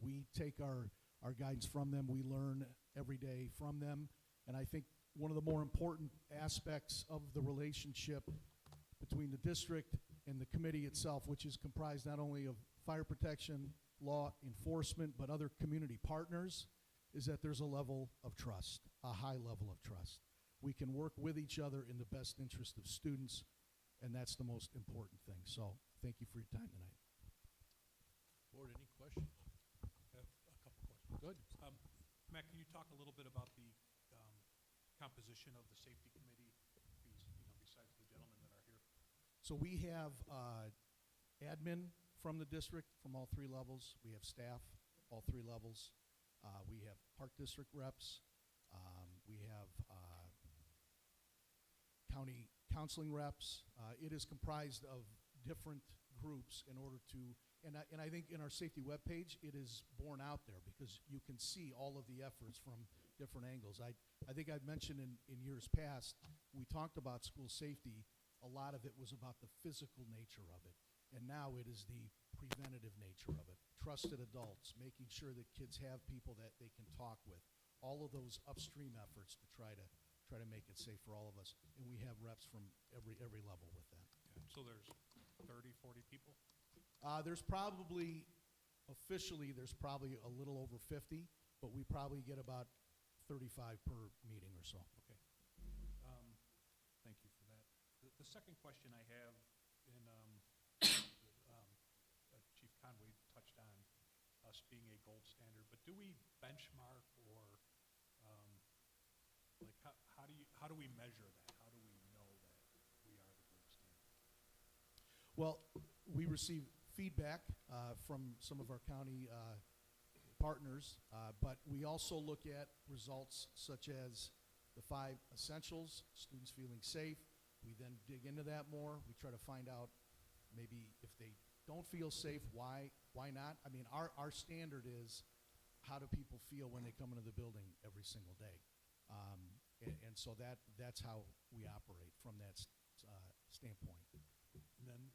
We take our guidance from them. We learn every day from them. And I think one of the more important aspects of the relationship between the district and the committee itself, which is comprised not only of fire protection, law enforcement, but other community partners, is that there's a level of trust, a high level of trust. We can work with each other in the best interest of students, and that's the most important thing. So thank you for your time tonight. Board, any questions? I have a couple questions. Good. Matt, can you talk a little bit about the composition of the safety committee, besides the gentlemen that are here? So we have admin from the district from all three levels. We have staff, all three levels. We have park district reps. We have county counseling reps. It is comprised of different groups in order to, and I think in our safety webpage, it is borne out there because you can see all of the efforts from different angles. I think I've mentioned in years past, we talked about school safety. A lot of it was about the physical nature of it. And now it is the preventative nature of it. Trusted adults, making sure that kids have people that they can talk with. All of those upstream efforts to try to make it safe for all of us. And we have reps from every level with that. Okay. So there's 30, 40 people? There's probably, officially, there's probably a little over 50, but we probably get about 35 per meeting or so. Okay. Thank you for that. The second question I have, and Chief Conway touched on us being a gold standard, but do we benchmark or how do we measure that? How do we know that we are the gold standard? Well, we receive feedback from some of our county partners, but we also look at results such as the 5 essentials, students feeling safe. We then dig into that more. We try to find out maybe if they don't feel safe, why not? I mean, our standard is how do people feel when they come into the building every single day? And so that's how we operate from that standpoint. And then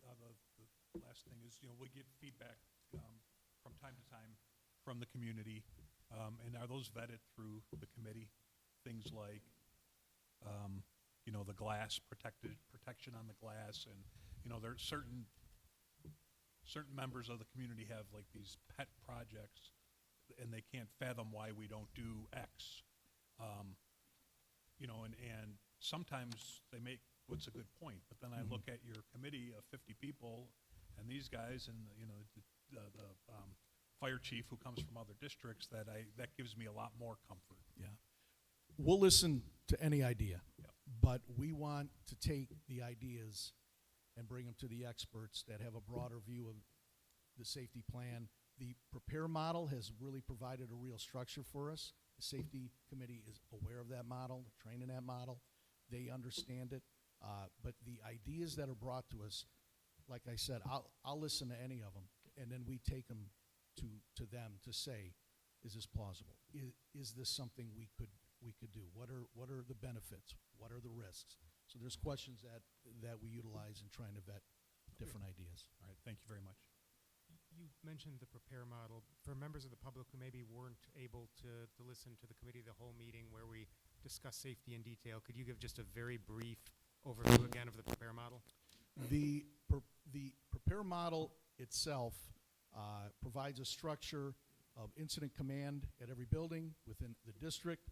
the last thing is, we get feedback from time to time from the community, and are those vetted through the committee? Things like, the glass protection on the glass, and there are certain members of the community have like these pet projects, and they can't fathom why we don't do X. And sometimes they make what's a good point, but then I look at your committee of 50 people, and these guys, and the fire chief who comes from other districts, that gives me a lot more comfort. Yeah. We'll listen to any idea, but we want to take the ideas and bring them to the experts that have a broader view of the safety plan. The prepare model has really provided a real structure for us. The safety committee is aware of that model, trained in that model. They understand it. But the ideas that are brought to us, like I said, I'll listen to any of them, and then we take them to them to say, is this plausible? Is this something we could do? What are the benefits? What are the risks? So there's questions that we utilize in trying to vet different ideas. All right, thank you very much. You mentioned the prepare model. For members of the public who maybe weren't able to listen to the committee of the whole meeting where we discussed safety in detail, could you give just a very brief overview again of the prepare model? The prepare model itself provides a structure of incident command at every building within the district.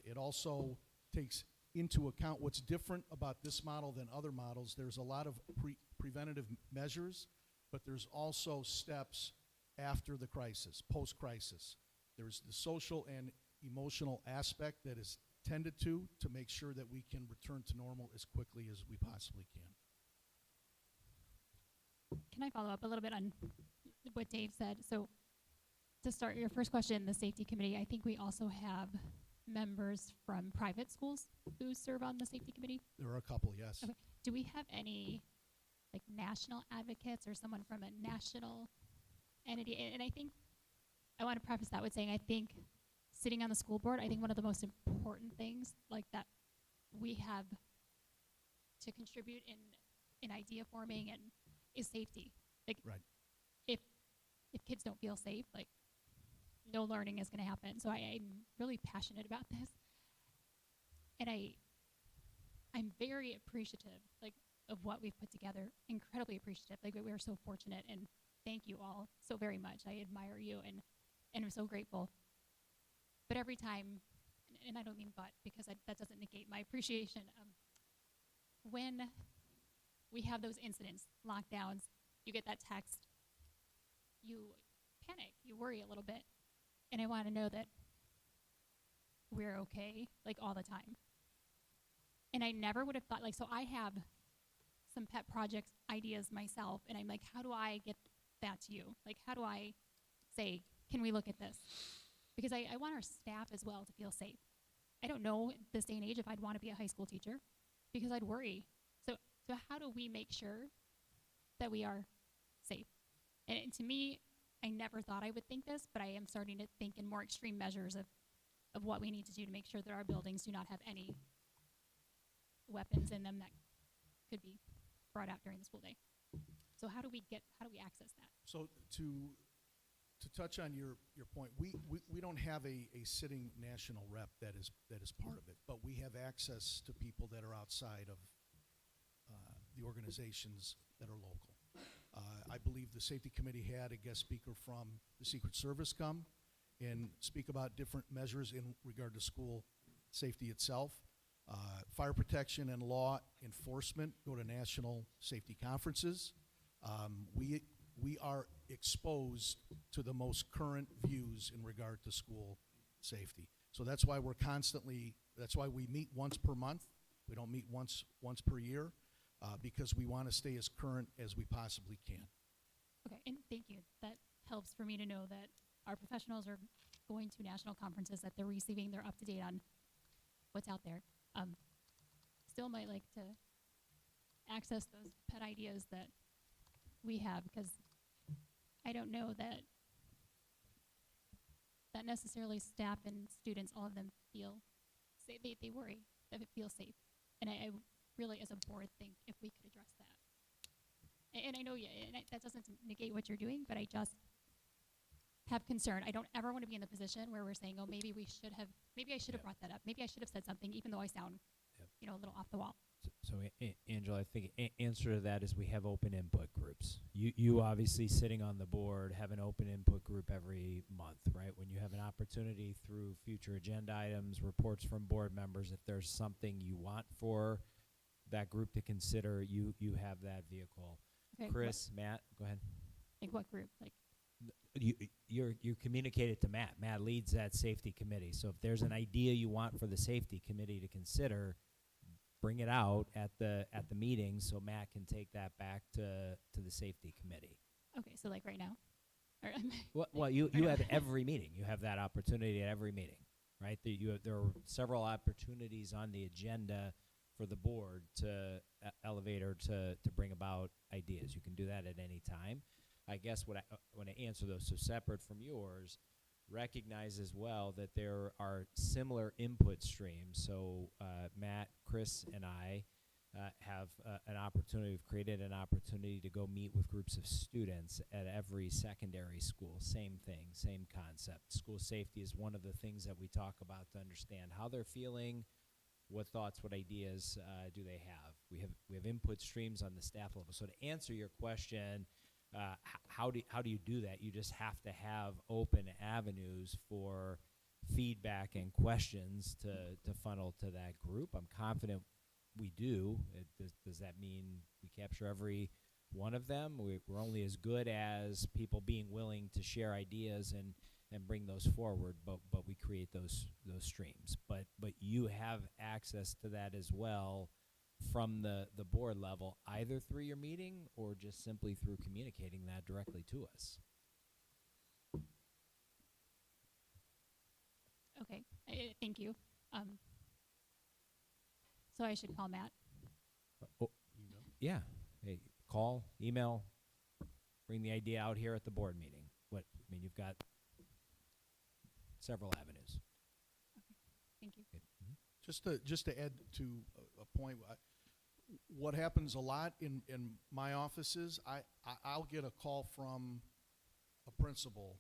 It also takes into account what's different about this model than other models. There's a lot of preventative measures, but there's also steps after the crisis, post-crisis. There's the social and emotional aspect that is tended to make sure that we can return to normal as quickly as we possibly can. Can I follow up a little bit on what Dave said? So to start your first question, the safety committee, I think we also have members from private schools who serve on the safety committee. There are a couple, yes. Okay. Do we have any like national advocates or someone from a national entity? And I think I want to preface that with saying I think sitting on the school board, I think one of the most important things like that we have to contribute in idea forming and is safety. Like right. if kids don't feel safe, like no learning is going to happen. So I'm really passionate about this, and I'm very appreciative like of what we've put together. Incredibly appreciative. Like we are so fortunate, and thank you all so very much. I admire you, and I'm so grateful. But every time, and I don't mean but because that doesn't negate my appreciation. When we have those incidents, lockdowns, you get that text, you panic, you worry a little bit. And I want to know that we're okay, like all the time. And I never would have thought, like, so I have some pet project ideas myself, and I'm like, how do I get that to you? Like, how do I say, can we look at this? Because I want our staff as well to feel safe. I don't know this day and age if I'd want to be a high school teacher because I'd worry. So how do we make sure that we are safe? And to me, I never thought I would think this, but I am starting to think in more extreme measures of what we need to do to make sure that our buildings do not have any weapons in them that could be brought out during the school day. So how do we access that? So to touch on your point, we don't have a sitting national rep that is part of it, but we have access to people that are outside of the organizations that are local. I believe the safety committee had a guest speaker from the Secret Service come and speak about different measures in regard to school safety itself. Fire protection and law enforcement go to national safety conferences. We are exposed to the most current views in regard to school safety. So that's why that's why we meet once per month. We don't meet once per year because we want to stay as current as we possibly can. Okay, and thank you. That helps for me to know that our professionals are going to national conferences, that they're receiving, they're up to date on what's out there. Still might like to access those pet ideas that we have, because I don't know that necessarily staff and students, all of them feel safe. They worry that it feels safe. And I really, as a board, think if we could address that. And I know that doesn't negate what you're doing, but I just have concern. I don't ever want to be in the position where we're saying, oh, maybe I should have brought that up. Maybe I should have said something, even though I sound, a little off the wall. So Angela, I think answer to that is we have open input groups. You obviously sitting on the board have an open input group every month, right? When you have an opportunity through future agenda items, reports from board members, if there's something you want for that group to consider, you have that vehicle. Okay, Chris, Matt, go ahead. Like what group? Like You communicate it to Matt. Matt leads that safety committee. So if there's an idea you want for the safety committee to consider, bring it out at the meeting so Matt can take that back to the safety committee. Okay, so like right now? Well, you have every meeting. You have that opportunity at every meeting, right? There are several opportunities on the agenda for the board to elevate or to bring about ideas. You can do that at any time. I guess when I answer those, so separate from yours, recognize as well that there are similar input streams. So Matt, Chris, and I have an opportunity, we've created an opportunity to go meet with groups of students at every secondary school. Same thing, same concept. School safety is one of the things that we talk about to understand how they're feeling, what thoughts, what ideas do they have. We have input streams on the staff level. So to answer your question, how do you do that? You just have to have open avenues for feedback and questions to funnel to that group. I'm confident we do. Does that mean we capture every one of them. We're only as good as people being willing to share ideas and bring those forward, but we create those streams. But you have access to that as well from the board level, either through your meeting or just simply through communicating that directly to us. Okay, thank you. So I should call Matt. Yeah. Hey, call, email, bring the idea out here at the board meeting. You've got several avenues. Thank you. Just to add to a point, what happens a lot in my offices, I'll get a call from a principal,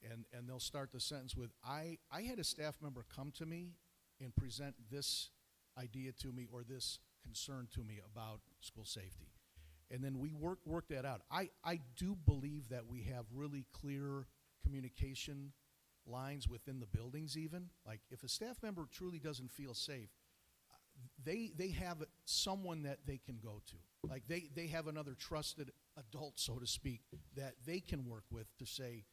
and they'll start the sentence with, I had a staff member come to me and present this idea to me or this concern to me about school safety. And then we work that out. I do believe that we have really clear communication lines within the buildings even. Like if a staff member truly doesn't feel safe, they have someone that they can go to. Like they have another trusted adult, so to speak, that they can work with to say,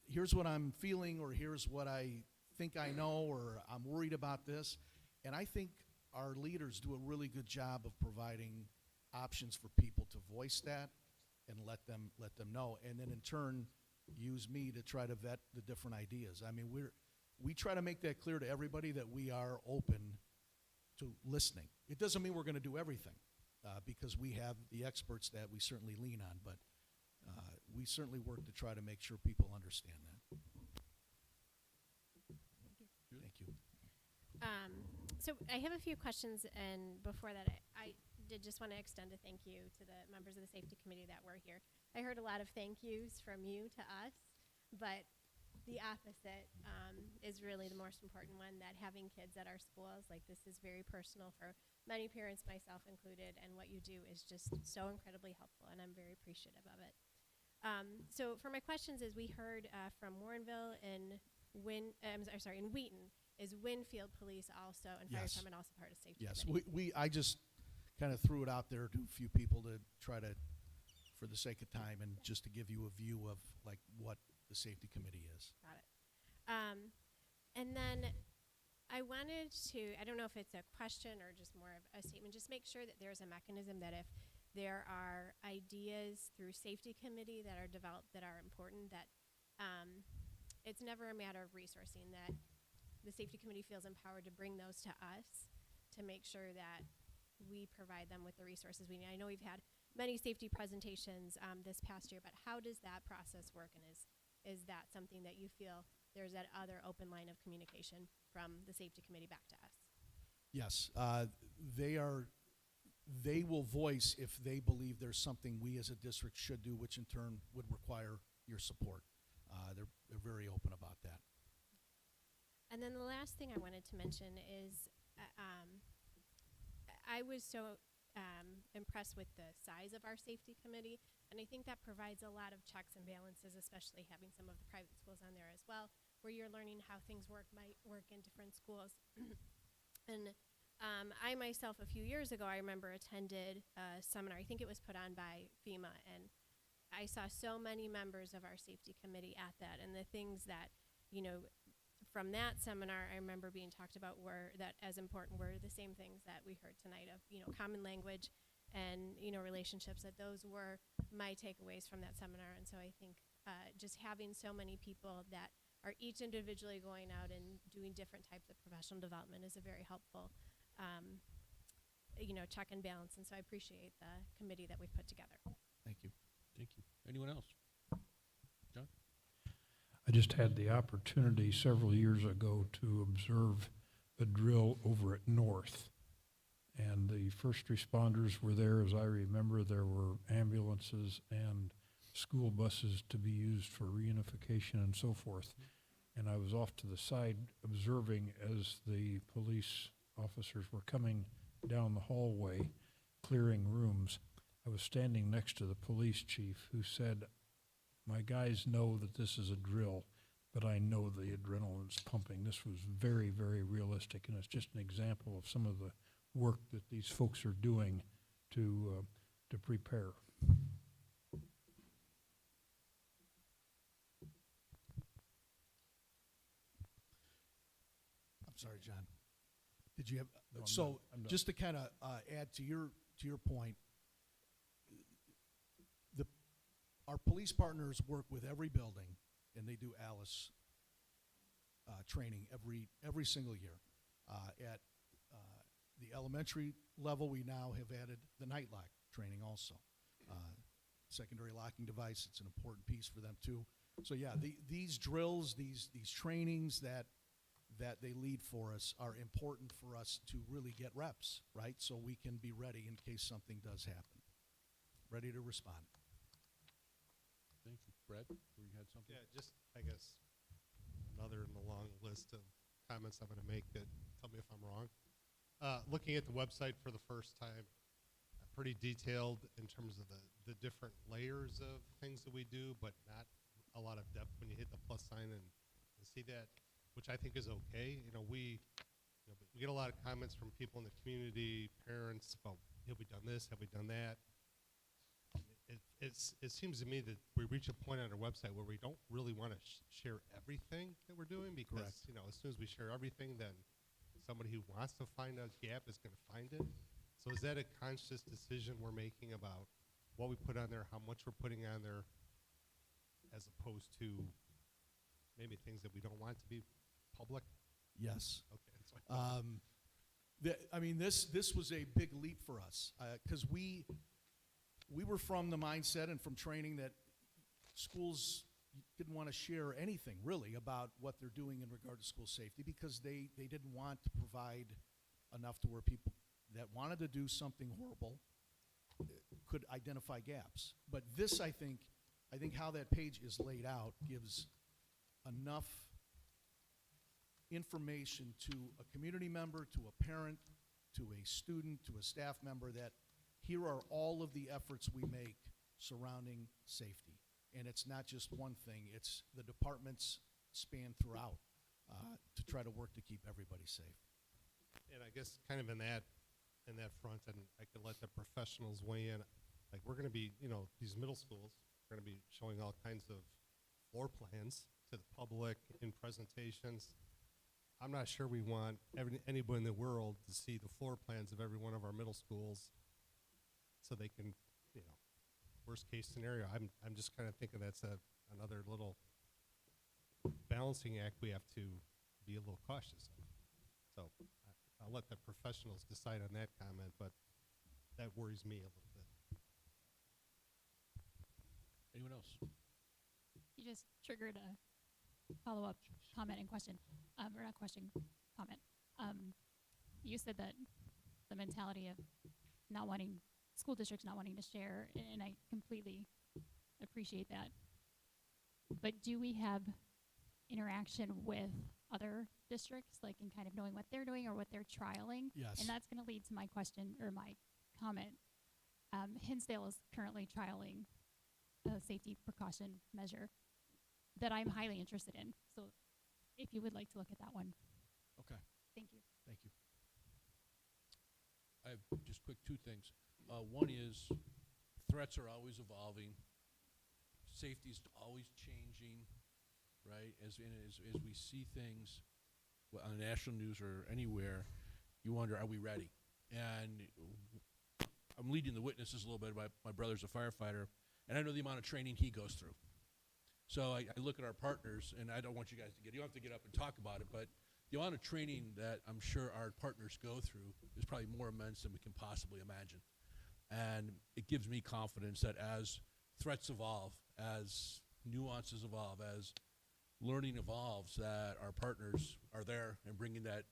here's what I'm feeling, or here's what I think I know, or I'm worried about this. And I think our leaders do a really good job of providing options for people to voice that and let them know, and then in turn use me to try to vet the different ideas. I mean, we try to make that clear to everybody that we are open to listening. It doesn't mean we're going to do everything, because we have the experts that we certainly lean on, but we certainly work to try to make sure people understand that. Thank you. So I have a few questions, and before that, I did just want to extend a thank you to the members of the safety committee that were here. I heard a lot of thank yous from you to us, but the opposite is really the most important one, that having kids at our schools, like this is very personal for many parents, myself included, and what you do is just so incredibly helpful, and I'm very appreciative of it. So for my questions is, we heard from Warrenville and in Wheaton. Is Winfield Police also and Fire Department also part of safety? Yes, committee? I just kind of threw it out there to a few people to try to, for the sake of time, and just to give you a view of like what the safety committee is. Got it. And then I wanted to, I don't know if it's a question or just more of a statement, just make sure that there's a mechanism that if there are ideas through safety committee that are developed that are important, that it's never a matter of resourcing, that the safety committee feels empowered to bring those to us to make sure that we provide them with the resources we need. I know we've had many safety presentations this past year, but how does that process work, and is that something that you feel there's that other open line of communication from the safety committee back to us? Yes, they will voice if they believe there's something we as a district should do, which in turn would require your support. They're very open about that. And then the last thing I wanted to mention is I was so impressed with the size of our safety committee, and I think that provides a lot of checks and balances, especially having some of the private schools on there as well, where you're learning how things might work in different schools. And I myself, a few years ago, I remember attended a seminar, I think it was put on by FEMA, and I saw so many members of our safety committee at that, and the things that, from that seminar, I remember being talked about were that as important were the same things that we heard tonight of, common language and, relationships, that those were my takeaways from that seminar. And so I think just having so many people that are each individually going out and doing different types of professional development is a very helpful, check and balance. And so I appreciate the committee that we've put together. Thank you. Thank you. Anyone else? John? I just had the opportunity several years ago to observe a drill over at North. And the first responders were there. As I remember, there were ambulances and school buses to be used for reunification and so forth. And I was off to the side observing as the police officers were coming down the hallway, clearing rooms. I was standing next to the police chief, who said, "My guys know that this is a drill, but I know the adrenaline's pumping." This was very, very realistic, and it's just an example of some of the work that these folks are doing to prepare. I'm sorry, John. Did you have, No, I'm so done. I'm done. just to kind of add to your point, our police partners work with every building, and they do ALICE training every single year. At the elementary level, we now have added the night lock training also. Secondary locking device, it's an important piece for them too. So yeah, these drills, these trainings that they lead for us are important for us to really get reps, right? So we can be ready in case something does happen. Ready to respond. Thank you. Brad, you had something? Yeah, just, I guess, another in the long list of comments I'm going to make that tell me if I'm wrong. Looking at the website for the first time, pretty detailed in terms of the different layers of things that we do, but not a lot of depth when you hit the plus sign and see that, which I think is okay. We get a lot of comments from people in the community, parents, about have we done this, have we done that? It seems to me that we reach a point on our website where we don't really want to share everything that we're doing, because as soon as we share everything, then somebody who wants to find a gap is going to find it. So is that a conscious decision we're making about what we put on there, how much we're putting on there, as opposed to maybe things that we don't want to be public? Yes. Okay. I mean, this was a big leap for us because we were from the mindset and from training that schools didn't want to share anything really about what they're doing in regard to school safety, because they didn't want to provide enough to where people that wanted to do something horrible could identify gaps. But this, I think how that page is laid out gives enough information to a community member, to a parent, to a student, to a staff member, that here are all of the efforts we make surrounding safety. And it's not just one thing, it's the departments span throughout to try to work to keep everybody safe. And I guess kind of in that front, and I could let the professionals weigh in. Like, we're going to be, these middle schools, we're going to be showing all kinds of floor plans to the public in presentations. I'm not sure we want anybody in the world to see the floor plans of every one of our middle schools, so they can, worst case scenario. I'm just kind of thinking that's another little balancing act we have to be a little cautious of. So I'll let the professionals decide on that comment, but that worries me a little bit. Anyone else? You just triggered a follow-up comment and question, or not question, comment. You said that the mentality of not wanting, school districts not wanting to share, and I completely appreciate that. But do we have interaction with other districts, like in kind of knowing what they're doing or what they're trialing? Yes. And that's going to lead to my question, or my comment. Hinsdale is currently trialing a safety precaution measure that I'm highly interested in. So if you would like to look at that one. Okay. Thank you. Thank you. I have just quick two things. One is threats are always evolving. Safety's always changing, right? As we see things on the national news or anywhere, you wonder, are we ready? And I'm leading the witnesses a little bit. My brother's a firefighter, and I know the amount of training he goes through. So I look at our partners, and I don't want you guys to you don't have to get up and talk about it, but the amount of training that I'm sure our partners go through is probably more immense than we can possibly imagine. And it gives me confidence that as threats evolve, as nuances evolve, as learning evolves, that our partners are there and bringing that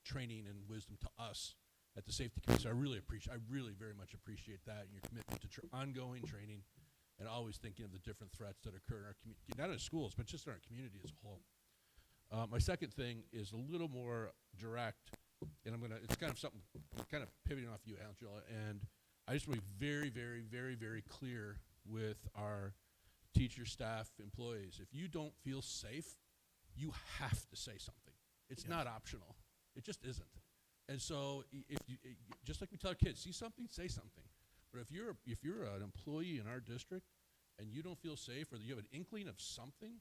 training and wisdom to us at the safety committee. So I really very much appreciate that and your commitment to ongoing training and always thinking of the different threats that occur in our community, not in schools, but just in our community as a whole. My second thing is a little more direct, and it's kind of something, kind of pivoting off you, Angela, and I just want to be very, very, very, very clear with our teacher, staff, employees. If you don't feel safe, you have to say something. It's not optional. It just isn't. And so if you, just like we tell our kids, see something, say something. But if you're an employee in our district and you don't feel safe, or you have an inkling of something,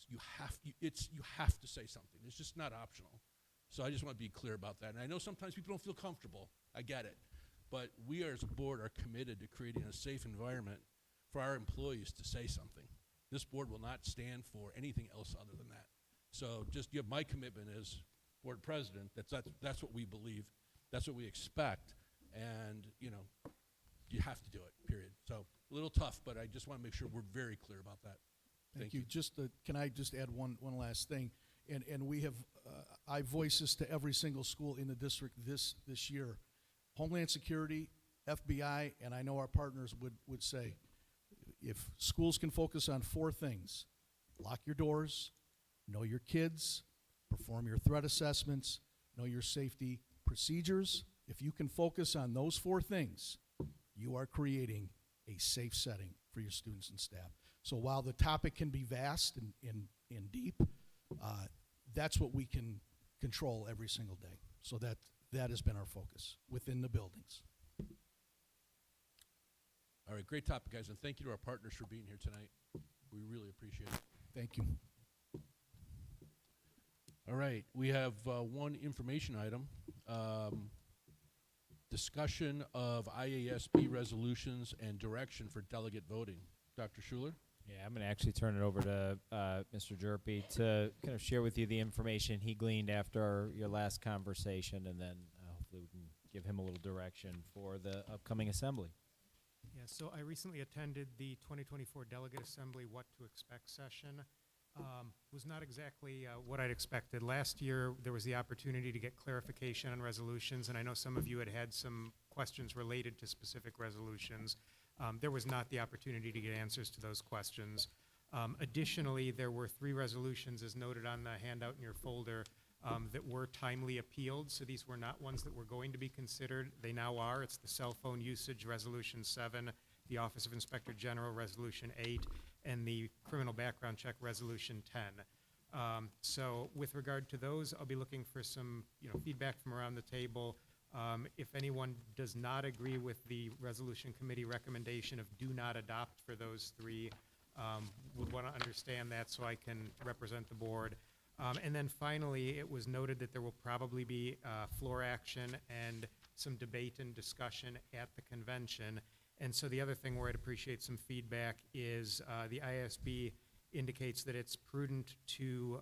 you have to say something. It's just not optional. So I just want to be clear about that. And I know sometimes people don't feel comfortable. I get it. But we as a board are committed to creating a safe environment for our employees to say something. This board will not stand for anything else other than that. So just give my commitment as board president. That's what we believe. That's what we expect. And, you have to do it, period. So a little tough, but I just want to make sure we're very clear about that. Thank you. Can I just add one last thing? And we have, I voice this to every single school in the district this year. Homeland Security, FBI, and I know our partners would say, if schools can focus on 4 things: lock your doors, know your kids, perform your threat assessments, know your safety procedures. If you can focus on those 4 things, you are creating a safe setting for your students and staff. So while the topic can be vast and deep, that's what we can control every single day. So that has been our focus within the buildings. All right, great topic, guys, and thank you to our partners for being here tonight. We really appreciate it. Thank you. All right, we have one information item. Discussion of IASB resolutions and direction for delegate voting. Dr. Schuler? Yeah, I'm going to actually turn it over to Mr. Jerpy to kind of share with you the information he gleaned after your last conversation, and then hopefully we can give him a little direction for the upcoming assembly. Yeah, so I recently attended the 2024 Delegate Assembly What to Expect session. Was not exactly what I'd expected. Last year, there was the opportunity to get clarification on resolutions, and I know some of you had some questions related to specific resolutions. There was not the opportunity to get answers to those questions. Additionally, there were 3 resolutions, as noted on the handout in your folder, that were timely appealed. So these were not ones that were going to be considered. They now are. It's the cell phone usage Resolution 7, the Office of Inspector General Resolution 8, and the Criminal Background Check Resolution 10. So with regard to those, I'll be looking for some feedback from around the table. If anyone does not agree with the resolution committee recommendation of do not adopt for those 3, would want to understand that so I can represent the board. And then finally, it was noted that there will probably be floor action and some debate and discussion at the convention. And so the other thing where I'd appreciate some feedback is the ISB indicates that it's prudent to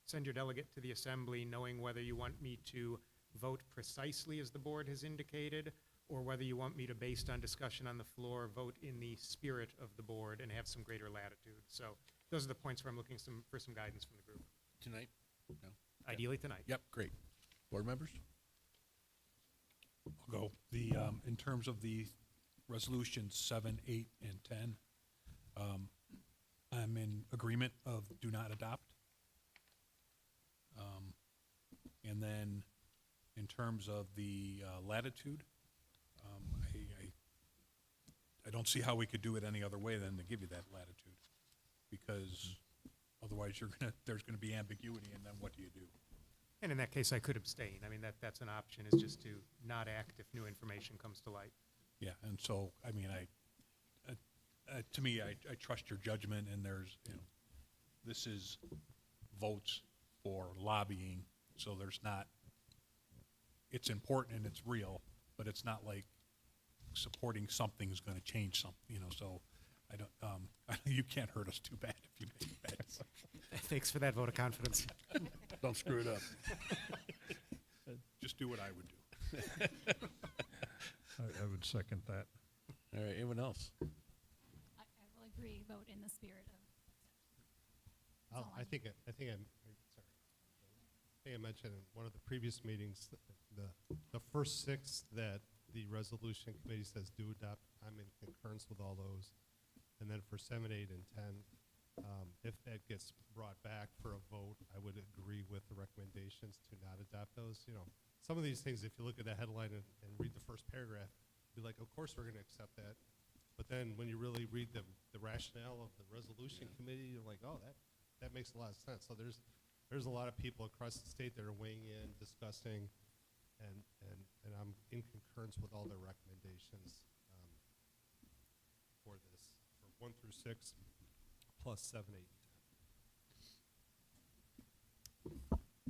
send your delegate to the assembly knowing whether you want me to vote precisely as the board has indicated, or whether you want me to, based on discussion on the floor, vote in the spirit of the board and have some greater latitude. So those are the points where I'm looking for some guidance from the group. Tonight? No? Ideally tonight. Yep, great. Board members? I'll go. In terms of the resolutions 7, 8, and 10, I'm in agreement of do not adopt. And then in terms of the latitude, I don't see how we could do it any other way than to give you that latitude, because otherwise there's gonna be ambiguity, and then what do you do? And in that case, I could abstain. I mean, that's an option, is just to not act if new information comes to light. Yeah, and so, I mean, to me, I trust your judgment, and there's, this is votes for lobbying, so there's not, it's important and it's real, but it's not like supporting something's gonna change something, so I don't, you can't hurt us too bad if you make it bad. Thanks for that vote of confidence. Don't screw it up. Just do what I would do. I would second that. All right, anyone else? I will agree, vote in the spirit of. I think I mentioned in one of the previous meetings, the first 6 that the resolution committee says do adopt, I'm in concurrence with all those. And then for 7, 8, and 10, if that gets brought back for a vote, I would agree with the recommendations to not adopt those. Some of these things, if you look at the headline and read the first paragraph, be like, of course we're going to accept that. But then when you really read the rationale of the resolution committee, you're like, oh, that makes a lot of sense. So there's a lot of people across the state that are weighing in, discussing, and I'm in concurrence with all their recommendations. 1 through 6, plus 7, 8.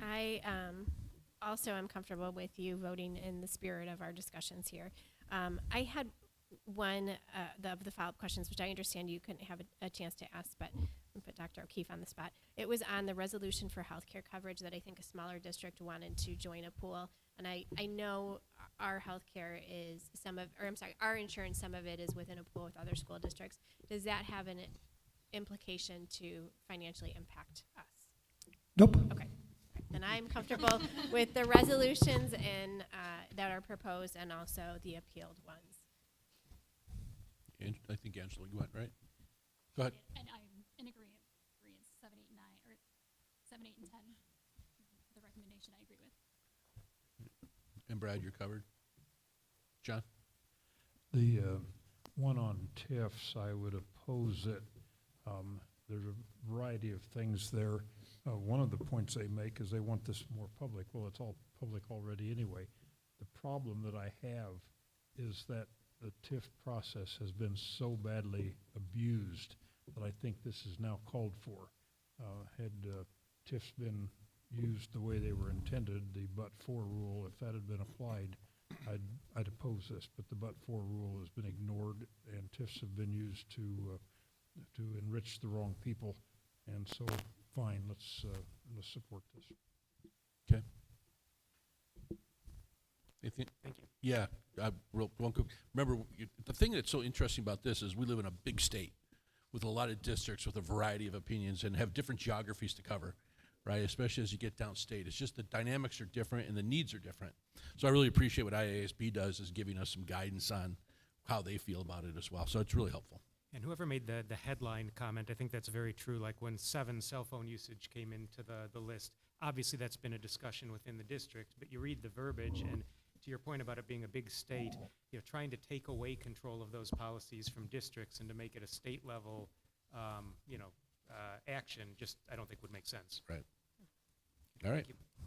I also am comfortable with you voting in the spirit of our discussions here. I had one of the follow-up questions, which I understand you couldn't have a chance to ask, but I'll put Dr. O'Keefe on the spot. It was on the resolution for healthcare coverage that I think a smaller district wanted to join a pool. And I know our healthcare is our insurance, some of it is within a pool with other school districts. Does that have an implication to financially impact us? Nope. Okay. Then I'm comfortable with the resolutions and that are proposed and also the appealed ones. I think Angela, you went, right? Go ahead. And I'm in agreement, 7, 8, 9, or 7, 8, and 10. The recommendation I agree with. And Brad, you're covered. John? The one on TIFs, I would oppose it. There's a variety of things there. One of the points they make is they want this more public. Well, it's all public already anyway. The problem that I have is that the TIF process has been so badly abused that I think this is now called for. Had TIFs been used the way they were intended, the but-for rule, if that had been applied, I'd oppose this. But the but-for rule has been ignored, and TIFs have been used to enrich the wrong people. And so, fine, let's support this. Okay. Anything? Thank you. Yeah. Remember, the thing that's so interesting about this is we live in a big state with a lot of districts with a variety of opinions and have different geographies to cover, right? Especially as you get downstate. It's just the dynamics are different and the needs are different. So I really appreciate what IASB does is giving us some guidance on how they feel about it as well. So it's really helpful. And whoever made the headline comment, I think that's very true. Like when 7 cell phone usage came into the list, obviously that's been a discussion within the district, but you read the verbiage, and to your point about it being a big state, trying to take away control of those policies from districts and to make it a state level, action, just I don't think would make sense. Right. All right.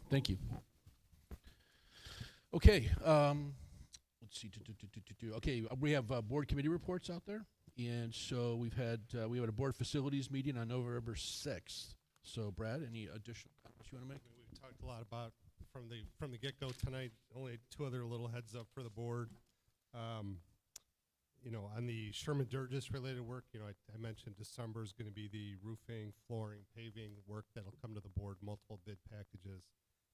Thank you. Okay. Let's see. Okay, we have board committee reports out there. And so we had a board facilities meeting on November 6th. So Brad, any additional comments you want to make? We've talked a lot about from the get-go tonight. Only 2 other little heads up for the board. On the Sherman Durgis related work, I mentioned December is going to be the roofing, flooring, paving work that'll come to the board, multiple bid packages.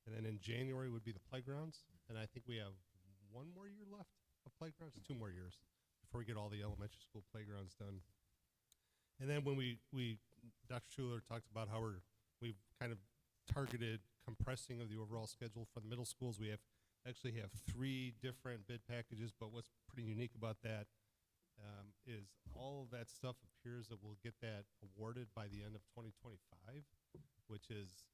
And then in January would be the playgrounds. And I think we have 1 more year left of playgrounds, 2 more years before we get all the elementary school playgrounds done. And then when Dr. Schuler talked about how we've kind of targeted compressing of the overall schedule for the middle schools. We actually have 3 different bid packages, but what's pretty unique about that is all of that stuff appears that we'll get that awarded by the end of 2025, which is,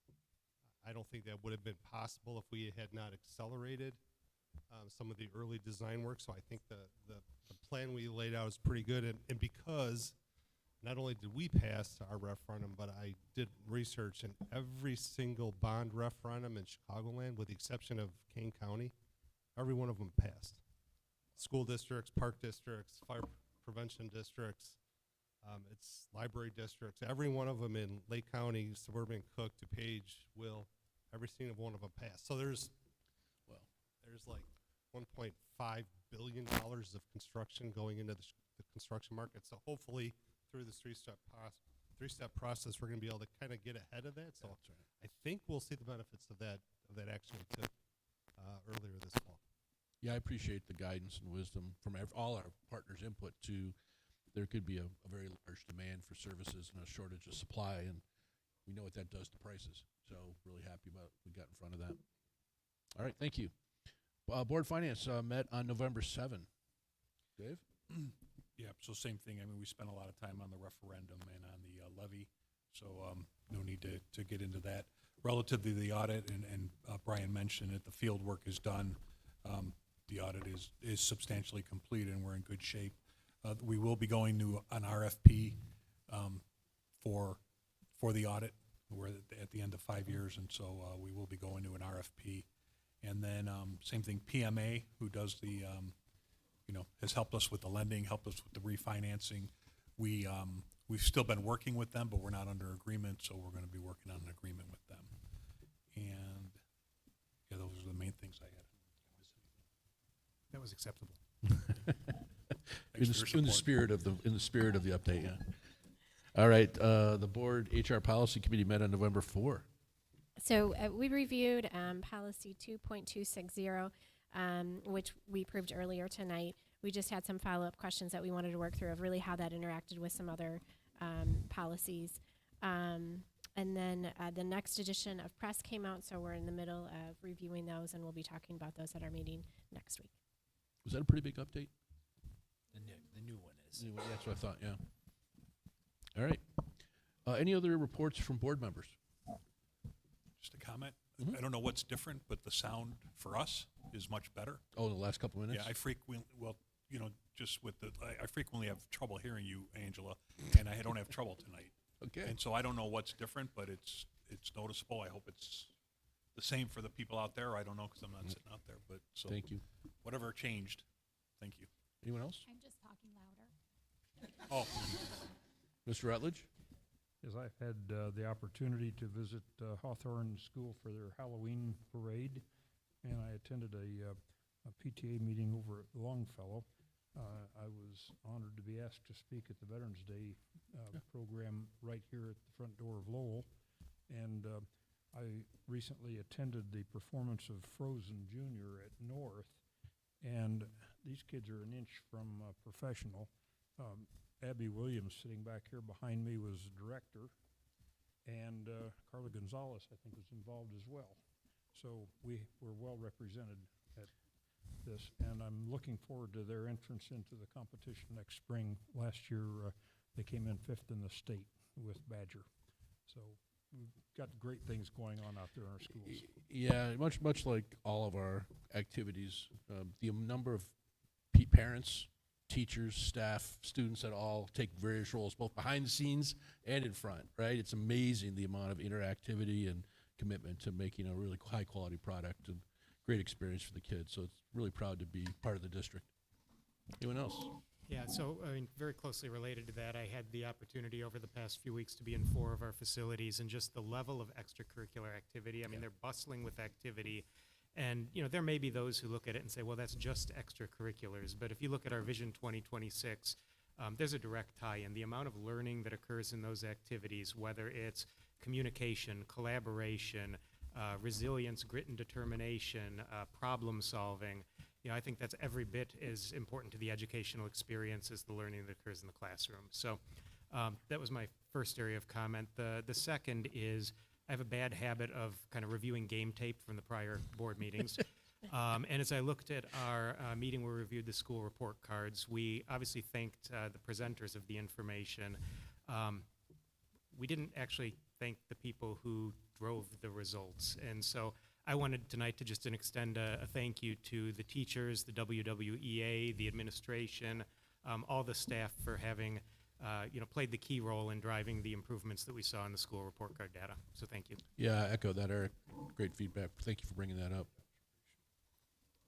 I don't think that would have been possible if we had not accelerated some of the early design work. So I think the plan we laid out is pretty good. And because not only did we pass our referendum, but I did research, and every single bond referendum in Chicagoland, with the exception of Kane County, every one of them passed. School districts, park districts, fire prevention districts, it's library districts, every one of them in Lake County, Suburban, Cook, DuPage, Will, every single one of them passed. So there's like $1.5 billion of construction going into the construction market. So hopefully through this three-step process, we're going to be able to kind of get ahead of that. So I think we'll see the benefits of that action we took earlier this fall. Yeah, I appreciate the guidance and wisdom from all our partners' input to there could be a very large demand for services and a shortage of supply, and we know what that does to prices. So really happy about we got in front of that. All right, thank you. Board Finance met on November 7. Dave? Yeah, so same thing. I mean, we spent a lot of time on the referendum and on the levy, so no need to get into that. Relative to the audit, and Brian mentioned it, the field work is done. The audit is substantially complete, and we're in good shape. We will be going to an RFP for the audit. We're at the end of 5 years, and so we will be going to an RFP. And then same thing, PMA, who does the, has helped us with the lending, helped us with the refinancing. we've still been working with them, but we're not under agreement, so we're going to be working on an agreement with them. And yeah, those are the main things I had. That was acceptable. Thanks for your In the support. in the spirit of the update, yeah. All right, the board HR policy committee met on November 4. So we reviewed policy 2.260, which we approved earlier tonight. We just had some follow-up questions that we wanted to work through of really how that interacted with some other policies. And then the next edition of press came out, so we're in the middle of reviewing those, and we'll be talking about those at our meeting next week. Was that a pretty big update? The new one is. Yeah, that's what I thought, yeah. All right. Any other reports from board members? Just a comment. Mhm. I don't know what's different, but the sound for us is much better. Oh, the last couple minutes? Yeah, I frequently, well, you know, just with the, I frequently have trouble hearing you, Angela, and I don't have trouble tonight. Okay. And so I don't know what's different, but it's noticeable. I hope it's the same for the people out there. I don't know because I'm not sitting out there, but so. Thank you. Whatever changed, thank you. Anyone else? I'm just talking louder. Oh. Mr. Rutledge? Yes, I've had the opportunity to visit Hawthorne School for their Halloween parade, and I attended a PTA meeting over at Longfellow. I was honored to be asked to speak at the Veterans Day program right here at the front door of Lowell, and I recently attended the performance of Frozen Junior at North, and these kids are an inch from professional. Abby Williams, sitting back here behind me, was director, and Carla Gonzalez, I think, was involved as well. So we were well represented at this, and I'm looking forward to their entrance into the competition next spring. Last year, they came in 5th in the state with Badger. So we've got great things going on out there in our schools. Yeah, much like all of our activities, the number of parents, teachers, staff, students that all take various roles, both behind the scenes and in front, right? It's amazing the amount of interactivity and commitment to making a really high-quality product and great experience for the kids. So it's really proud to be part of the district. Anyone else? Yeah, so I mean, very closely related to that, I had the opportunity over the past few weeks to be in 4 of our facilities, and just the level of extracurricular activity. I mean, they're bustling with activity. And, you know, there may be those who look at it and say, well, that's just extracurriculars. But if you look at our Vision 2026, there's a direct tie in. The amount of learning that occurs in those activities, whether it's communication, collaboration, resilience, grit and determination, problem solving, you know, I think that's every bit as important to the educational experience as the learning that occurs in the classroom. So that was my first area of comment. The second is, I have a bad habit of kind of reviewing game tape from the prior board meetings. And as I looked at our meeting where we reviewed the school report cards, we obviously thanked the presenters of the information. We didn't actually thank the people who drove the results. And so I wanted tonight to just extend a thank you to the teachers, the WWEA, the administration, all the staff for having played the key role in driving the improvements that we saw in the school report card data. So thank you. Yeah, I echo that, Eric. Great feedback. Thank you for bringing that up.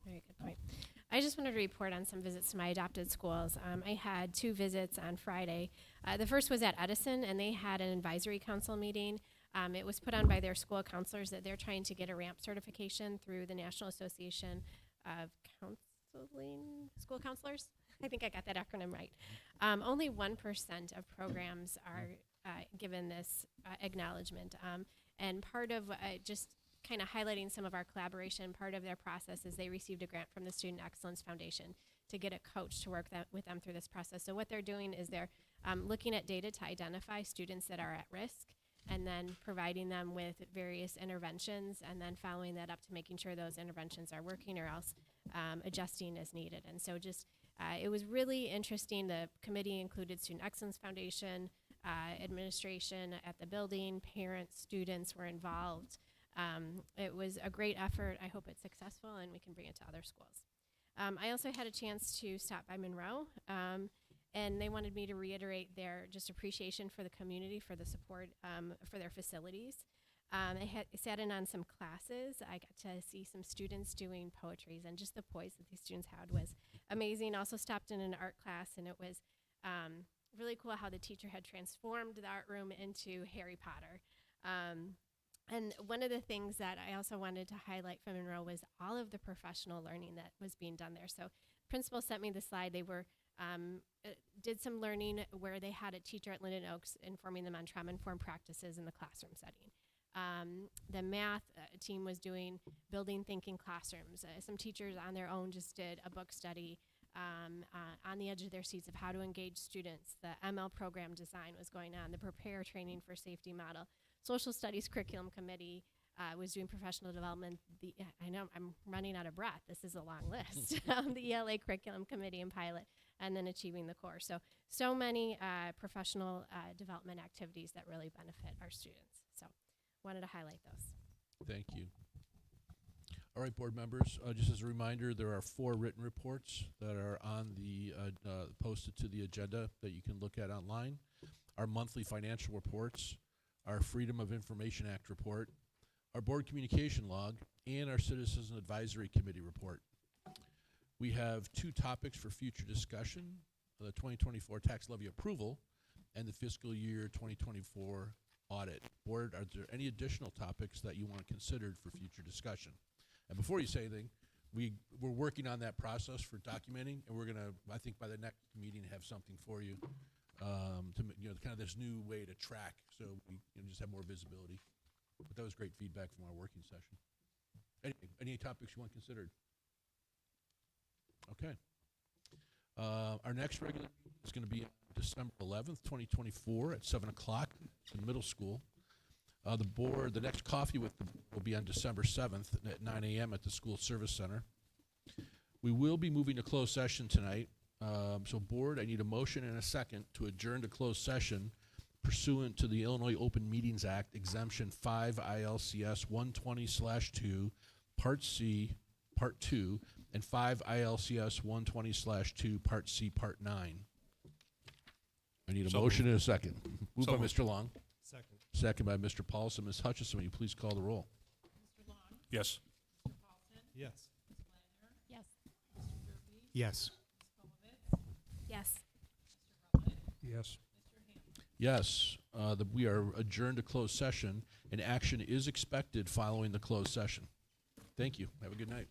Very good point. I just wanted to report on some visits to my adopted schools. I had 2 visits on Friday. The first was at Edison, and they had an advisory council meeting. It was put on by their school counselors that they're trying to get a RAMP certification through the National Association of School Counselors. I think I got that acronym right. Only 1% of programs are given this acknowledgement. And part of just kind of highlighting some of our collaboration, part of their process is they received a grant from the Student Excellence Foundation to get a coach to work with them through this process. So what they're doing is they're looking at data to identify students that are at risk, and then providing them with various interventions, and then following that up to making sure those interventions are working, or else adjusting as needed. And so just it was really interesting. The committee included Student Excellence Foundation, administration at the building, parents, students were involved. It was a great effort. I hope it's successful and we can bring it to other schools. I also had a chance to stop by Monroe, and they wanted me to reiterate their just appreciation for the community, for the support for their facilities. I sat in on some classes. I got to see some students doing poetries, and just the poise that these students had was amazing. Also stopped in an art class, and it was really cool how the teacher had transformed the art room into Harry Potter. And one of the things that I also wanted to highlight from Monroe was all of the professional learning that was being done there. So principal sent me the slide. They were did some learning where they had a teacher at Linden Oaks informing them on trauma-informed practices in the classroom setting. The math team was doing building thinking classrooms. Some teachers on their own just did a book study on the edge of their seats of how to engage students. The ML program design was going on. The prepare training for safety model. Social studies curriculum committee was doing professional development. I know I'm running out of breath. This is a long list. The ELA curriculum committee and pilot, and then achieving the core. So many professional development activities that really benefit our students. So wanted to highlight those. Thank you. All right, board members, just as a reminder, there are 4 written reports that are on the posted to the agenda that you can look at online. Our monthly financial reports, our Freedom of Information Act report, our board communication log, and our Citizens Advisory Committee report. We have 2 topics for future discussion, the 2024 tax levy approval and the fiscal year 2024 audit. Board, are there any additional topics that you want considered for future discussion? And before you say anything, we're working on that process for documenting, and we're gonna, I think by the next meeting, have something for you to kind of this new way to track, so we just have more visibility. But that was great feedback from our working session. Any topics you want considered? Okay. Our next regular meeting is going to be on December 11th, 2024 at 7 o'clock in middle school. The next coffee with the board will be on December 7th at 9 a.m. at the School Service Center. We will be moving to closed session tonight. So board, I need a motion and a second to adjourn to closed session pursuant to the Illinois Open Meetings Act, Exemption 5 ILCS 120/2, Part C, Part 2, and 5 ILCS 120/2, Part C, Part 9. I need a motion and a second. Moved by Mr. Long. Second. Second by Mr. Paulson. Ms. Hutchison, will you please call the roll? Yes. Yes. Yes. Yes. Yes. Yes. Yes, we are adjourned to closed session, and action is expected following the closed session. Thank you. Have a good night.